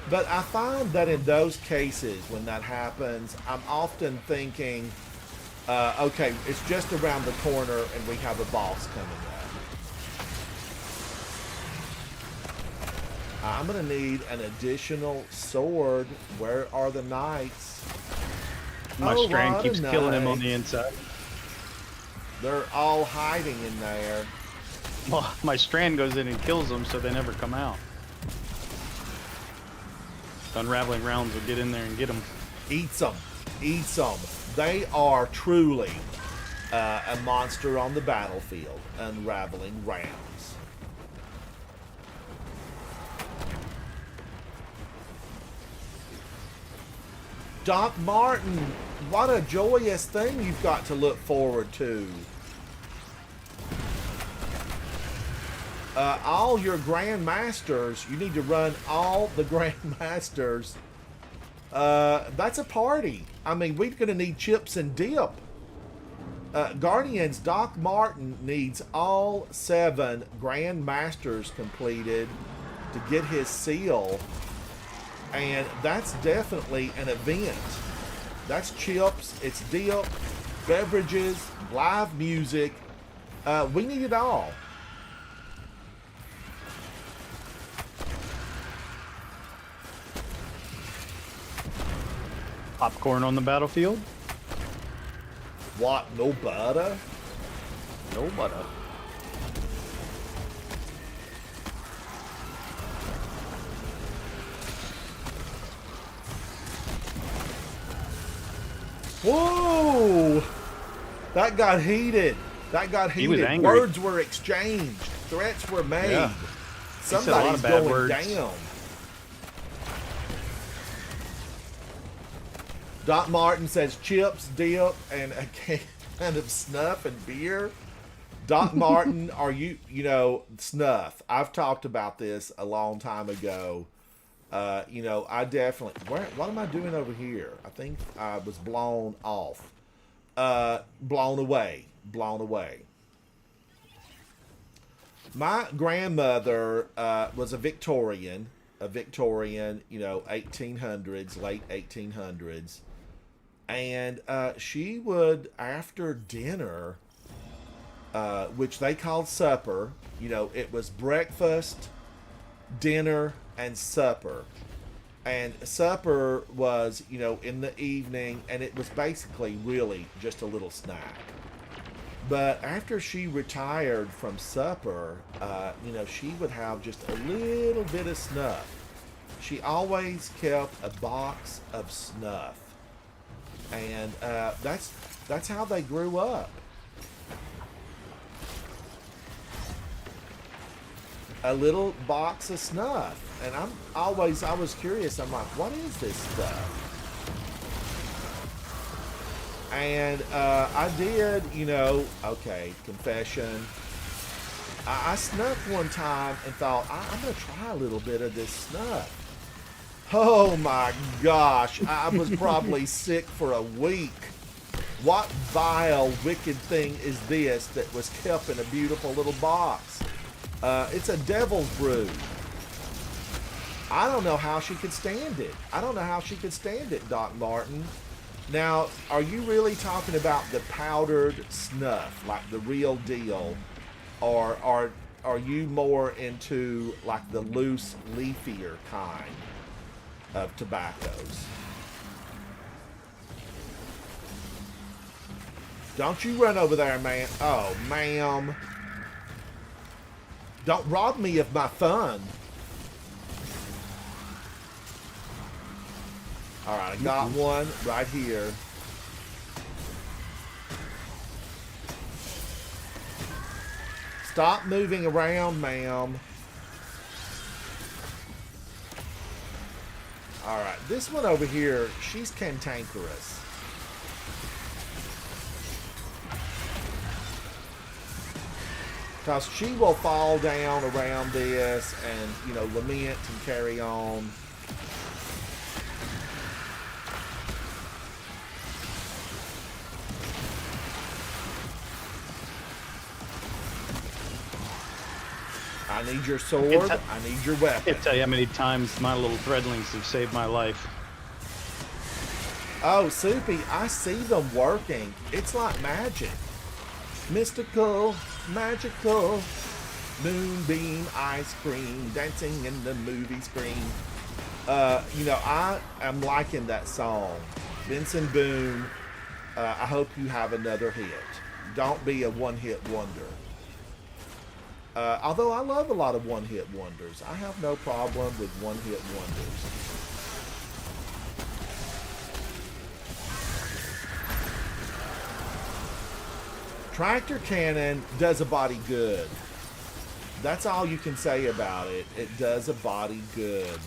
But I find that in those cases, when that happens, I'm often thinking, okay, it's just around the corner and we have a boss coming up. I'm going to need an additional sword. Where are the knights? My strand keeps killing him on the inside. They're all hiding in there. Well, my strand goes in and kills them, so they never come out. Unraveling rounds will get in there and get them. Eats them. Eats them. They are truly a monster on the battlefield. Unraveling rounds. Doc Martin, what a joyous thing you've got to look forward to. All your Grandmasters, you need to run all the Grandmasters. That's a party. I mean, we're going to need chips and dip. Guardians, Doc Martin needs all 7 Grandmasters completed to get his seal. And that's definitely an event. That's chips, it's dip, beverages, live music. We need it all. Popcorn on the battlefield? What? No butter? No butter. Whoa! That got heated. That got He was heated. angry. Words were exchanged. Threats were made. Yeah. said a lot Somebody's of bad going words. down. Doc Martin says chips, dip, and a can of snuff and beer. Doc Martin, are you know, snuff. I've talked about this a long time ago. You know, I definitely, what am I doing over here? I think I was blown off. Blown away. My grandmother was a Victorian, you know, 1800s, late 1800s. And she would, after dinner, which they called supper, you know, it was breakfast, dinner, and supper. And supper was, you know, in the evening, and it was basically really just a little snack. But after she retired from supper, you know, she would have just a little bit of snuff. She always kept a box of snuff. And that's how they grew up. A little box of snuff. And I was curious. I'm like, what is this stuff? And I did, you know, okay, confession. I snuffed one time and thought, I'm going to try a little bit of this snuff. Oh my gosh, I was probably sick for a week. What vile, wicked thing is this that was kept in a beautiful little box? It's a devil's brew. I don't know how she could stand it. Doc Martin. Now, are you really talking about the powdered snuff, like the real deal? Or are you more into like the loose, leafier kind of tobaccos? Don't you run over there, man. Oh, ma'am. Don't rob me of my fun. All right, I got one right here. Stop moving around, ma'am. All right, this one over here, she's cantankerous. Because she will fall down around this and, you know, lament and carry on. I need your sword. I need your weapon. I can't tell you how many times my little threadlings have saved my life. Oh, Soupy, I see them working. It's like magic. Mystical, magical, moonbeam ice cream, dancing in the movie screen. You know, I am liking that song. Benson Boone, I hope you have another hit. Don't be a one-hit wonder. Although I love a lot of one-hit wonders. I have no problem with one-hit wonders. Tractor cannon does a body good. That's all you can say about it. It does a body good.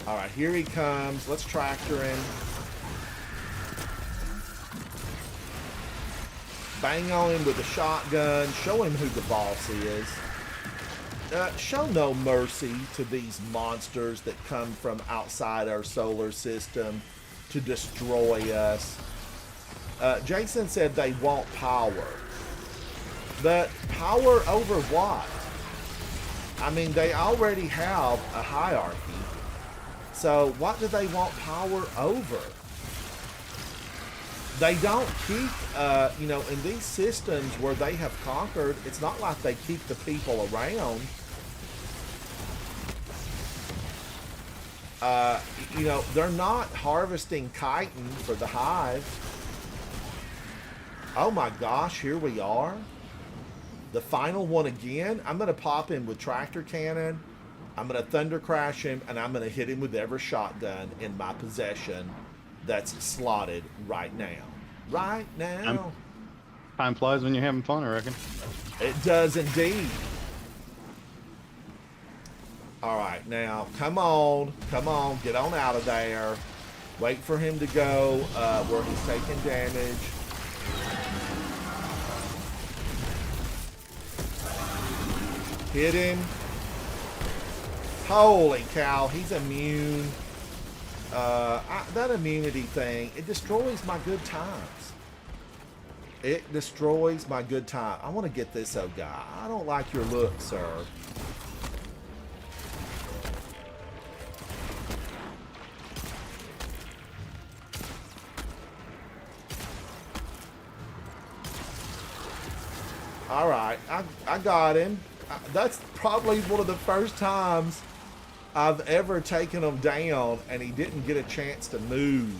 All right, here he comes. Let's tractor him. Bang on him with a shotgun. Show him who the boss is. Show no mercy to these monsters that come from outside our solar system to destroy us. Jason said they want power. But power over what? I mean, they already have a hierarchy. So what do they want power over? They don't keep, you know, in these systems where they have conquered, it's not like they keep the people around. You know, they're not harvesting chitin for the hive. Oh my gosh, here we are. The final one again. I'm going to pop in with tractor cannon. I'm going to thunder crash him, and I'm going to hit him with every shotgun in my possession that's slotted right now. Right now. Time flies when you're having fun, I reckon. It does indeed. All right, now, come on, get on out of there. Wait for him to go where he's taking damage. Hit him. Holy cow, he's immune. That immunity thing, it destroys my good times. It destroys my good time. I want to get this old guy. I don't like your look, sir. All right, I got him. That's probably one of the first times I've ever taken him down and he didn't get a chance to move.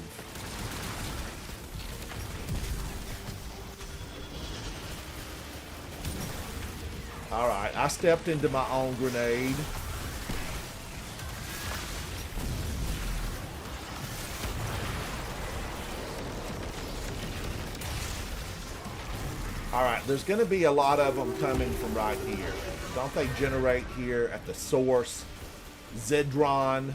All right, I stepped into my own grenade. All right, there's going to be a lot of them coming from right here. Don't they generate here at the source? Zedron.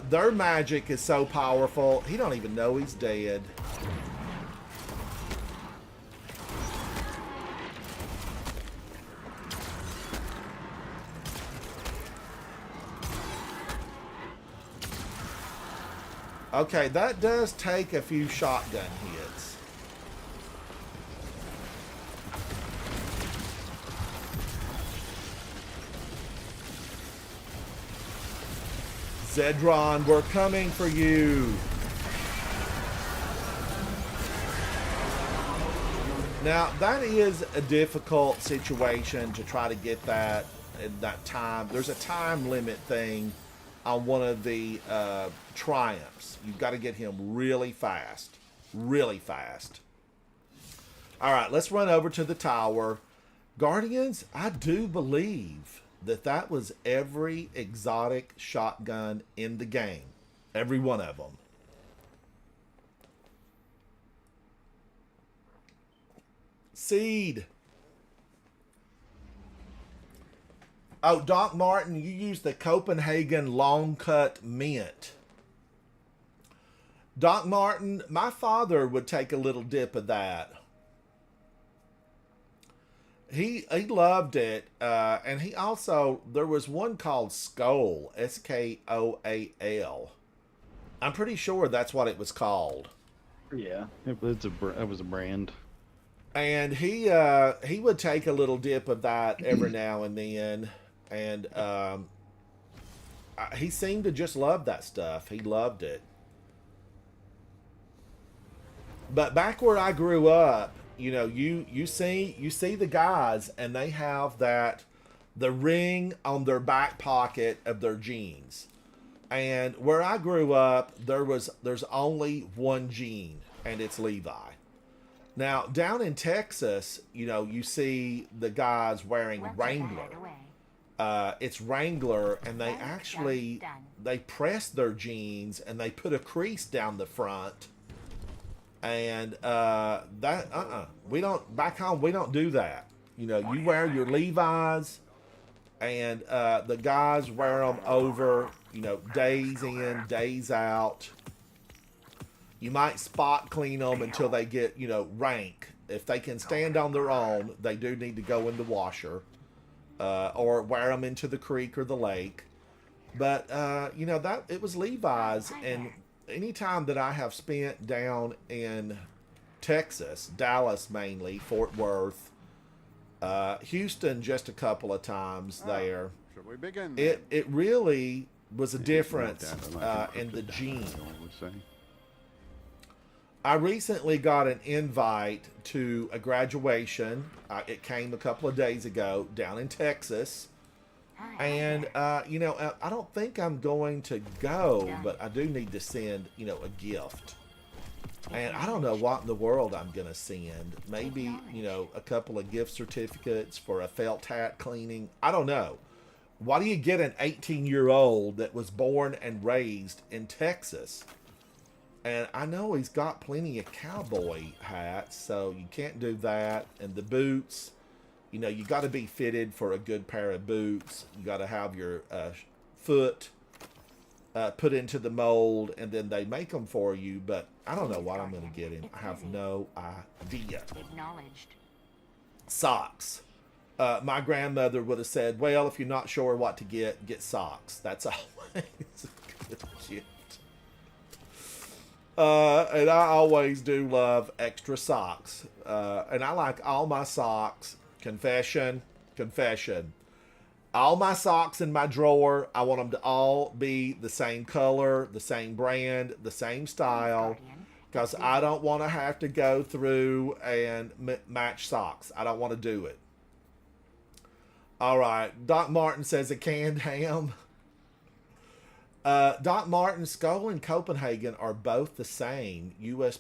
Their magic is so powerful, he don't even know he's dead. Okay, that does take a few shotgun hits. Zedron, we're coming for you. Now, that is a difficult situation to try to get that in that time. There's a time limit thing on one of the triumphs. You've got to get him really fast. Really fast. All right, let's run over to the tower. Guardians, I do believe that was every exotic shotgun in the game. Every one of them. Seed. Oh, Doc Martin, you use the Copenhagen long cut mint. Doc Martin, my father would take a little dip of that. He loved it, and he also, there was one called Skoal, Skoal. I'm pretty sure that's what it was called. Yeah, it was a brand. And he would take a little dip of that every now and then, and he seemed to just love that stuff. He loved it. But back where I grew up, you know, you see the guys, and they have the ring on their back pocket of their jeans. And where I grew up, there's only one jean, and it's Levi. Now, down in Texas, you know, you see the guys wearing Wrangler. It's Wrangler, and they actually, they press their jeans, and they put a crease down the front. And we don't, back home, we don't do that. You know, you wear your Levi's, and the guys wear them over, you know, days in, days out. You might spot clean them until they get, you know, rank. If they can stand on their own, they do need to go in the washer, or wear them into the creek or the lake. But, you know, that it was Levi's, and anytime that I have spent down in Texas, Dallas mainly, Fort Worth, Houston just a couple of times there, Should we begin? it really was a difference in the gene. I recently got an invite to a graduation. It came a couple of days ago down in Texas. And, you know, I don't think I'm going to go, but I do need to send, you know, a gift. And I don't know what in the world I'm going to send. Maybe, you know, a couple of gift certificates for a felt hat cleaning. I don't know. Why do you get an 18-year-old that was born and raised in Texas? And I know he's got plenty of cowboy hats, so you can't do that. And the boots, you know, you got to be fitted for a good pair of boots. You got to have your foot put into the mold, and then they make them for you. But I don't know what I'm going to get him. I have no idea. Acknowledged. Socks. My grandmother would have said, well, if you're not sure what to get socks. That's always a good gift. And I always do love extra socks. And I like all my socks. Confession. All my socks in my drawer, I want them to all be the same color, the same brand, the same style. Because I don't want to have to go through and match socks. I don't want to do it. All right. Doc Martin says a canned ham. Doc Martin, Skoal and Copenhagen are both the same. U.S.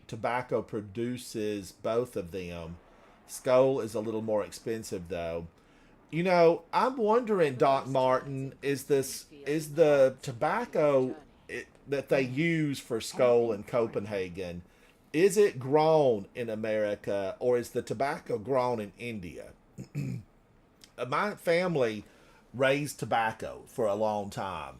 Tobacco produces both of them. Skoal is a little more expensive, though. You know, I'm wondering, Doc Martin, is the tobacco that they use for Skoal and Copenhagen, is it grown in America, or is the tobacco grown in India? My family raised tobacco for a long time.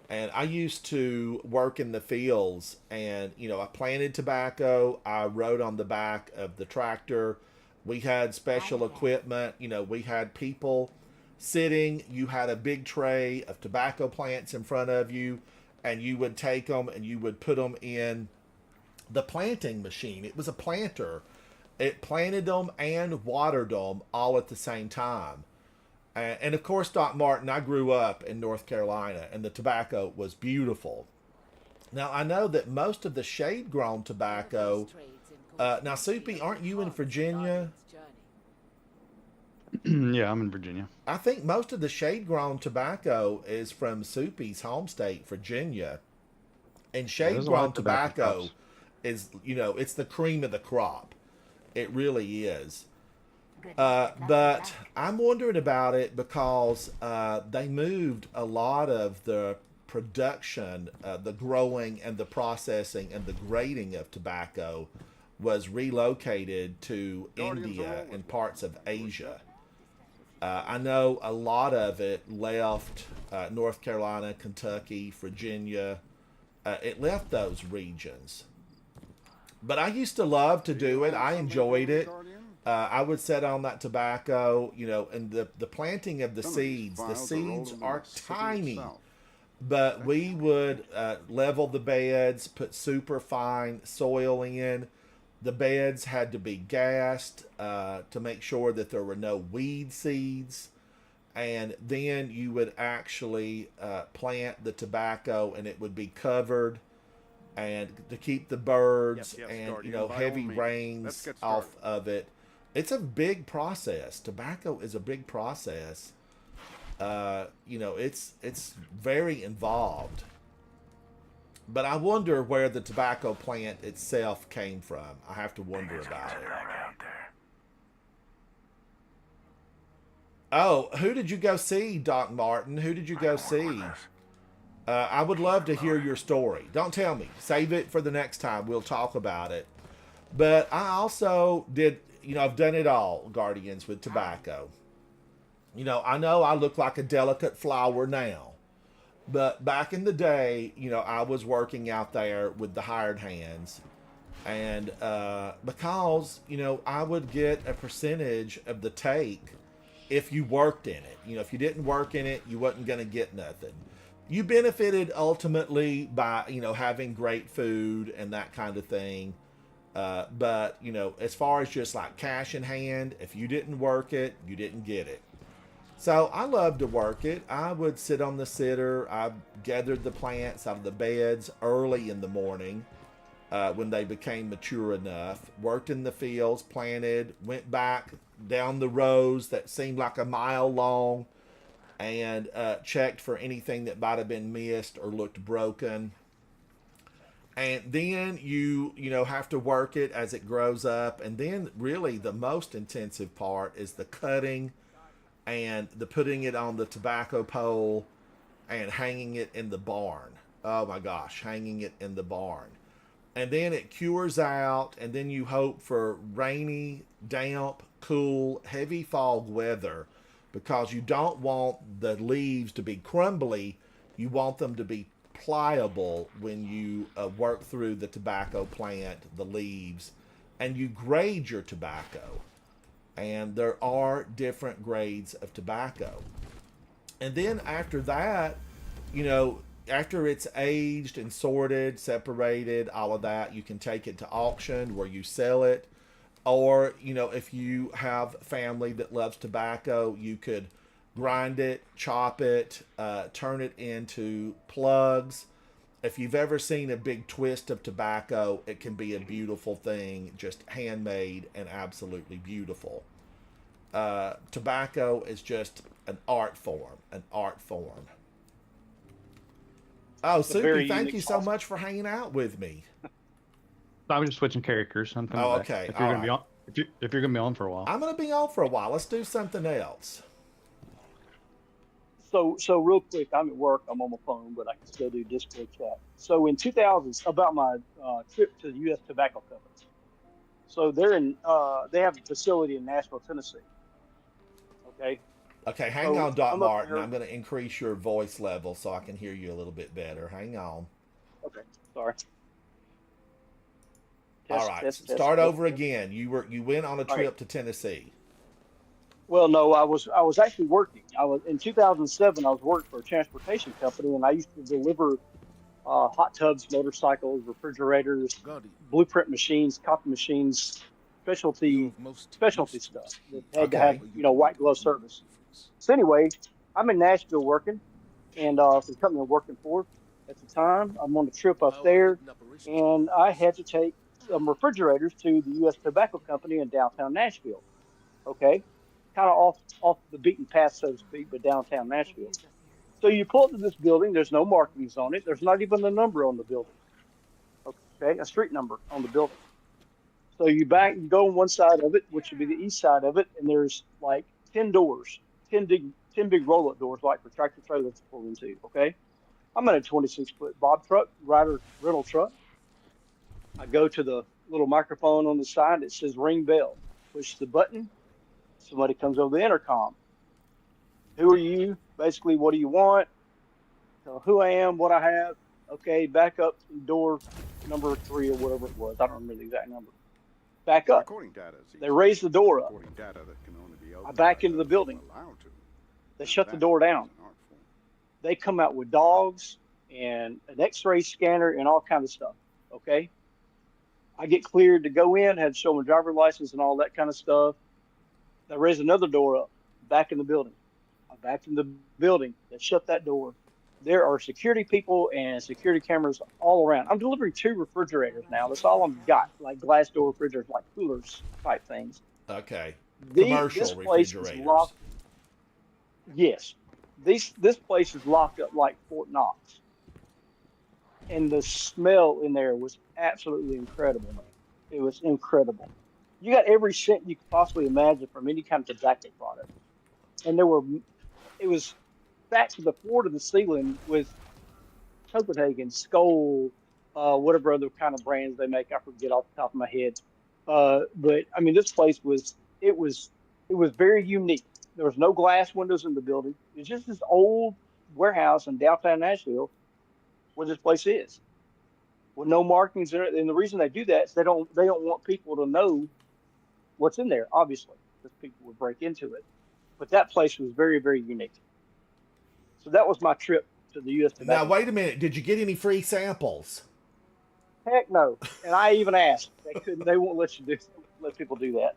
And I used to work in the fields, and, you know, I planted tobacco. I rode on the back of the tractor. We had special equipment. You know, we had people sitting. You had a big tray of tobacco plants in front of you, and you would take them and you would put them in the planting machine. It was a planter. It planted them and watered them all at the same time. And of course, Doc Martin, I grew up in North Carolina, and the tobacco was beautiful. Now, I know that most of the shade-grown tobacco... now, Soupy, aren't you in Virginia? Yeah, I'm in Virginia. I think most of the shade-grown tobacco is from Soupy's home state, Virginia. And shade-grown tobacco is, you know, it's the cream of the crop. It really is. But I'm wondering about it because they moved a lot of the production, the growing and the processing and the grading of tobacco was relocated to India and parts of Asia. I know a lot of it left North Carolina, Kentucky, Virginia. It left those regions. But I used to love to do it. I enjoyed it. I would sit on that tobacco, you know, and the planting of the seeds. The seeds are tiny, but we would level the beds, put super fine soil in. The beds had to be gassed to make sure that there were no weed seeds. And then you would actually plant the tobacco, and it would be covered, and to keep the birds and, you know, heavy rains off of it. It's a big process. Tobacco is a big process. You know, it's very involved. But I wonder where the tobacco plant itself came from. I have to wonder about it. Oh, who did you go see, Doc Martin? Who did you go see? I would love to hear your story. Don't tell me. Save it for the next time. We'll talk about it. But I also did... You know, I've done it all, Guardians, with tobacco. You know I look like a delicate flower now. But back in the day, you know, I was working out there with the hired hands. And because, you know, I would get a percentage of the take if you worked in it. You know, if you didn't work in it, you wasn't going to get nothing. You benefited ultimately by, you know, having great food and that kind of thing. But, you know, as far as just like cash in hand, if you didn't work it, you didn't get it. So I love to work it. I would sit on the sitter. I gathered the plants out of the beds early in the morning when they became mature enough. Worked in the fields, planted, went back down the rows that seemed like a mile long and checked for anything that might have been missed or looked broken. And then you know have to work it as it grows up, and then really the most intensive part is the cutting and the putting it on the tobacco pole and hanging it in the barn. Oh my gosh, hanging it in the barn. And then it cures out, and then you hope for rainy, damp, cool, heavy fog weather because you don't want the leaves to be crumbly. You want them to be pliable when you work through the tobacco plant, the leaves, and you grade your tobacco. And there are different grades of tobacco. And then after that, you know, after it's aged and sorted, separated, all of that, you can take it to auction where you sell it. Or, you know, if you have family that loves tobacco, you could grind it, chop it, turn it into plugs. If you've ever seen a big twist of tobacco, it can be a beautiful thing, just handmade and absolutely beautiful. Tobacco is just an art form, an art form. Oh, It's a very Soupy, thank unique you so sauce. much for hanging out with me. I'm just switching characters. I'm coming Oh, back. okay, If you're all gonna be right. on, if you're gonna be on for a while. I'm going to be on for a while. Let's do something else. So real quick, I'm at work. I'm on my phone, but I can still do Discord chat. So in 2000s, about my trip to the U.S. Tobacco Company. So they have a facility in Nashville, Tennessee. Okay. Okay, hang So on, Doc I'm up Martin. there. I'm going to increase your voice level so I can hear you a little bit better. Hang on. Okay. Sorry. All Test, right, test, test, start test, over test. again. You went on a All right. trip to Tennessee. Well, no, I was actually working. I was in 2007. I was working for a transportation company, and I used to deliver hot tubs, motorcycles, refrigerators, blueprint machines, copy machines, specialty specialty stuff that had to have Okay. white glove service. So anyway, I'm in Nashville working, and for the company I'm working for at the time, I'm on the trip up there, and I had to take some refrigerators to the U.S. Tobacco Company in downtown Nashville. Okay, kind of off the beaten path, so to speak, but downtown Nashville. So you pull up to this building. There's no markings on it. There's not even a number on the building. Okay, a street number on the building. So you go on one side of it, which would be the east side of it, and there's like 10 doors, 10 big roll-up doors, like for tractor trailers to pull into. Okay, I'm in a 26-foot Bob truck, Ryder rental truck. I go to the little microphone on the side that says ring bell. Push the button. Somebody comes over the intercom. Who are you? Basically, what do you want? Tell who I am, what I have. Okay, back up to door number 3 or whatever it was. I don't remember the exact number. Back up. They raise the door up. I back into the building. They shut the door down. They come out with dogs and an X-ray scanner and all kinds of stuff. Okay, I get cleared to go in. Had to show my driver license and all that kind of stuff. They raise another door up. Back in the building. I'm back in the building. They shut that door. There are security people and security cameras all around. I'm delivering 2 refrigerators now. That's all I've got, like glass door refrigerators, like coolers type things. Okay. This Commercial place is refrigerators. locked. Yes, this place is locked up like Fort Knox, and the smell in there was absolutely incredible, man. It was incredible. You got every scent you could possibly imagine from any kind of tobacco product, and it was back to the floor to the ceiling with Copenhagen, Skoal, whatever other kind of brands they make. I forget off the top of my head. But I mean, this place it was very unique. There was no glass windows in the building. It's just this old warehouse in downtown Nashville where this place is, with no markings in it. And the reason they do that is they don't want people to know what's in there, obviously, because people would break into it. But that place was very, very unique. So that was my trip to the U.S. Now, Tobacco. wait a minute. Did you get any free samples? Heck no. And I even asked. They couldn't. They won't let people do that.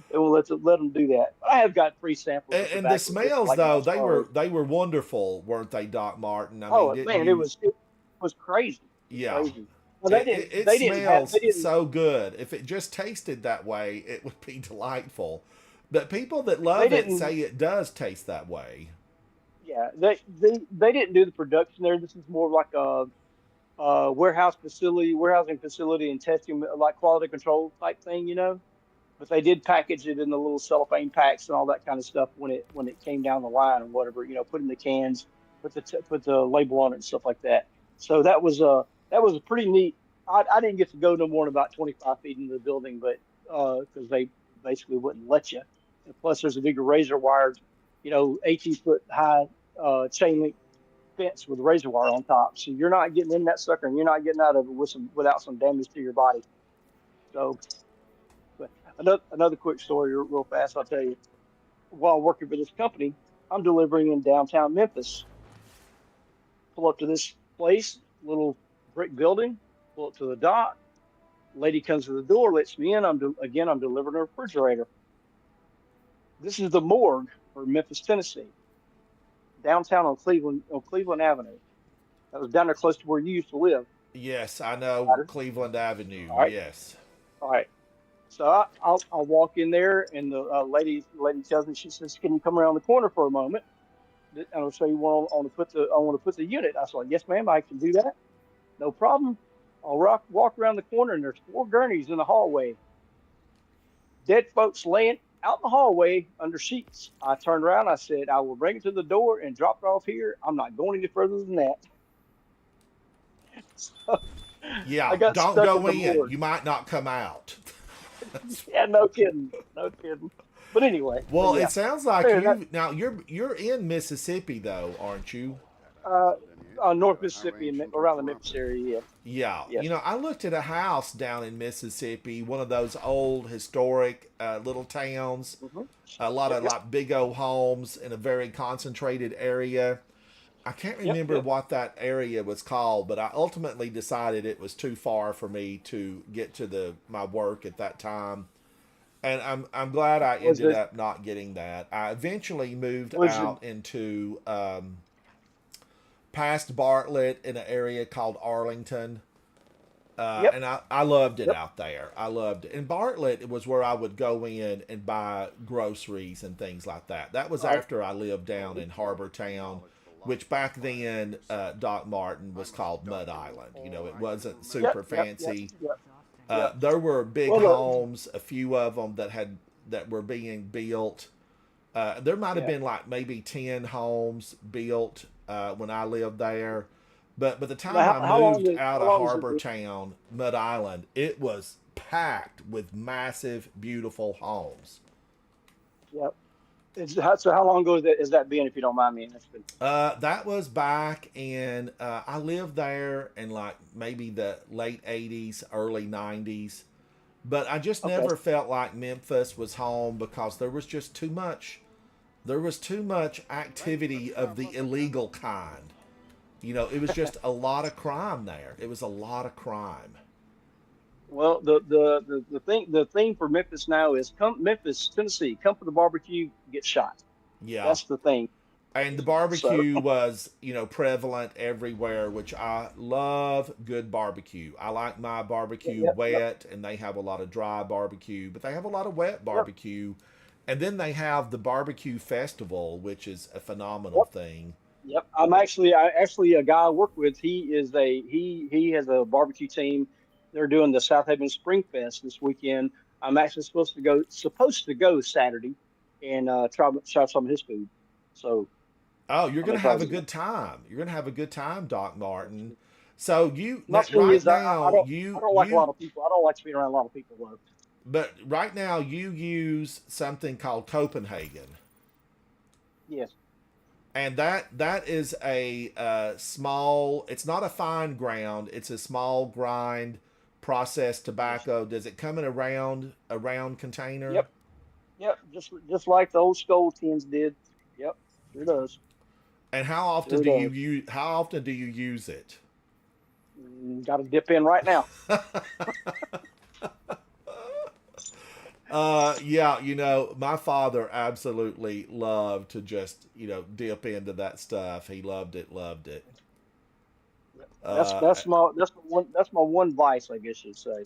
They won't let them do that. But I have got free samples of And the tobacco, just smells, like my though, stars. they were wonderful, weren't they, Doc Martin? I mean, Oh didn't man, you? it was crazy. It was Yeah. crazy. Well, they didn't. It They didn't have. smells They didn't. so good. If it just tasted that way, it would be delightful. But people that They love it didn't. say it does taste that way. Yeah, they didn't do the production there. This is more like warehousing facility, and testing like quality control type thing, you know. But they did package it in the little cellophane packs and all that kind of stuff when it came down the line and whatever, you know, put in the cans, put the label on it and stuff like that. So that was a pretty neat. I didn't get to go no more than about 25 feet into the building, but because they basically wouldn't let you. And plus, there's a big razor wire, you know, 18-foot high chain link fence with razor wire on top. So you're not getting in that sucker, and you're not getting out of it without some damage to your body. So, but another quick story, real fast. I'll tell you. While working for this company, I'm delivering in downtown Memphis. Pull up to this place, little brick building. Pull up to the dock. Lady comes to the door, lets me in. I'm delivering a refrigerator. This is the morgue for Memphis, Tennessee, downtown on Cleveland Avenue. That was down there close to where you used to live. Yes, I know Got it? Cleveland Avenue. All right. Yes. All right. So I'll walk in there, and the lady tells me, she says, "Can you come around the corner for a moment? And I'll show you one. I want to put the unit." I said, "Yes, ma'am, I can do that. No problem." I'll walk around the corner, and there's 4 gurneys in the hallway. Dead folks laying out in the hallway under sheets. I turned around. I said, "I will bring it to the door and drop it off here. I'm not going any further than that." So, Yeah, got don't stuck go in the in. morgue. You might not come out. Yeah, no kidding. No kidding. But anyway. Well, yeah. it sounds like Fair you enough. now you're in Mississippi though, aren't you? North Mississippi and around the Memphis area, yeah. Yeah. Yes. You know, I looked at a house down in Mississippi, one of those old historic little towns. Mm-hmm. A lot of Yep. like big old homes in a very concentrated area. I can't remember Yep. what that area was called, but I ultimately decided it was too far for me to get to my work at that time. And I'm glad I Was ended it- up not getting that. I eventually moved Was out into past Bartlett in an area called Arlington. Yep. And I loved it Yep. out there. I loved it. And Bartlett was where I would go in and buy groceries and things like that. That was Right. after I lived down in Harbor Town, which back then, Doc Martin, was called Mud Island. You know, it wasn't super Yep, fancy. Yep. There were big Well, homes, a few of them that were being built. There might have Yeah. been like maybe 10 homes built when I lived there. But by the time Now, I how long moved is- out how of long is it- Harbor Town, Mud Island, it was packed with massive, beautiful homes. Yep. So how long ago is that been, if you don't mind me asking? That was back in, I lived there in like maybe the late 80s, early 90s. But I just Okay. never felt like Memphis was home because there was just too much. There was too much activity of the illegal kind. You know, it was just a lot of crime there. It was a lot of crime. Well, the thing for Memphis now is Memphis, Tennessee, come for the barbecue, get shot. Yeah. That's the thing. And the barbecue was, you know, prevalent everywhere, which I love good barbecue. I like my barbecue Yep, wet, and they have a lot of dry barbecue, but they have a lot of wet barbecue. And then they have the barbecue festival, which is a phenomenal thing. Yep. I actually a guy I work with. He has a barbecue team. They're doing the South Haven Spring Fest this weekend. I'm actually supposed to go Saturday and try some of his food. So. Oh, you're going to I'm have a excited. good time. You're going to have a good time, Doc Martin. So you My thing right is, now I don't like you a lot of people. I don't like to be around a lot of people though. but right now you use something called Copenhagen. Yes. And that is a small. It's not a fine ground. It's a small grind processed tobacco. Does it come in a round container? Yep. Yep. Just like the old Skull tins did. Yep. Sure does. And how often Sure do you does. use? How often do you use it? Got to dip in right now. Yeah, you know, my father absolutely loved to just, you know, dip into that stuff. He loved it. That's my one vice, I guess you'd say.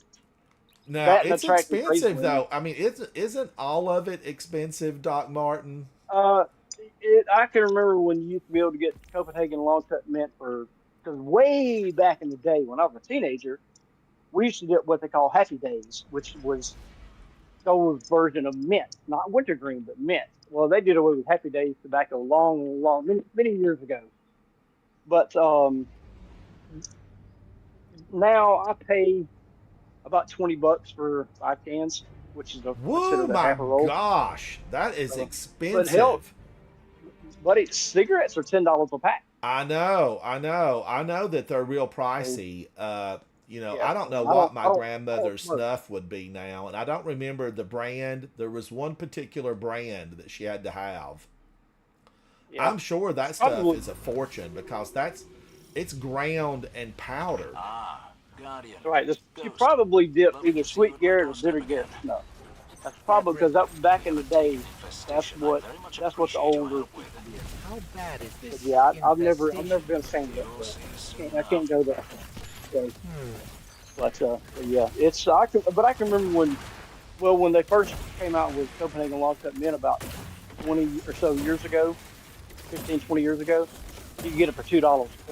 Now That and it's attracting crazy expensive women. though. I mean, isn't all of it expensive, Doc Martin? I can remember when you used to be able to get Copenhagen long cut mint for Because way back in the day, when I was a teenager, we used to do what they call Happy Days, which was Skoal's version of mint, not wintergreen, but mint. Well, they did away with Happy Days tobacco many years ago. But now I pay about $20 for 5 cans, which is Whoa, considered a my half a roll. gosh, that is But hell, expensive. buddy, cigarettes are $10 a pack. I know that they're real So, pricey. yeah, I don't know I what don't, my I don't, I don't grandmother's smoke. snuff would be now, and I don't remember the brand. There was one particular brand that she had to have. Yeah, I'm sure that stuff probably. is a fortune because it's ground and powdered. Ah, Guardian. Right. You Ghost. probably dip Love either to see you sweet at my Garrett or doorstep bitter again. Garrett snuff. That's probably because back in the day, that's Infestation. I what very much that's what the appreciate your older help people with. did. How bad is But this yeah, I've never been a fan of that You'll stuff. see soon I can't go that enough. far. So, but yeah, I can remember when they first came out with Copenhagen Long Cut Mint about 20 or so years ago, 15, 20 years ago, you could get it for $2 a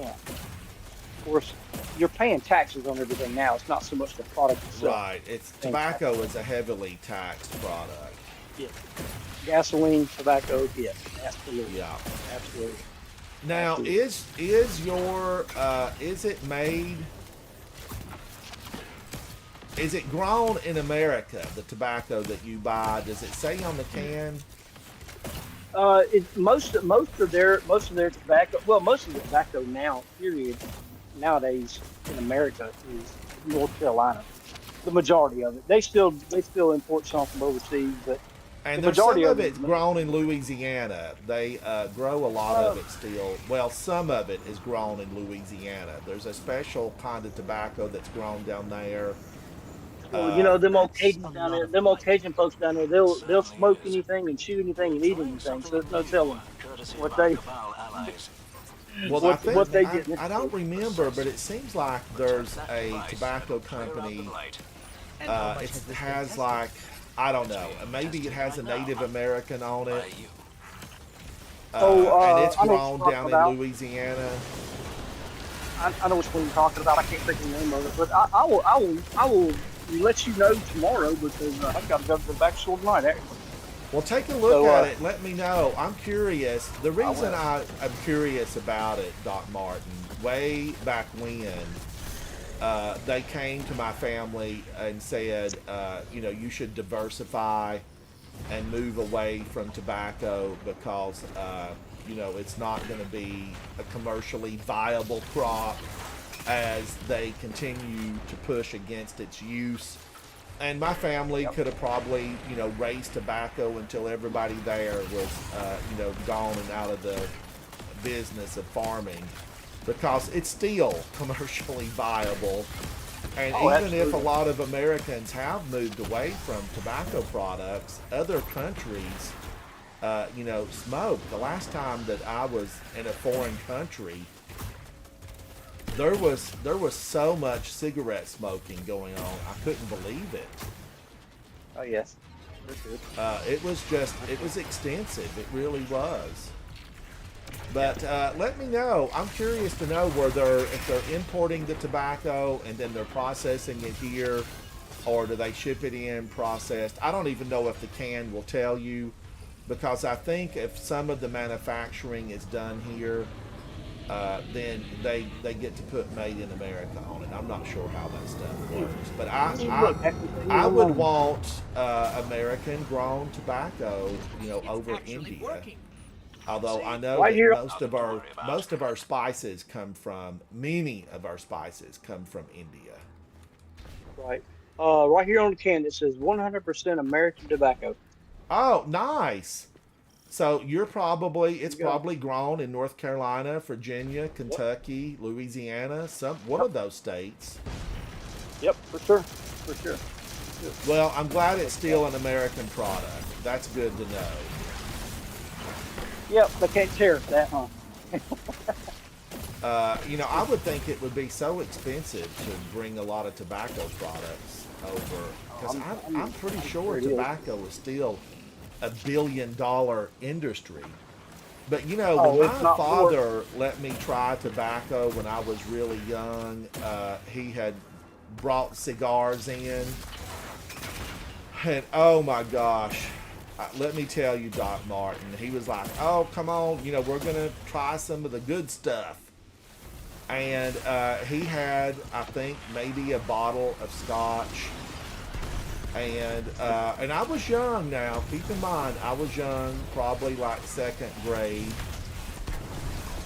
can. Of course, you're paying taxes on everything now. It's not so much the product itself. Right. It's Paying tobacco taxes. is a heavily taxed product. Yeah. Gasoline, tobacco, yeah, absolutely, Yeah. absolutely. Now, Absolutely. is it made? Is it grown in America? The tobacco that you buy, does it say on the can? Most of their tobacco, well, most of the tobacco now, period, nowadays in America is North Carolina. The majority of it, they still import some from overseas, but And the there's some majority of of it it's grown in Louisiana. They grow a lot of it still. Well, some of it is grown in Louisiana. There's a special kind of tobacco that's grown down there. well, you know, them old That's a Cajuns down lot there, of them old money. Cajun folks down there, It they'll certainly smoke is. anything and shoot anything and eat Trying anything. So something there's no new, telling courtesy what of our they Cabal allies. Well, I think what they get. I don't remember, but it seems like there's a tobacco Clear out the company. blight. And how much It has this been has tested? like I don't know. Maybe it has a Native American on By it. you. And it's I know what you're grown talking down about. in Louisiana. I know which one you're talking about. I can't think of the name of it, but I will let you know tomorrow because I've got to go to the back store tonight. Actually. Well, take a look So, at it. Let me know. I'm curious. The reason will. I'm curious about it, Doc Martin, way back when they came to my family and said, you should diversify and move away from tobacco because, it's not going to be a commercially viable crop as they continue to push against its use. And my family could have probably, raised tobacco until everybody there was, gone and out of the business of farming because it's still commercially viable. And Oh, even if a absolutely. lot of Americans have moved away from tobacco products, other countries, smoke. The last time that I was in a foreign country, there was so much cigarette smoking going on. I couldn't believe it. Oh yes. That's good. It was extensive. It really was. But let me know. I'm curious to know if they're importing the tobacco and then they're processing it here, or do they ship it in processed? I don't even know if the can will tell you, because I think if some of the manufacturing is done here, then they get to put "Made in America" on it. I'm not sure how that stuff works, but I would want American-grown tobacco, over India. Although I know Right that here- most of our spices come from many of our spices come from India. Right. Right here on the can it says 100% American tobacco. Oh, nice. So it's go. probably grown in North Carolina, Virginia, Kentucky, Louisiana, one of those states. Yep, for sure. For sure. Well, I'm glad it's still an American product. That's good to know. Yep, they can't tariff that, huh? I would think it would be so expensive to bring a lot of tobacco products over, because I'm pretty sure sure it is. tobacco is still $1 billion industry. But you know, Oh, when it's my not more- father let me try tobacco when I was really young, he had brought cigars in, and oh my gosh, let me tell you, Doc Martin, he was like, "Oh, come on, you know, we're gonna try some of the good stuff," and he had, I think, maybe a bottle of scotch. And I was young now. Keep in mind, I was young, probably like second grade.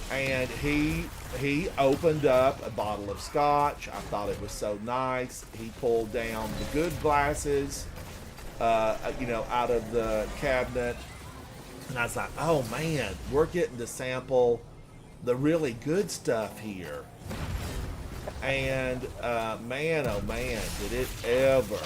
And he opened up a bottle of scotch. I thought it was so nice. He pulled down the good glasses, you know, out of the cabinet. And I was like, oh man, we're getting to sample the really good stuff here. And man, oh man, did it ever.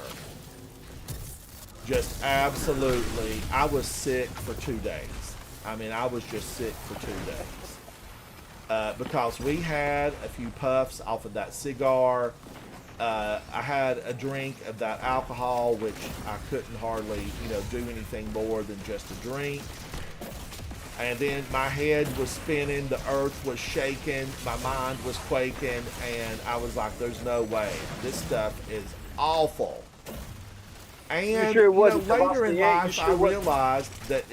Just absolutely, I was sick for 2 days. I mean, I was just sick for 2 days. Because we had a few puffs off of that cigar. I had a drink of that alcohol, which I couldn't hardly, you know, do anything more than just a drink. And then my head was spinning, the earth was shaking, my mind was quaking, and I was like, there's no way. This stuff is awful. And sure it you know, wasn't later in Cavassier? You life, sure I it wasn't? realized that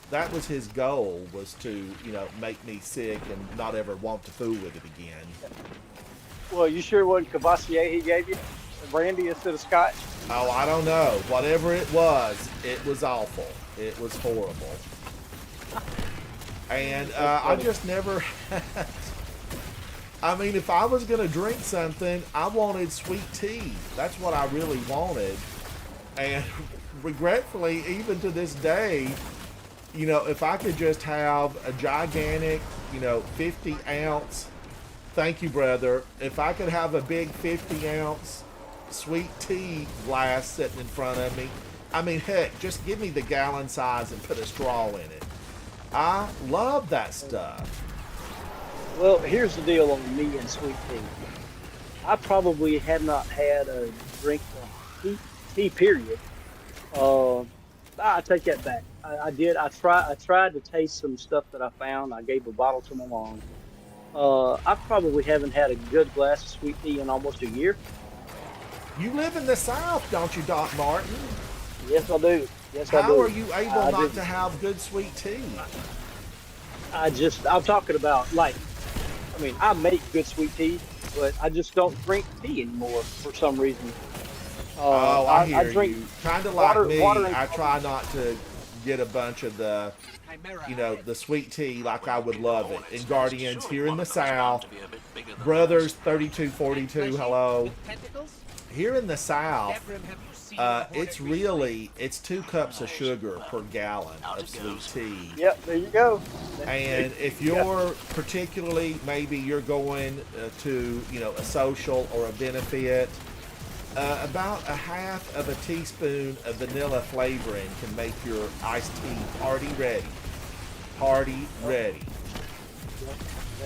that was his goal, was to, you know, make me sick and not ever want to fool with it again. Well, you sure it wasn't Cavassier he gave you? The brandy instead of scotch? Oh, I don't know. Whatever it was awful. It was horrible. And I just never had. I mean, if I was going to drink something, I wanted sweet tea. That's what I really wanted. And regretfully, even to this day, you know, if I could just have a gigantic, you know, 50 ounce, thank you, brother. If I could have a big 50 ounce sweet tea glass sitting in front of me, I mean, heck, just give me the gallon size and put a straw in it. I love that stuff. Well, here's the deal on me and sweet tea. I probably have not had a drink of tea period. I take that back. I did. I tried to taste some stuff that I found. I gave a bottle to my mom. I probably haven't had a good glass of sweet tea in almost a year. You live in the South, don't you, Doc Martin? Yes, I do. Yes, I do. How are you able I not do. to have good sweet tea? I'm talking about, like, I mean, I make good sweet tea, but I just don't drink tea anymore for some reason. Oh, I hear drink you. Kind of like me, water and I try not to get a bunch of the, you know, the sweet tea like I would love it. In Guardians here in the South, Brothers 3242, hello. Here in the South, it's 2 cups of sugar per gallon of sweet tea. Yep, there you go. And if you're particularly, maybe you're going to, you know, a social or a benefit, about a half of a teaspoon of vanilla flavoring can make your iced tea party ready. Party ready.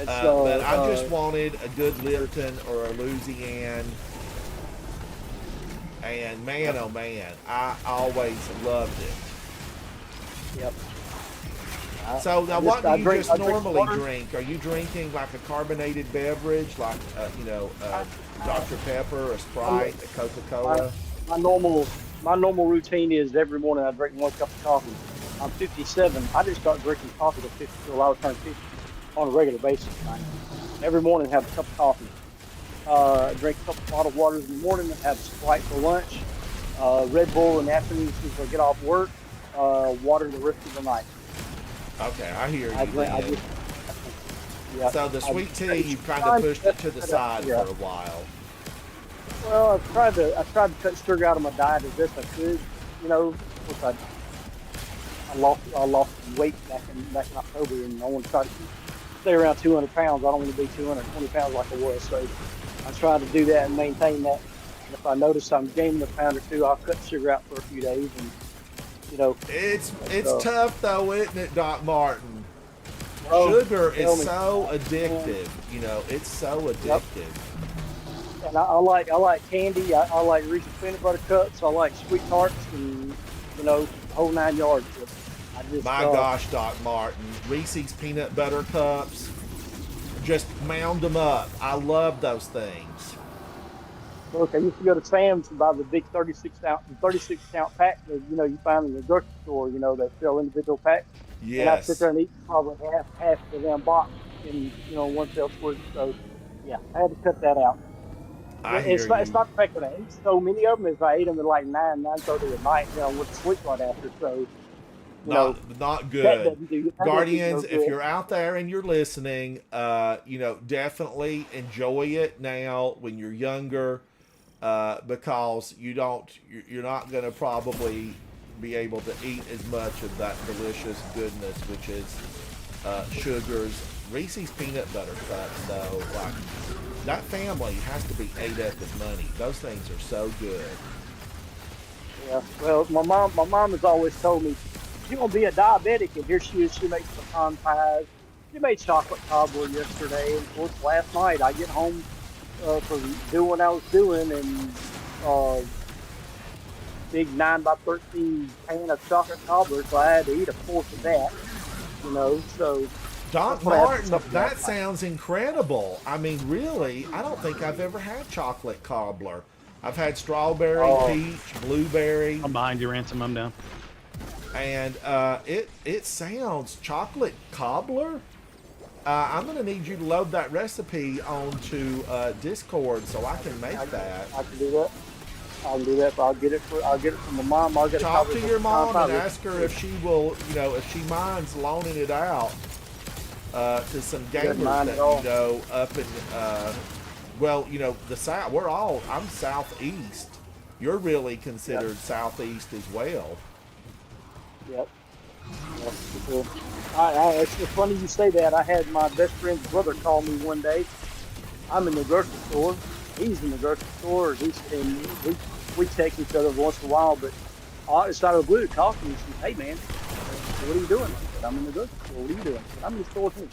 But I just wanted a good Lipton or a Louisiana. And man, oh man, I always loved it. Yep. So now, what do you just I drink normally water. drink? Are you drinking like a carbonated beverage, like you know, Dr. Pepper, a Sprite, a Coca-Cola? My normal routine is every morning I drink 1 cup of coffee. I'm 57. I didn't start drinking coffee till 50 till I was turning 50 on a regular basis. Every morning I have a cup of coffee. Drink a couple bottled waters in the morning. Have Sprite for lunch. Red Bull in the afternoon as soon as I get off work. Water the rest of the night. Okay, I hear you. Yeah. So the sweet tea, you kind of pushed it to the side for a while. Well, I tried to cut sugar out of my diet as best I could. You know, of course I lost weight back in October, and I want to try to stay around 200 pounds. I don't want to be 220 pounds like I was. So I try to do that and maintain that. And if I notice I'm gaining a pound or two, I'll cut sugar out for a few days. And you know, It's tough though, isn't it, Doc Martin? Oh, Sugar tell is me. so addictive. You know, it's so addictive. And I like candy. I like Reese's peanut butter cups. I like sweet tarts, and you know, the whole 9 yards. I just, My gosh, Doc Martin, Reese's Peanut Butter Cups. Just mound them up. I love those things. Look, I used to go to Sam's and buy the big 36 count pack that you find in the grocery store. That sell individual packs. And I sit Yes, there and eat probably half of the damn box in one fell swoop. So yeah, I had to cut that out. I hear It's not you. the fact that I ate so many of them. Is I ate them at like 9:30 at night, and then I went to sleep right after. So you know Not that good. doesn't do you no Guardians, if good. you're out there and you're listening, definitely enjoy it now when you're younger, because you're not going to probably be able to eat as much of that delicious goodness, which is sugars. Reese's Peanut Butter Cups, though, like, that family has to be ate up with money. Those things are so good. Yeah. Well, my mom has always told me, you're gonna be a diabetic, and here she is. She makes pecan pies. She made chocolate cobbler yesterday, and of course last night I get home from doing what I was doing, and uh, big 9 by 13 pan of chocolate cobbler, so I had to eat a fourth of that. So Doc that's what I had for Martin, supper that last night. sounds incredible. I mean, really, I don't think I've ever had chocolate cobbler. I've had strawberry, Oh, peach, blueberry, I'm behind you, Ransom. I'm down. and it sounds chocolate cobbler. I'm gonna need you to load that recipe onto Discord so I can make that. I can do that. I can do that. But I'll get it from my mom. I'll get a Talk copy to from your the mom and pie. ask her if she will, if she minds loaning it out to some Doesn't gamers mind that at all. up in the south. I'm southeast. You're really considered southeast as well. Yep. Yep. For sure. It's funny you say that. I had my best friend's brother call me one day. I'm in the grocery store. He's in the grocery store. We text each other once in a while, but it's out of the blue to talk to me. He says, "Hey man, what are you doing?" I said, "I'm in the grocery store. What are you doing?" I said, "I'm in the store too."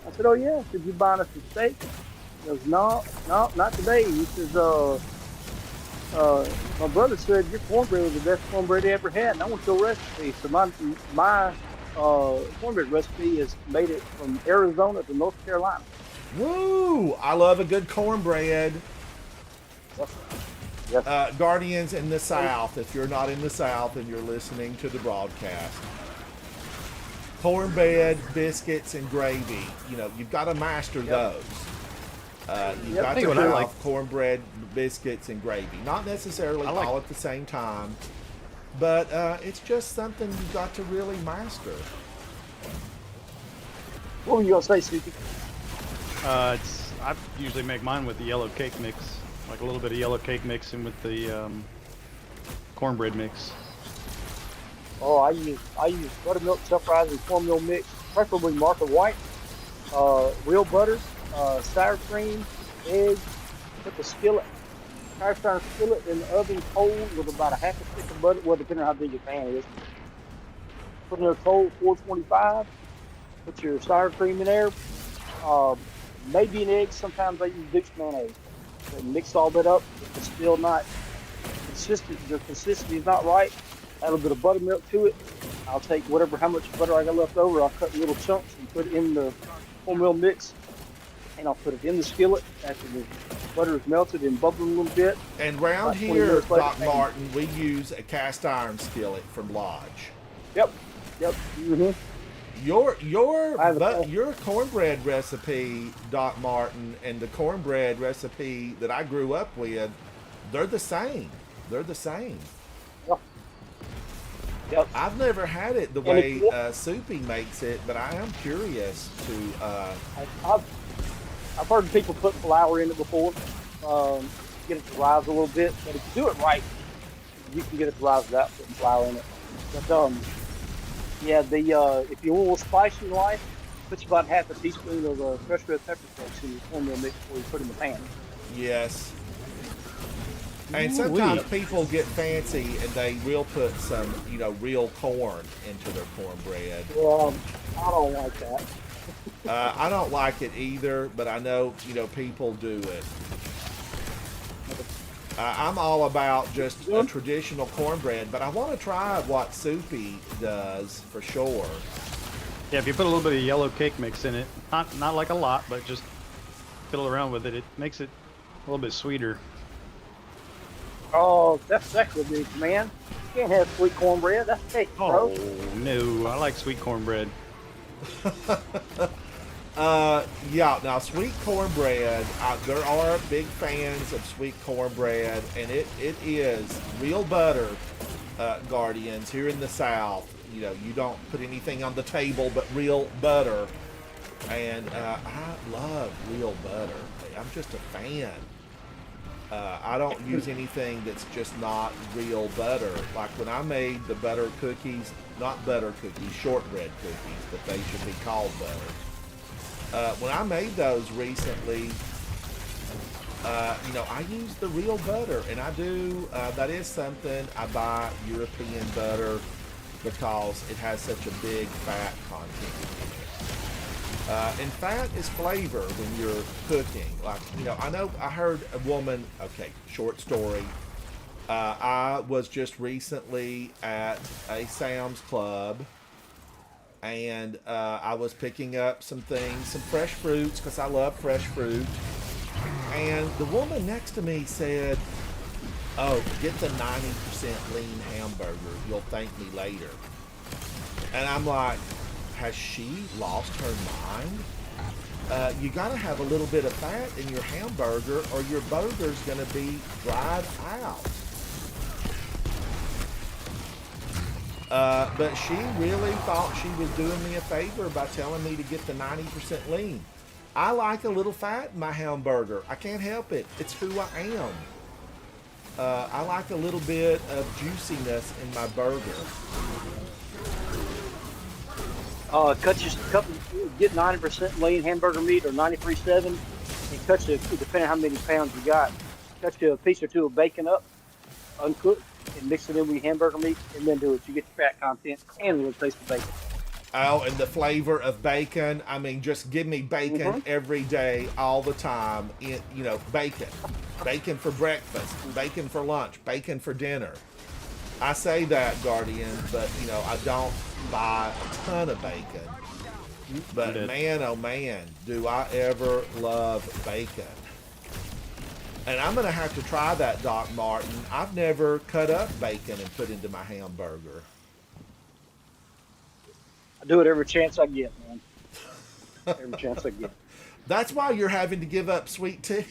I said, "Oh yeah." I said, "You buying us some steak?" He goes, "No, not today." He says, my brother said your cornbread was the best cornbread he ever had, and I want your recipe." So my cornbread recipe is made it from Arizona to North Carolina. Woo! I love a good cornbread. Yes. Yes. Guardians in the South, if you're not in the South and you're listening to the broadcast. Cornbread, biscuits, and gravy. You've got to master those. You've Yep. got Think to what I have like- cornbread, biscuits, and gravy. Not necessarily I like- all at the same time, but it's just something you've got to really master. What were you gonna say, Suki? I usually make mine with the yellow cake mix, like a little bit of yellow cake mix in with the cornbread mix. Oh, I use buttermilk, self-rising cornmeal mix, preferably Martha White, real butter, sour cream, eggs. Put the cast iron skillet in the oven cold with about a half a stick of butter. Well, depending on how big your pan is. Put it in a cold 425. Put your sour cream in there. Uh, Maybe an egg. Sometimes I use Duke's mayonnaise. And mix all that up. If it's still not consistent, the consistency is not right, add a little bit of buttermilk to it. I'll take how much butter I got left over. I'll cut in little chunks and put it in the cornmeal mix, and I'll put it in the skillet after the butter is melted and bubbling a little bit. And round About 20 here, minutes later, Doc Martin, we use a cast iron skillet from Lodge. Yep. Mm-hmm. Your cornbread recipe, Doc Martin, and the cornbread recipe that I grew up with, they're the same. They're the same. Yep. I've never had it the way Soupy makes it, but I am curious to. I've heard people put flour in it before, get it to rise a little bit. But if you do it right, you can get it to rise without putting flour in it. But if you want a little spice in life, put about half a teaspoon of fresh red pepper flakes in your cornmeal mix before you put it in the pan. Yes. And sometimes people get fancy and they will put some, real corn into their cornbread. Well, I don't like that. I don't like it either, but I know, people do it. I'm all about just a traditional cornbread, but I want to try what Soupy does for sure. Yeah, if you put a little bit of yellow cake mix in it, not like a lot, but just fiddle around with it, it makes it a little bit sweeter. Oh, that's sacrilege, man. You can't have sweet cornbread. That's cake, bro. Oh no, I like sweet cornbread. Yeah, now sweet cornbread, there are big fans of sweet cornbread, and it is real butter, Guardians, here in the South. You know, you don't put anything on the table but real butter. And I love real butter. I'm just a fan. I don't use anything that's just not real butter. Like when I made the butter cookies, not butter cookies, shortbread cookies, but they should be called butter. When I made those recently, you know, I use the real butter, and I do, that is something I buy European butter because it has such a big fat content in it. And fat is flavor when you're cooking. Like, you know, I heard a woman, okay, short story. I was just recently at a Sam's Club, and I was picking up some things, some fresh fruits, because I love fresh fruit. And the woman next to me said, "Oh, get the 90% lean hamburger. You'll thank me later." And I'm like, has she lost her mind? You gotta have a little bit of fat in your hamburger, or your burger's gonna be dried out. But she really thought she was doing me a favor by telling me to get the 90% lean. I like a little fat in my hamburger. I can't help it. It's who I am. I like a little bit of juiciness in my burger. Get 90% lean hamburger meat or 93.7 and cut you, depending on how many pounds you got, cut you a piece or two of bacon up, uncooked, and mix it in with your hamburger meat, and then do it. You get the fat content and a little taste of bacon. Oh, and the flavor of bacon. I mean, just give me bacon every day, all the time. You know, bacon. Bacon for breakfast, bacon for lunch, bacon for dinner. I say that, Guardian, but, you know, I don't buy a ton of bacon. But man, oh man, do I ever love bacon. And I'm going to have to try that, Doc Martin. I've never cut up bacon and put into my hamburger. I do it every chance I get, man. Every chance I get. That's why you're having to give up sweet tea.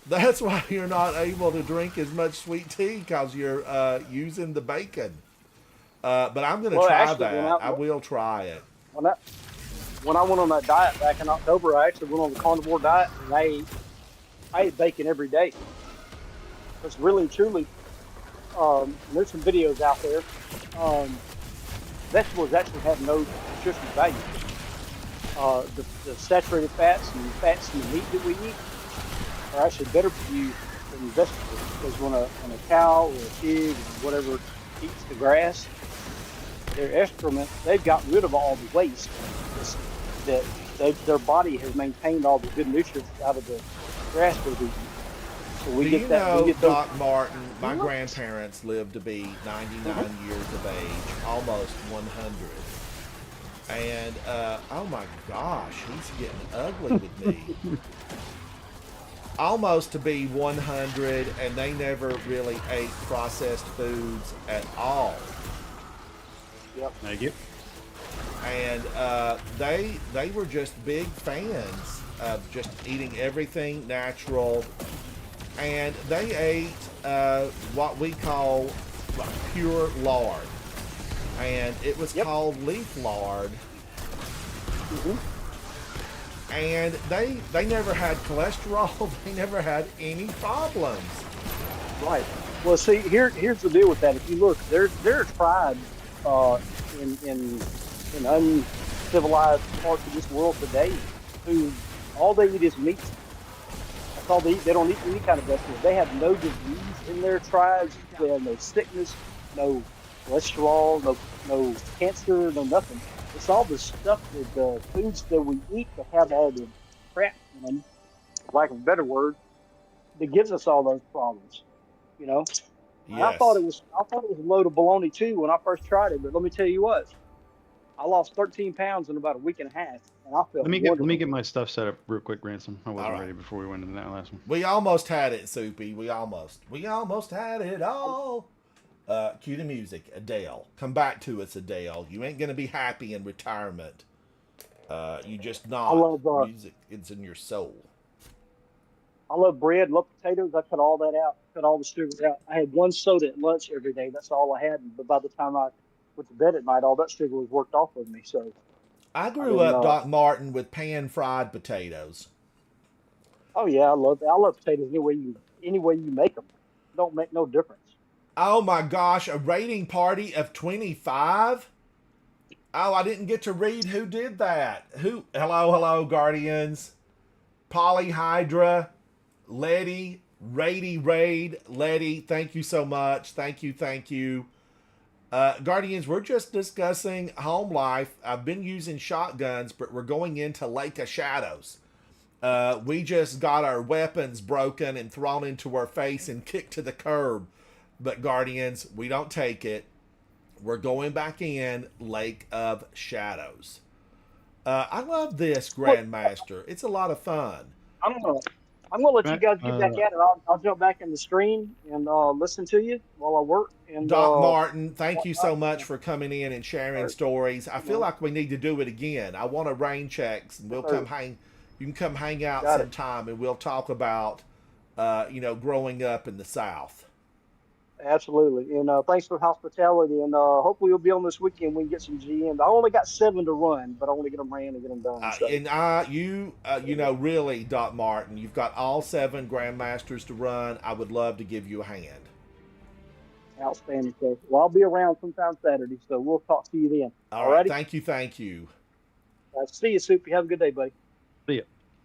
That's why you're not able to drink as much sweet tea, because you're using the bacon. But I'm going to try that. I will try it. When I went on that diet back in October, I actually went on the carnivore diet, and I ate bacon every day. It's really, truly, there's some videos out there. Vegetables actually have no nutritional value. The saturated fats and fats in the meat that we eat are actually better for you than vegetables, because when a cow or a pig or whatever eats the grass, their excrement, they've gotten rid of all the waste that their body has maintained all the good nutrients out of the grass they're eating. So we get that. We get those. Doc Martin, my grandparents lived to be 99 years of age, almost 100. And, oh my gosh, he's getting ugly with me. Almost to be 100, and they never really ate processed foods at all. Yep. Thank you. And they were just big fans of just eating everything natural. And they ate what we call pure lard. And it was called leaf lard. And they never had cholesterol. They never had any problems. Right. Well, see, here's the deal with that. If you look, there are tribes in uncivilized parts of this world today who all they eat is meat. That's all they eat. They don't eat any kind of vegetables. They have no disease in their tribes. They have no sickness, no cholesterol, no cancer, no nothing. It's all the stuff that the foods that we eat that have all the crap in them, for lack of a better word, that gives us all those problems. You know, I thought Yes. I thought it was a load of bologna too when I first tried it. But let me tell you what, I lost 13 pounds in about a week and a half, and I felt Let me wonderful. get my stuff set up real quick, Ransom. I All wasn't right. ready before we went into that last one. We almost had it, Soupy. We almost had it all. Cue the music, Adele. Come back to us, Adele. You ain't gonna be happy in retirement. You just I not. love Music is in your soul. I love bread, love potatoes. I cut all that out, cut all the sugar out. I had one soda at lunch every day. That's all I had. But by the time I went to bed at night, all that sugar was worked off of me. So I I grew didn't. up, Doc Martin, with pan fried potatoes. Oh yeah, I love potatoes any way you make them. Don't make no difference. Oh my gosh, a rating party of 25? Oh, I didn't get to read who did that. Who? Hello, Guardians. Polyhydra, Letty, Rady Raid, Letty, thank you so much. Thank you. Guardians, we're just discussing home life. I've been using shotguns, but we're going into Lake of Shadows. We just got our weapons broken and thrown into our face and kicked to the curb. But Guardians, we don't take it. We're going back in Lake of Shadows. I love this, Grandmaster. It's a lot of fun. I'm gonna I'm gonna let you Right, guys get back at it. I'll jump back in the stream and listen to you while I work. And Doc Martin, thank you so whatnot. much for coming in and sharing Or, stories. I you feel know, like we need to do it again. I want to rain checks, and we'll or, come hang. You can come hang out got it. sometime, and we'll talk about, growing up in the South. Absolutely. And thanks for the hospitality. And hopefully we'll be on this weekend. We can get some GMs. I only got 7 to run, but I want to get them ran and get them done. So Really, Doc Martin, you've got all 7 Grandmasters to run. I would love to give you a hand. outstanding. So, well, I'll be around sometime Saturday. So we'll talk to you then. All right, Alrighty. thank you. See you, Soupy. Have a good day, buddy. See ya.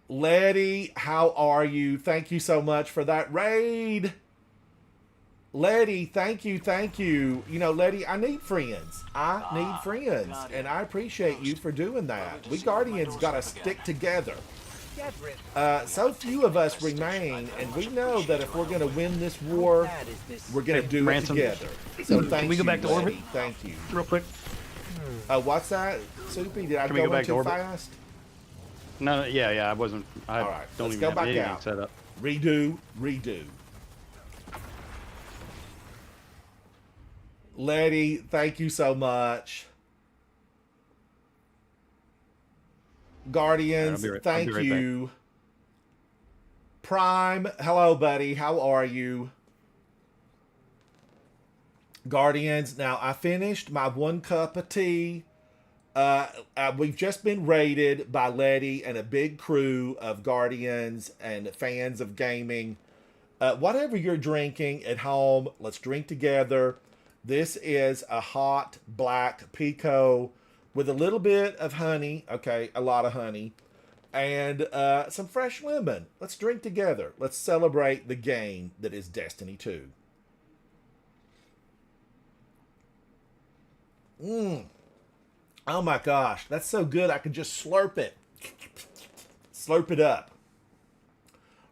Letty, how are you? Thank you so much for that raid. Letty, thank you. You know, Letty, I need friends. And I appreciate you for doing that. We Guardians got to stick together. So few of us remain, and we know that if we're going to win this war, we're going to do Ransom. it together. So thank Can we go back to Letty. orbit? Thank you. Real quick. What's that, Soupy? Did I Can we go go back in to too orbit? fast? No, I wasn't. I All right, don't let's even go have back anything out. set up. Redo. Letty, thank you so much. Guardians, I'll be thank right you. Prime, hello, buddy. How are you? Guardians, now I finished my 1 cup of tea. We've just been raided by Letty and a big crew of Guardians and fans of gaming. Whatever you're drinking at home, let's drink together. This is a hot black pico with a little bit of honey. Okay, a lot of honey. And some fresh lemon. Let's drink together. Let's celebrate the game that is Destiny 2. Oh my gosh, that's so good. I could just slurp it. Slurp it up.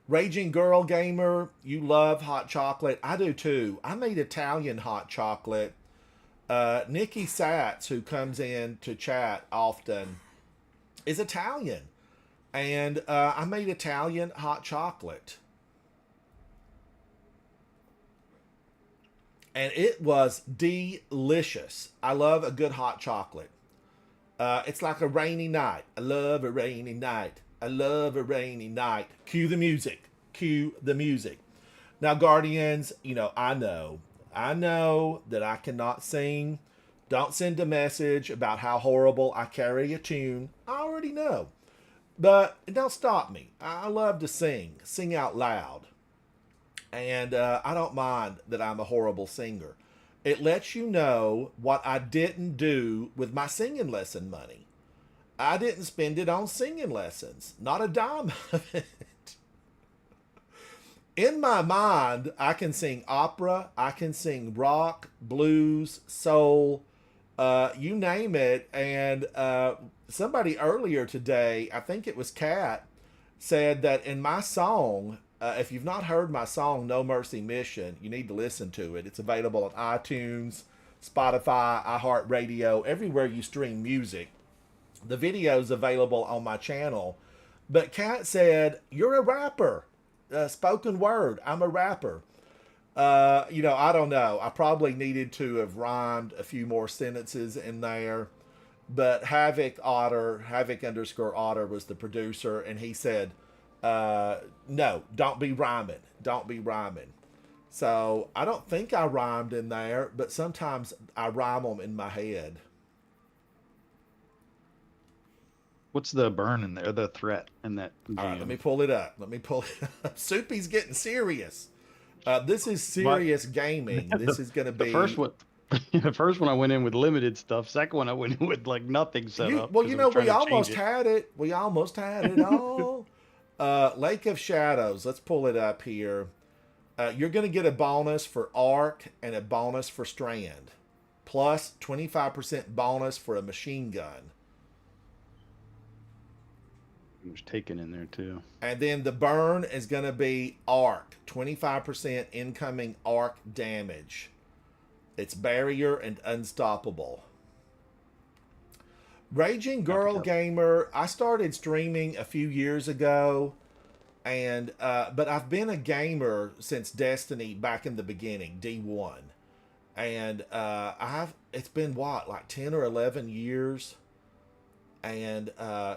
Raging Girl Gamer, you love hot chocolate. I do too. I made Italian hot chocolate. Nikki Satz, who comes in to chat often, is Italian. And I made Italian hot chocolate. And it was delicious. I love a good hot chocolate. It's like a rainy night. I love a rainy night. Cue the music. Now, Guardians, I know that I cannot sing. Don't send a message about how horrible I carry a tune. I already know. But it don't stop me. I love to sing out loud. And I don't mind that I'm a horrible singer. It lets you know what I didn't do with my singing lesson money. I didn't spend it on singing lessons. Not a dime of it. In my mind, I can sing opera. I can sing rock, blues, soul, you name it. And somebody earlier today, I think it was Kat, said that in my song, If you've not heard my song No Mercy Mission, you need to listen to it. It's available on iTunes, Spotify, iHeartRadio, everywhere you stream music. The video's available on my channel. But Kat said, "You're a rapper. Spoken word. I'm a rapper." You know, I don't know. I probably needed to have rhymed a few more sentences in there. But Havoc _ Otter was the producer, and he said, no, don't be rhyming. Don't be rhyming. So I don't think I rhymed in there, but sometimes I rhyme them in my head. What's the burn in there? The threat in that game? All right, let me pull it up. Soupy's getting serious. This is serious gaming. This is going to be... The first one. The first one I went in with limited stuff. Second one I went in with like nothing set up. Well, you know, we almost had it. We almost had it all. Lake of Shadows. Let's pull it up here. You're going to get a bonus for Arc and a bonus for Strand. Plus 25% bonus for a machine gun. It was taken in there too. And then the burn is going to be Arc. 25% incoming Arc damage. It's barrier and unstoppable. Raging Girl Gamer, I started streaming a few years ago, and but I've been a gamer since Destiny back in the beginning, D1. And it's been what, like 10 or 11 years? And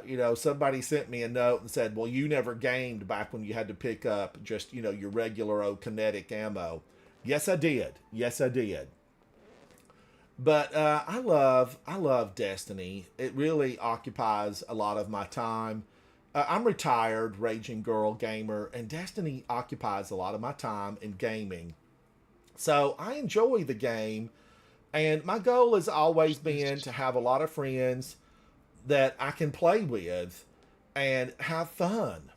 you know, somebody sent me a note and said, "Well, you never gamed back when you had to pick up just, you know, your regular old kinetic ammo." Yes, I did. Yes, I did. But I love Destiny. It really occupies a lot of my time. I'm retired, Raging Girl Gamer, and Destiny occupies a lot of my time in gaming. So I enjoy the game, and my goal has always been to have a lot of friends that I can play with and have fun.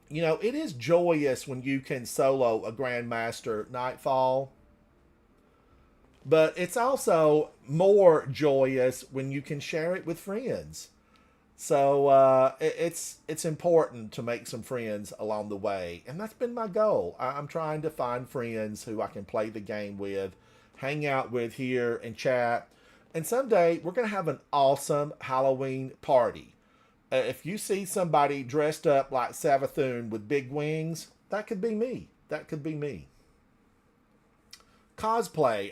You know, it is joyous when you can solo a Grandmaster Nightfall. But it's also more joyous when you can share it with friends. So it's important to make some friends along the way. And that's been my goal. I'm trying to find friends who I can play the game with, hang out with here and chat. And someday we're going to have an awesome Halloween party. If you see somebody dressed up like Savathun with big wings, that could be me. That could be me. Cosplay.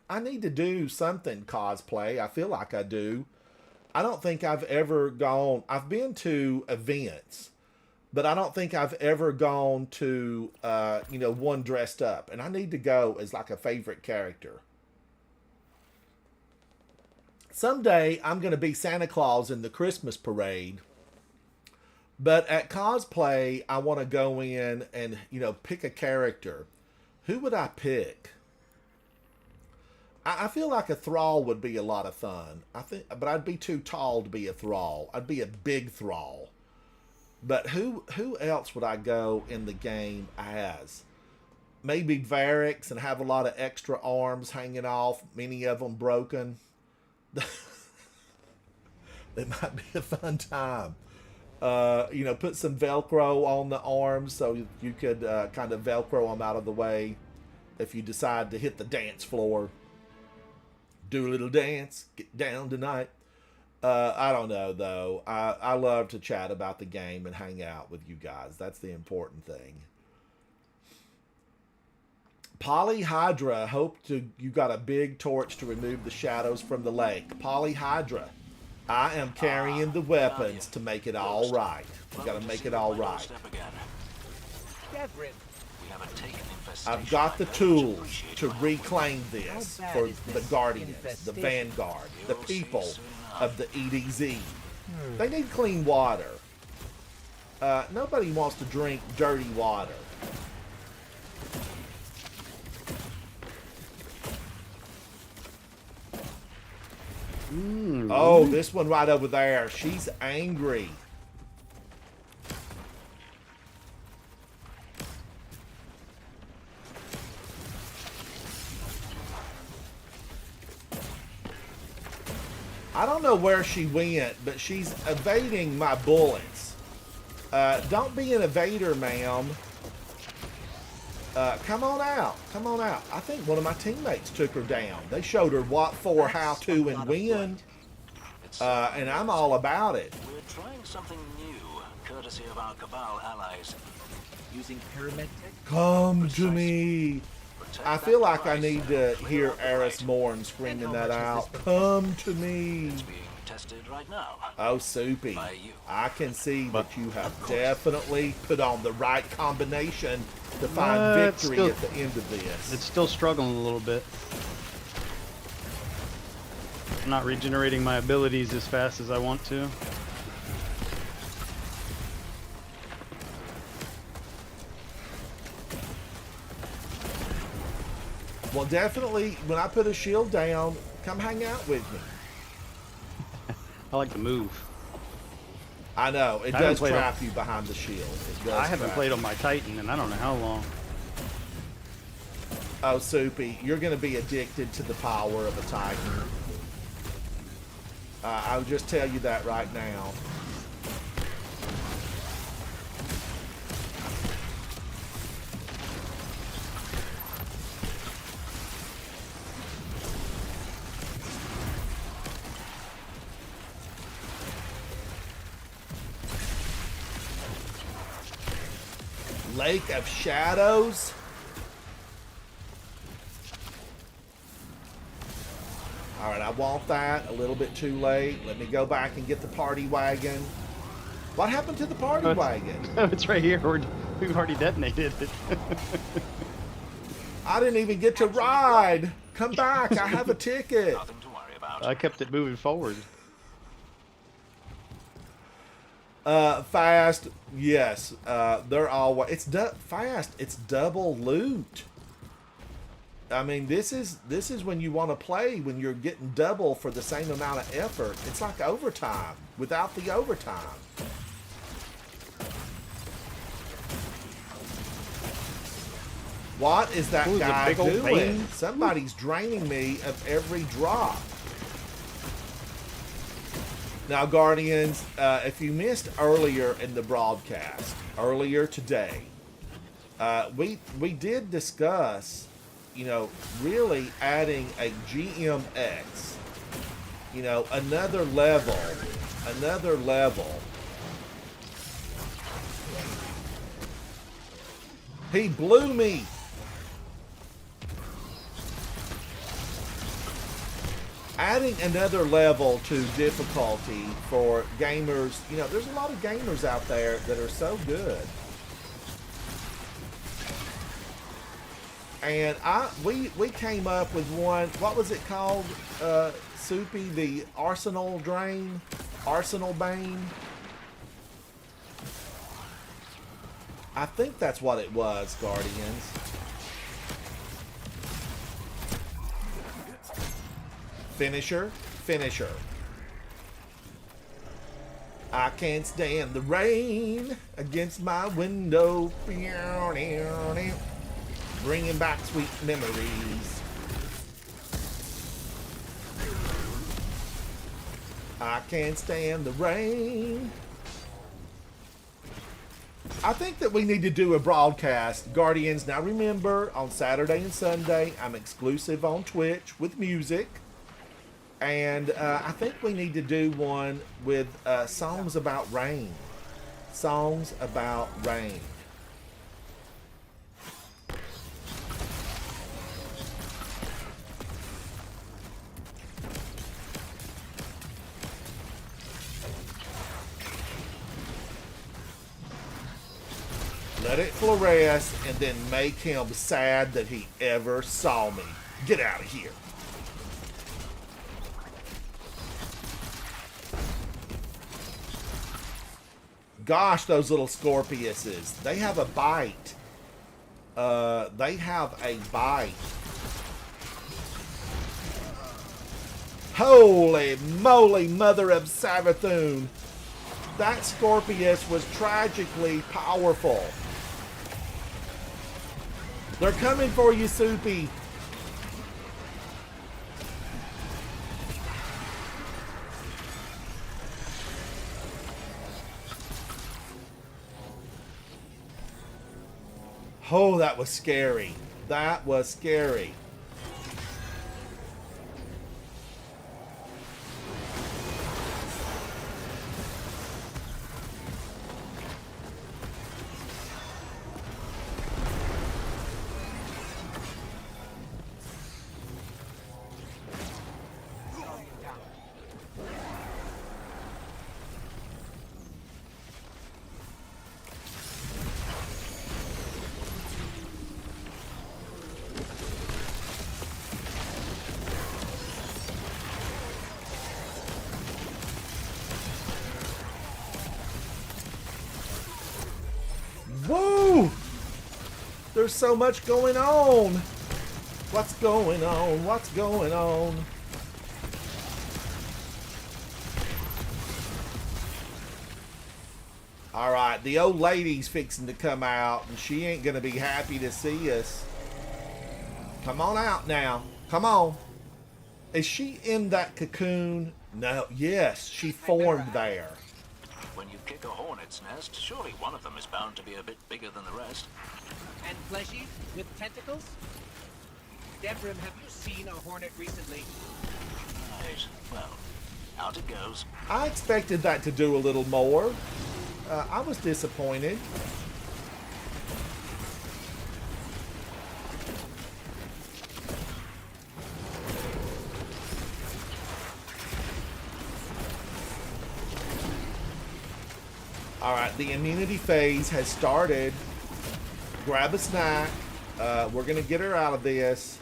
I need to do something cosplay. I feel like I do. I don't think I've ever gone... I've been to events, but I don't think I've ever gone to, you know, one dressed up. And I need to go as like a favorite character. Someday I'm going to be Santa Claus in the Christmas parade. But at cosplay, I want to go in and, you know, pick a character. Who would I pick? I feel like a Thrall would be a lot of fun. But I'd be too tall to be a Thrall. I'd be a big Thrall. But who else would I go in the game as? Maybe Varix and have a lot of extra arms hanging off, many of them broken. It might be a fun time. You know, put some Velcro on the arms so you could kind of Velcro them out of the way if you decide to hit the dance floor. Do a little dance, get down tonight. I don't know, though. I love to chat about the game and hang out with you guys. That's the important thing. Polyhydra, you got a big torch to remove the shadows from the lake. Polyhydra, I am carrying the weapons to make it all right. We got to make it all right. I've got the tools to reclaim this for the Guardians, the Vanguard, the people of the EDZ. They need clean water. Nobody wants to drink dirty water. Oh, this one right over there. She's angry. I don't know where she went, but she's evading my bullets. Don't be an evader, ma'am. Come on out. Come on out. I think one of my teammates took her down. They showed her what for, how to, and when. And I'm all about it. We're trying something new, courtesy of our Cabal allies. Using pyramid tech. Come to me. I feel like I need to hear Eris Morn screaming that out. Come to me. It's being tested right now. Oh, Soupy. I can see that you have definitely put on the right combination to find victory at the end of this. It's still struggling a little bit. I'm not regenerating my abilities as fast as I want to. Well, definitely, when I put a shield down, come hang out with me. I like to move. I know. It does trap you behind the shield. I haven't played on my Titan in I don't know how long. Oh, Soupy, you're going to be addicted to the power of a Titan. I'll just tell you that right now. Lake of Shadows. All right, I want that. A little bit too late. Let me go back and get the party wagon. What happened to the party wagon? It's right here. We've already detonated it. I didn't even get to ride. Come back. I have a ticket. Nothing to worry about. I kept it moving forward. Fast. Yes. They're always. It's fast. It's double loot. I mean, this is when you want to play when you're getting double for the same amount of effort. It's like overtime without the overtime. What is that guy doing? Somebody's draining me of every drop. Now, Guardians, if you missed earlier in the broadcast, earlier today, we did discuss, you know, really adding a GMX, you know, another level. He blew me. Adding another level to difficulty for gamers, you know, there's a lot of gamers out there that are so good. And we came up with one, what was it called, Soupy? The Arsenal Drain? Arsenal Bane? I think that's what it was, Guardians. Finisher. I can't stand the rain against my window. Bringing back sweet memories. I can't stand the rain. I think that we need to do a broadcast, Guardians. Now remember, on Saturday and Sunday, I'm exclusive on Twitch with music. And I think we need to do one with songs about rain. Songs about rain. Let it fluoresce and then make him sad that he ever saw me. Get out of here. Gosh, those little Scorpiuses. They have a bite. They have a bite. Holy moly, mother of Savathun. That Scorpius was tragically powerful. They're coming for you, Soupy. Oh, that was scary. That was scary. Whoa! There's so much going on. What's going on? What's going on? All right, the old lady's fixing to come out, and she ain't gonna be happy to see us. Come on out now. Come on. Is she in that cocoon? No. Yes, she formed there. When you kick a hornet's nest, surely one of them is bound to be a bit bigger than the rest. And fleshy with tentacles? Devrim, have you seen a hornet recently? Right. Well, out it goes. I expected that to do a little more. I was disappointed. All right, the immunity phase has started. Grab a snack. We're gonna get her out of this.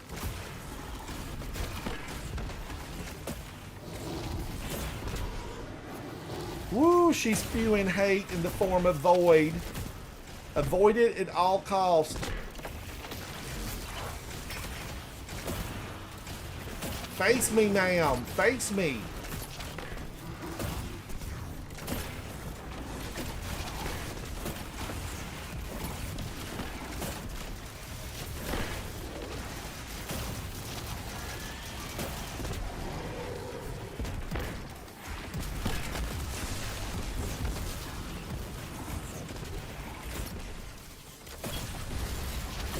Woo, she's spewing hate in the form of void. Avoid it at all costs. Face me, ma'am. Face me.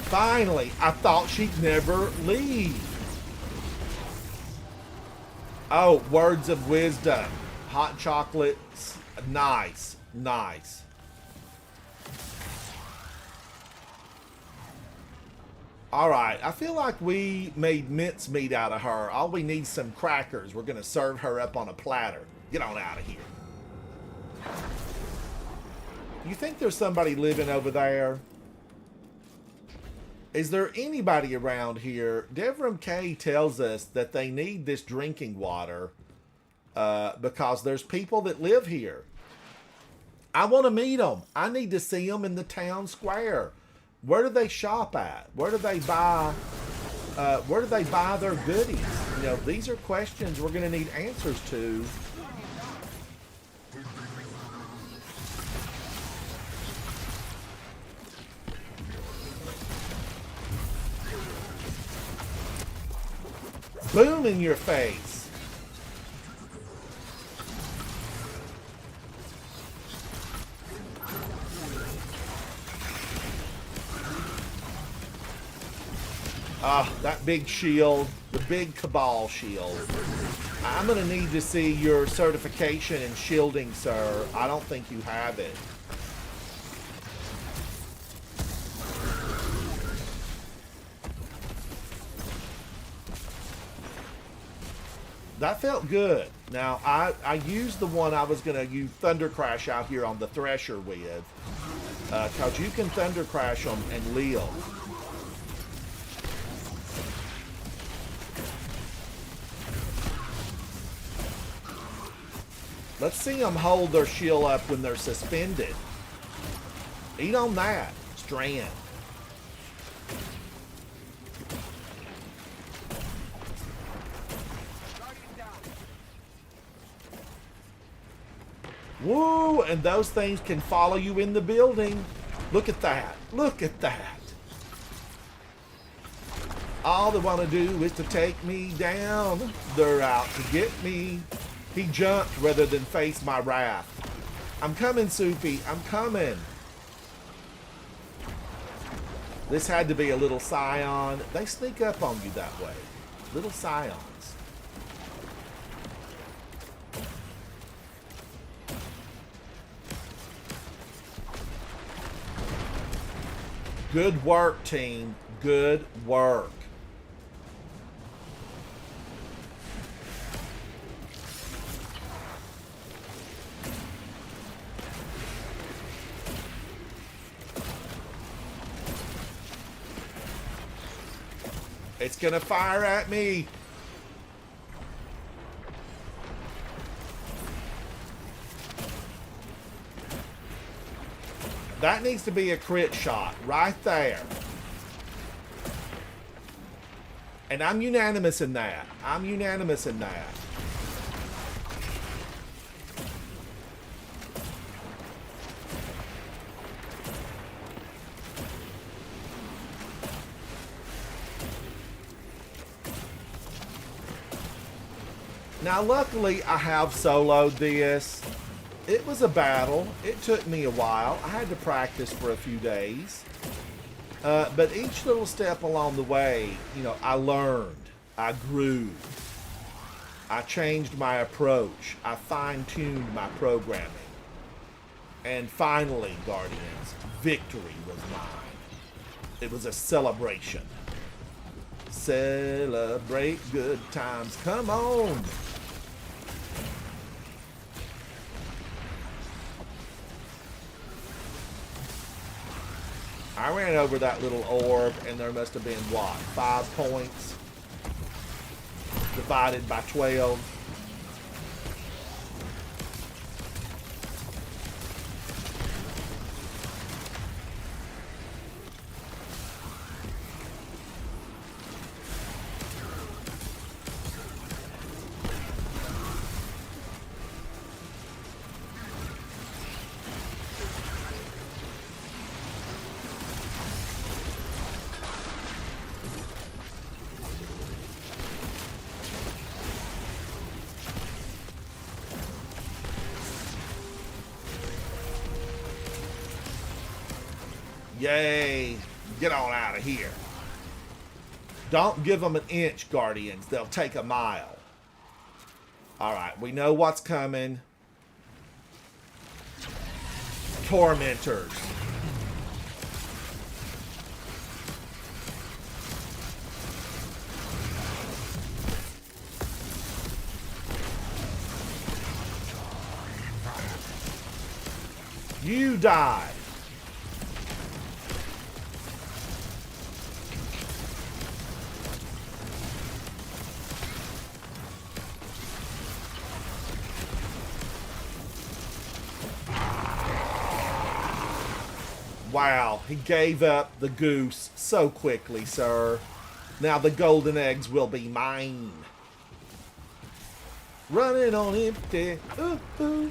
Finally, I thought she'd never leave. Oh, words of wisdom. Hot chocolates. Nice. Nice. All right. I feel like we made mincemeat out of her. All we need is some crackers. We're going to serve her up on a platter. Get on out of here. You think there's somebody living over there? Is there anybody around here? Devrim K tells us that they need this drinking water because there's people that live here. I want to meet them. I need to see them in the town square. Where do they shop at? Where do they buy? Where do they buy their goodies? You know, these are questions we're going to need answers to. Boom in your face. Ah, that big shield, the big Cabal shield. I'm going to need to see your certification in shielding, sir. I don't think you have it. That felt good. Now, I used the one I was going to use Thunder Crash out here on the Thresher with. Because you can Thunder Crash them and live. Let's see them hold their shield up when they're suspended. Eat on that, Strand. Woo! And those things can follow you in the building. Look at that. Look at that. All they want to do is to take me down. They're out to get me. He jumped rather than face my wrath. I'm coming, Soupy. I'm coming. This had to be a little scion. They sneak up on you that way. Little scions. Good work, team. Good work. It's gonna fire at me. That needs to be a crit shot right there. And I'm unanimous in that. I'm unanimous in that. Now, luckily, I have soloed this. It was a battle. It took me a while. I had to practice for a few days. But each little step along the way, you know, I learned. I grew. I changed my approach. I fine-tuned my programming. And finally, Guardians, victory was mine. It was a celebration. Celebrate good times. Come on. I ran over that little orb, and there must have been, what, 5 points? Divided by 12. Yay! Get on out of here. Don't give them an inch, Guardians. They'll take a mile. Alright, we know what's coming. Tormentors. You die. Wow, he gave up the goose so quickly, sir. Now the golden eggs will be mine. Running on empty. Ooh, ooh.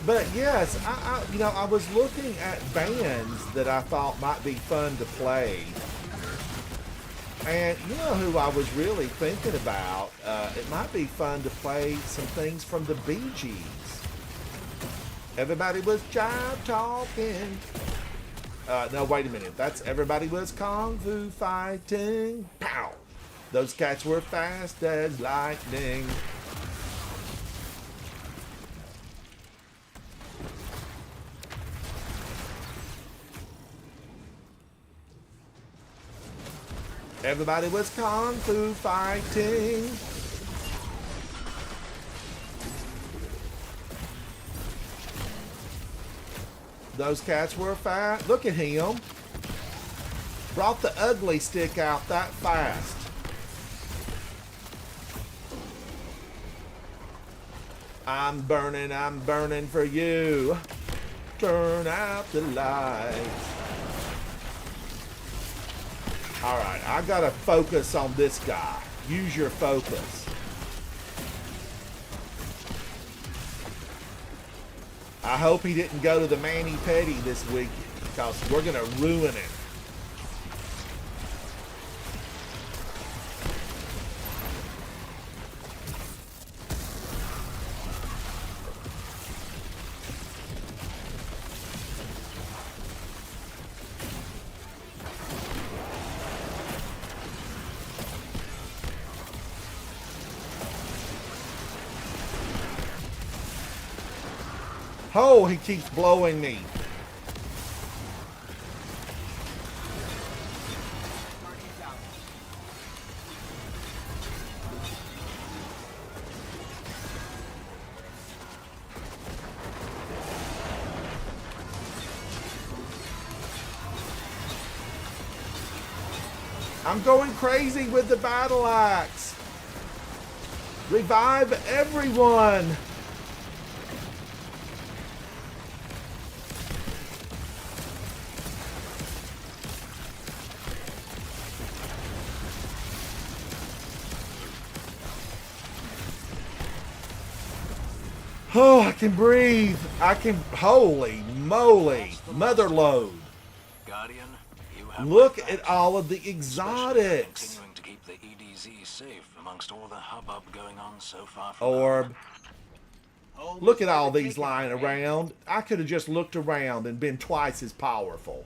But yes, I was looking at bands that I thought might be fun to play. And you know who I was really thinking about? It might be fun to play some things from the Bee Gees. Everybody was jive talking. No, wait a minute. That's everybody was kung fu fighting. Pow! Those cats were fast as lightning. Everybody was kung fu fighting. Those cats were fat. Look at him. Brought the ugly stick out that fast. I'm burning for you. Turn out the lights. Alright, I gotta focus on this guy. Use your focus. I hope he didn't go to the mani-pedi this week, because we're going to ruin it. Oh, he keeps blowing me. I'm going crazy with the battle axe. Revive everyone. Oh, I can breathe. I can. Holy moly. Mother load. Guardian, you have Look my at back, all of the especially for exotics. continuing to keep the EDZ safe amongst all the hubbub going on so far from Orb. Home Look is at all where the these chicken lying is. around. I could have just looked around and been twice as powerful.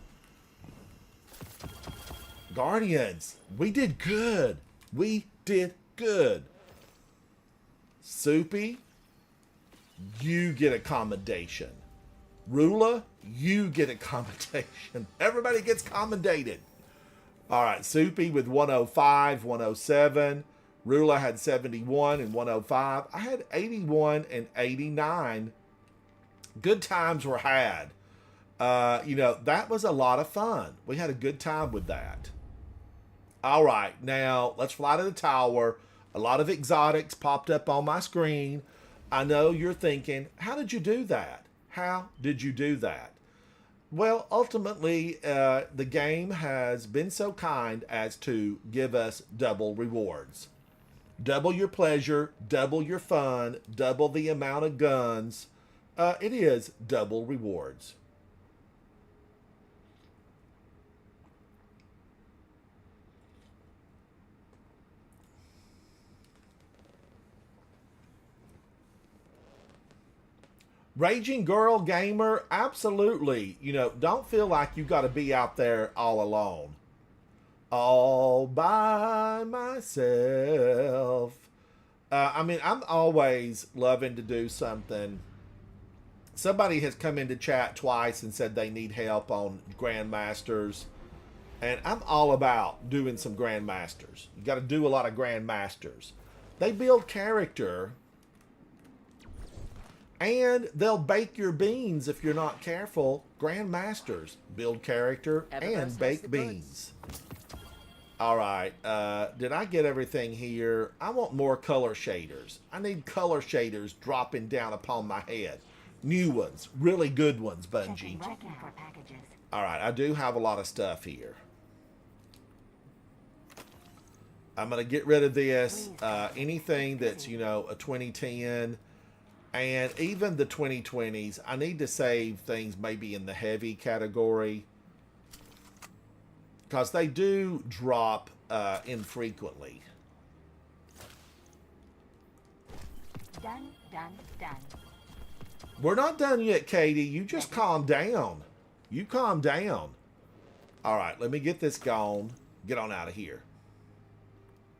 Guardians, we did good. We did good. Soupy, you get a commendation. Rula, you get a commendation. Everybody gets commendated. All right, Soupy with 105, 107. Rula had 71 and 105. I had 81 and 89. Good times were had. You know, that was a lot of fun. We had a good time with that. All right, now let's fly to the tower. A lot of exotics popped up on my screen. I know you're thinking, how did you do that? How did you do that? Well, ultimately, the game has been so kind as to give us double rewards. Double your pleasure, double your fun, double the amount of guns. It is double rewards. Raging Girl Gamer, absolutely. You know, don't feel like you got to be out there all alone. All by myself. I mean, I'm always loving to do something. Somebody has come into chat twice and said they need help on Grandmasters. And I'm all about doing some Grandmasters. You got to do a lot of Grandmasters. They build character. And they'll bake your beans if you're not careful. Grandmasters build character and bake beans. All right. Did I get everything here? I want more color shaders. I need color shaders dropping down upon my head. New ones. Really good ones, Bungie. All right. I do have a lot of stuff here. I'm going to get rid of this. Anything that's, you know, a 2010... and even the 2020s, I need to save things maybe in the heavy category. Because they do drop infrequently. Done. We're not done yet, Katie. You just calm down. You calm down. All right, let me get this gone. Get on out of here.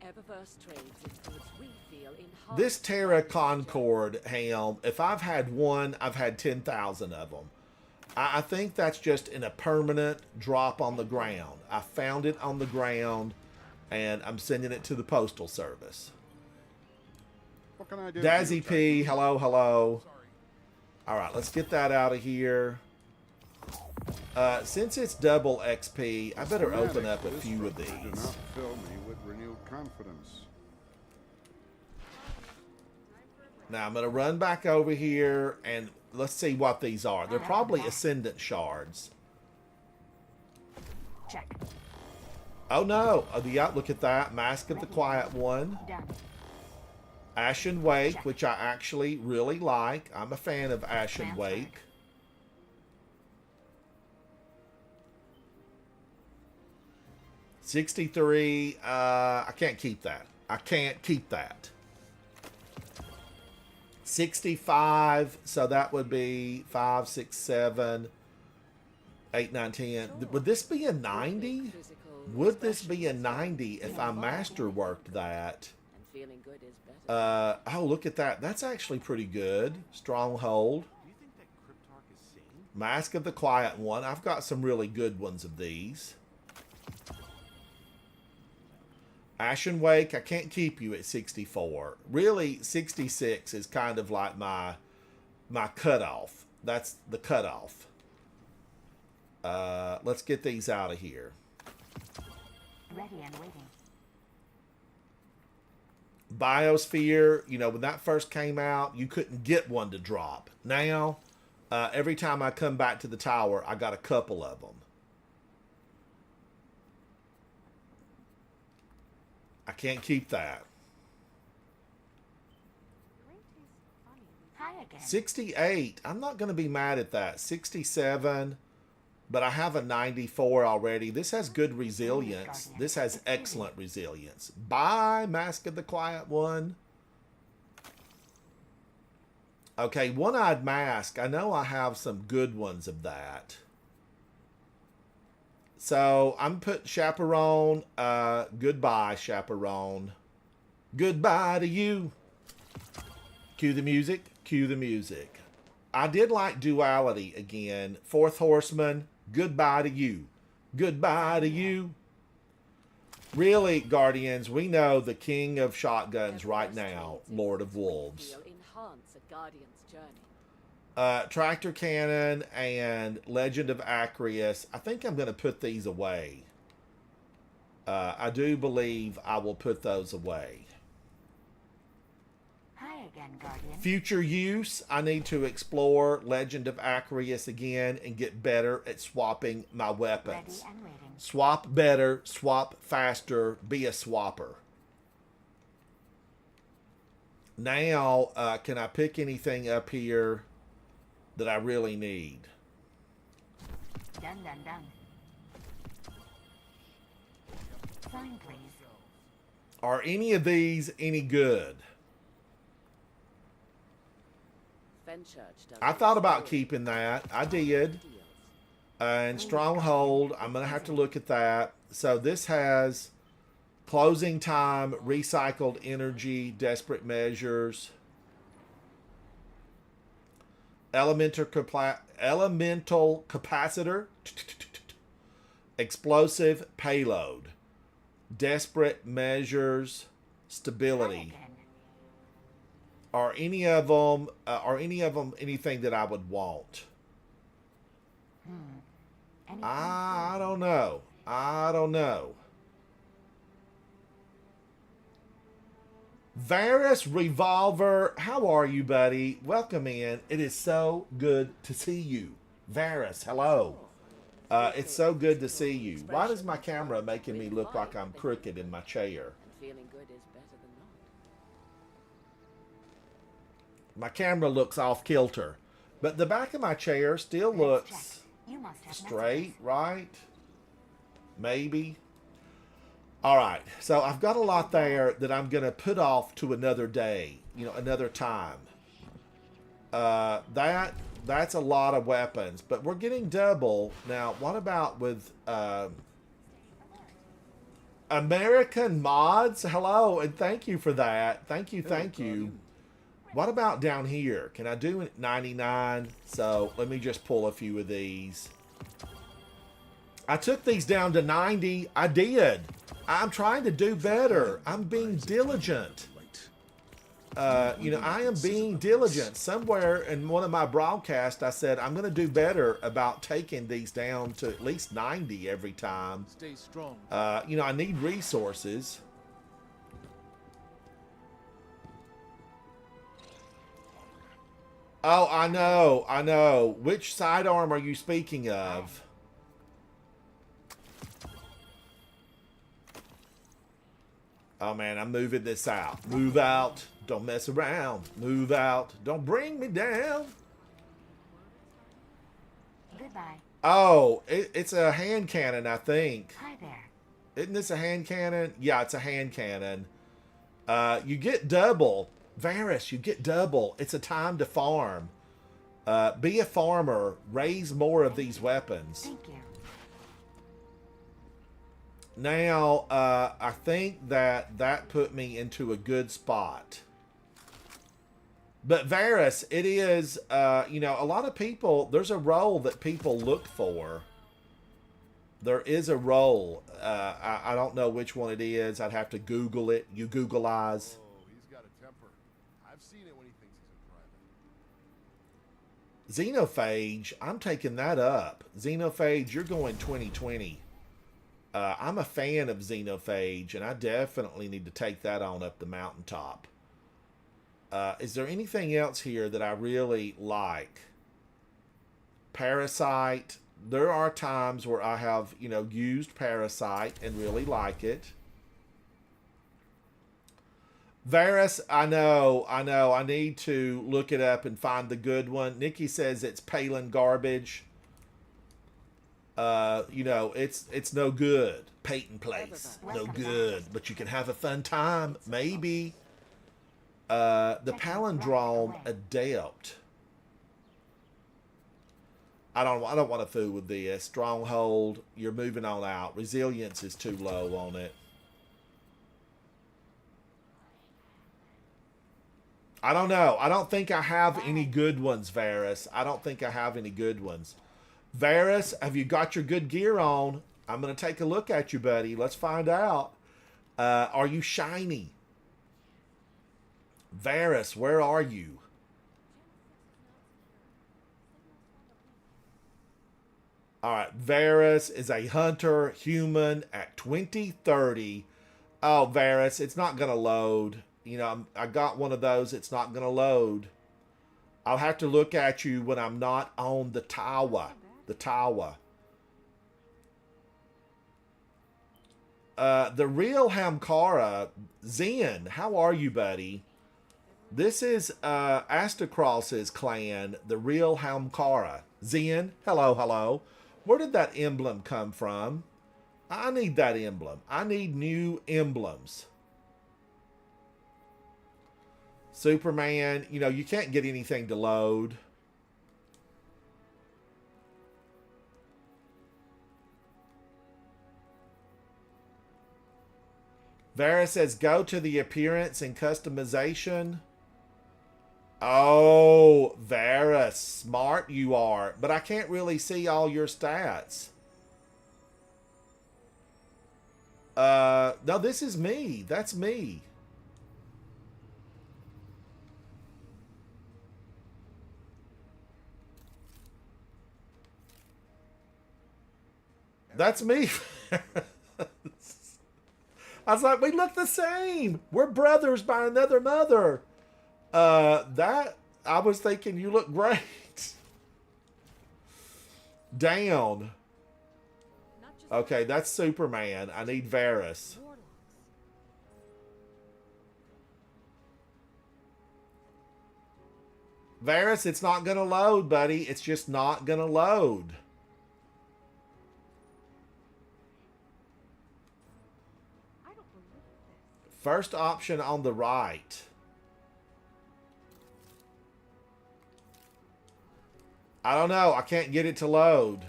Eververse trades its goods we feel in heart. This Terra Concord helm, if I've had one, I've had 10,000 of them. I think that's just in a permanent drop on the ground. I found it on the ground, and I'm sending it to the Postal Service. What can I do? Dazzy P, hello, hello. All right, let's get that out of here. Since it's double XP, I better open up a few of Do these. not fill me with renewed confidence. Now I'm going to run back over here and let's see what these are. They're probably Ascendant Shards. Check. Oh no. Oh, yeah, look at that. Mask of the Quiet One. Done. Ashen Wake, which I actually really like. I'm a fan of Ashen Wake. $63. I can't keep that. I can't keep that. 65. So that would be 5, 6, 7, 8, 9, 10. Would this be a 90? Would this be a 90 if I master worked that? And feeling good is better. Oh, look at that. That's actually pretty good. Stronghold. Do you think that Mask of the Quiet One. I've got some really good ones of these. Ashen Wake, I can't keep you at 64. Really, 66 is kind of like my cutoff. That's the cutoff. Let's get these out of here. Ready and waiting. Biosphere, you know, when that first came out, you couldn't get one to drop. Now, every time I come back to the tower, I got a couple of them. I can't keep that. Hi again. 68, I'm not going to be mad at that. 67, but I have a 94 already. This has good resilience. This has excellent resilience. Bye, Mask of the Quiet One. Okay, One-Eyed Mask. I know I have some good ones of that. So I'm put Chaperone. Goodbye, Chaperone. Goodbye to you. Cue the music. Cue the music. I did like Duality again. Fourth Horseman. Goodbye to you. Goodbye to you. Really, Guardians, we know the king of shotguns right now, Lord of Wolves. Enhance a guardian's journey. Tractor Cannon and Legend of Acreus. I think I'm going to put these away. I do believe I will put those away. Hi again, Guardian. Future use, I need to explore Legend of Acreus again and get better at swapping my weapons. Ready and waiting. Swap better, swap faster, be a swapper. Now, can I pick anything up here that I really need? Done, done, done. Sign, please. Are any of these any good? I thought about keeping that. I did. And Stronghold, I'm going to have to look at that. So this has closing time, recycled energy, desperate measures, elemental capacitor, explosive payload, desperate measures, stability. Are any of them anything that I would want? I don't know. I don't know. Varus Revolver, how are you, buddy? Welcome in. It is so good to see you. Varus, hello. It's so good to see you. Why does my camera making me look like I'm crooked in my chair? Feeling good is better than not. My camera looks off kilter, but the back of my chair still looks You must have straight, right? Maybe. All right, so I've got a lot there that I'm going to put off to another day, another time. That's a lot of weapons, but we're getting double. Now, what about with American Mods? Hello, and thank you for that. Thank you. What about down here? Can I do 99? So let me just pull a few of these. I took these down to 90. I did. I'm trying to do better. I'm being diligent. I am being diligent. Somewhere in one of my broadcasts, I said I'm going to do better about taking these down to at least 90 every time. Stay strong. I need resources. Oh, I know. Which sidearm are you speaking of? Oh, man, I'm moving this out. Move out. Don't mess around. Move out. Don't bring me down. Goodbye. Oh, it's a hand cannon, I think. Hi there. Isn't this a hand cannon? Yeah, it's a hand cannon. You get double. Varus, you get double. It's a time to farm. Be a farmer. Raise more of these weapons. Thank you. Now, I think that put me into a good spot. But Varys, it is, you know, a lot of people, there's a role that people look for. There is a role. I don't know which one it is. I'd have to Google it. You Google-ize. Oh, he's got a temper. I've seen it when he thinks he's in private. Xenophage, I'm taking that up. Xenophage, you're going 2020. I'm a fan of Xenophage, and I definitely need to take that on up the mountaintop. Is there anything else here that I really like? Parasite. There are times where I have, you know, used Parasite and really like it. Varys, I know. I need to look it up and find the good one. Nikki says it's Palin garbage. You know, it's no good. Peyton Place, no good. But you can have a fun time, maybe. The Palindrome Adept. I don't want to fool with this. Stronghold, you're moving on out. Resilience is too low on it. I don't know. I don't think I have any good ones, Varys. I don't think I have any good ones. Varys, have you got your good gear on? I'm going to take a look at you, buddy. Let's find out. Are you shiny? Varys, where are you? All right, Varys is a hunter human at 2030. Oh, Varys, it's not going to load. You know, I got one of those. It's not going to load. I'll have to look at you when I'm not on the tower. The tower. The real Hamkara, Zen, how are you, buddy? This is Astacross's clan, the real Hamkara. Zen, hello, hello. Where did that emblem come from? I need that emblem. I need new emblems. Superman, you know, you can't get anything to load. Varys says, go to the appearance and customization. Oh, Varys, smart you are. But I can't really see all your stats. No, this is me. That's me. That's me. I was like, we look the same. We're brothers by another mother. That, I was thinking you look great. Down. Okay, that's Superman. I need Varys. Varys, it's not going to load, buddy. It's just not going to load. First option on the right. I don't know. I can't get it to load.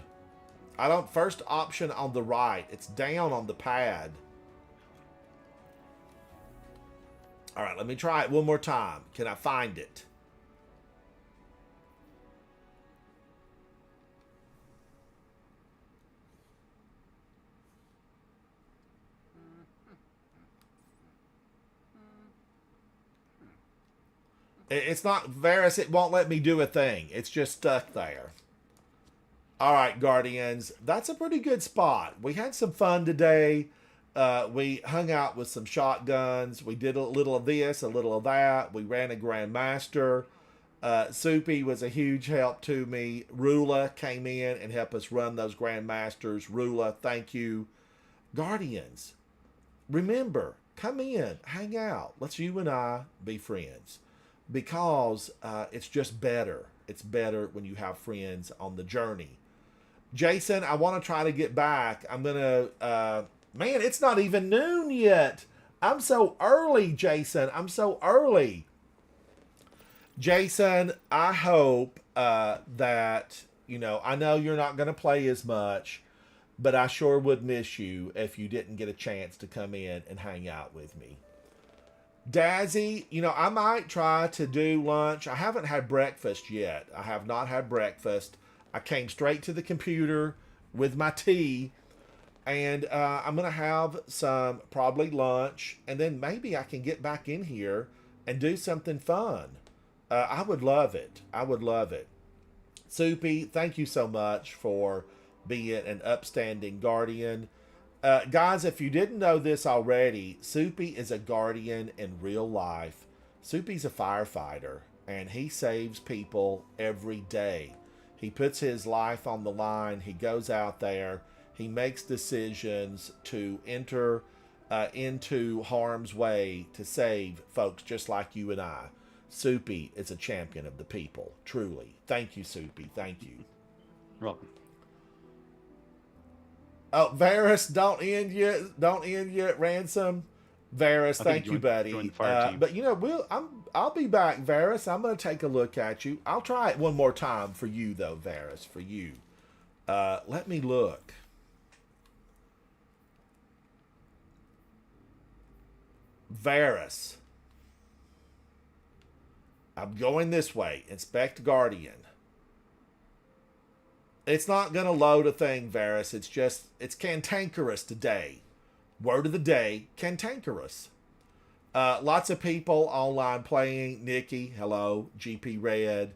First option on the right. It's down on the pad. All right, let me try it one more time. Can I find it? It's not, Varys, it won't let me do a thing. It's just stuck there. All right, Guardians. That's a pretty good spot. We had some fun today. We hung out with some shotguns. We did a little of this, a little of that. We ran a Grandmaster. Soupy was a huge help to me. Rula came in and helped us run those Grandmasters. Rula, thank you. Guardians, remember, come in, hang out. Let's you and I be friends. Because it's just better. It's better when you have friends on the journey. Jason, I want to try to get back. I'm going to... man, it's not even noon yet. I'm so early, Jason. I'm so early. Jason, I hope that, you know, I know you're not going to play as much, but I sure would miss you if you didn't get a chance to come in and hang out with me. Dazzy, you know, I might try to do lunch. I haven't had breakfast yet. I have not had breakfast. I came straight to the computer with my tea, and I'm going to have some probably lunch, and then maybe I can get back in here and do something fun. I would love it. I would love it. Soupy, thank you so much for being an upstanding guardian. Guys, if you didn't know this already, Soupy is a guardian in real life. Soupy's a firefighter, and he saves people every day. He puts his life on the line. He goes out there. He makes decisions to enter into harm's way to save folks just like you and I. Soupy is a champion of the people, truly. Thank you, Soupy. Thank you. You're welcome. Oh, Varus, don't end yet, Ransom. Varus, thank you, buddy. But you know, I'll be back, Varus. I'm gonna take a look at you. I'll try it one more time for you, though, Varus. For you. Let me look. Varus. I'm going this way. Inspect Guardian. It's not going to load a thing, Varus. It's cantankerous today. Word of the day, cantankerous. Lots of people online playing. Nikki, hello. GP Red.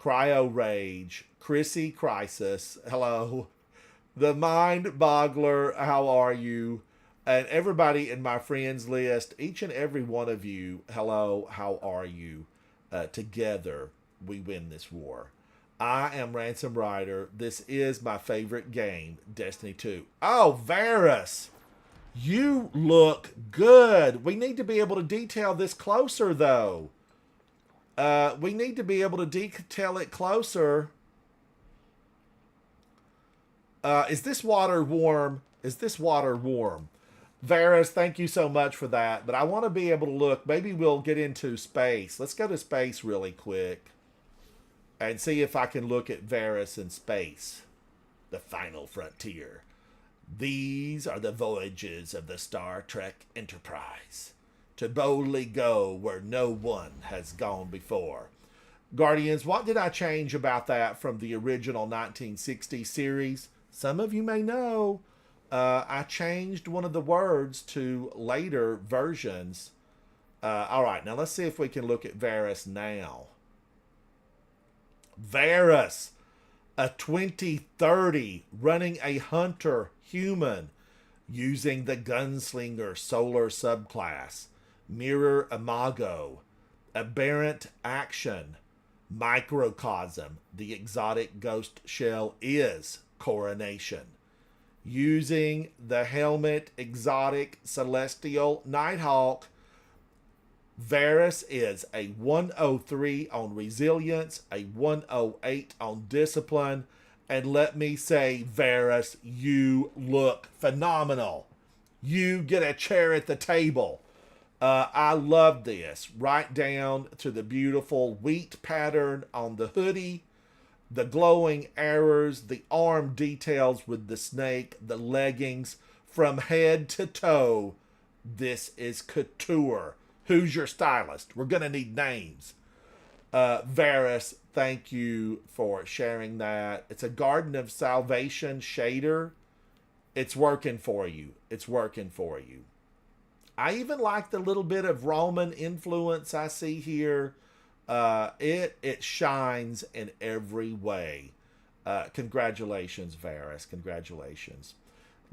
Cryo Rage. Chrissy Crisis, hello. The Mind Boggler, how are you? And everybody in my friends list, each and every one of you, hello, how are you? Together, we win this war. I am Ransom Rider. This is my favorite game, Destiny 2. Oh, Varus, you look good. We need to be able to detail this closer, though. We need to be able to detail it closer. Is this water warm? Is this water warm? Varus, thank you so much for that. But I want to be able to look. Maybe we'll get into space. Let's go to space really quick and see if I can look at Varus in space. The final frontier. These are the voyages of the Star Trek Enterprise, to boldly go where no one has gone before. Guardians, what did I change about that from the original 1960 series? Some of you may know. I changed one of the words to later versions. All right, now let's see if we can look at Varus now. Varus, a 2030 running a hunter human using the gunslinger solar subclass, mirror imago, aberrant action, microcosm. The exotic ghost shell is coronation. Using the helmet exotic celestial Nighthawk, Varus is a 103 on resilience, a 108 on discipline, and let me say, Varus, you look phenomenal. You get a chair at the table. I love this. Right down to the beautiful wheat pattern on the hoodie, the glowing arrows, the arm details with the snake, the leggings from head to toe. This is couture. Who's your stylist? We're going to need names. Varus, thank you for sharing that. It's a Garden of Salvation shader. It's working for you. It's working for you. I even like the little bit of Roman influence I see here. It shines in every way. Congratulations, Varus. Congratulations.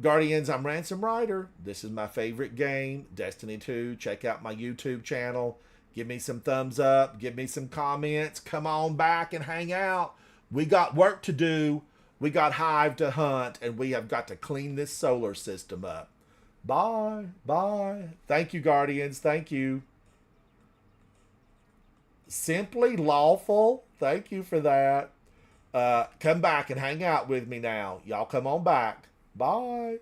Guardians, I'm Ransom Rider. This is my favorite game, Destiny 2. Check out my YouTube channel. Give me some thumbs up. Give me some comments. Come on back and hang out. We got work to do. We got Hive to hunt, and we have got to clean this solar system up. Bye. Bye. Thank you, Guardians. Thank you. Simply Lawful. Thank you for that. Come back and hang out with me now. Y'all come on back. Bye.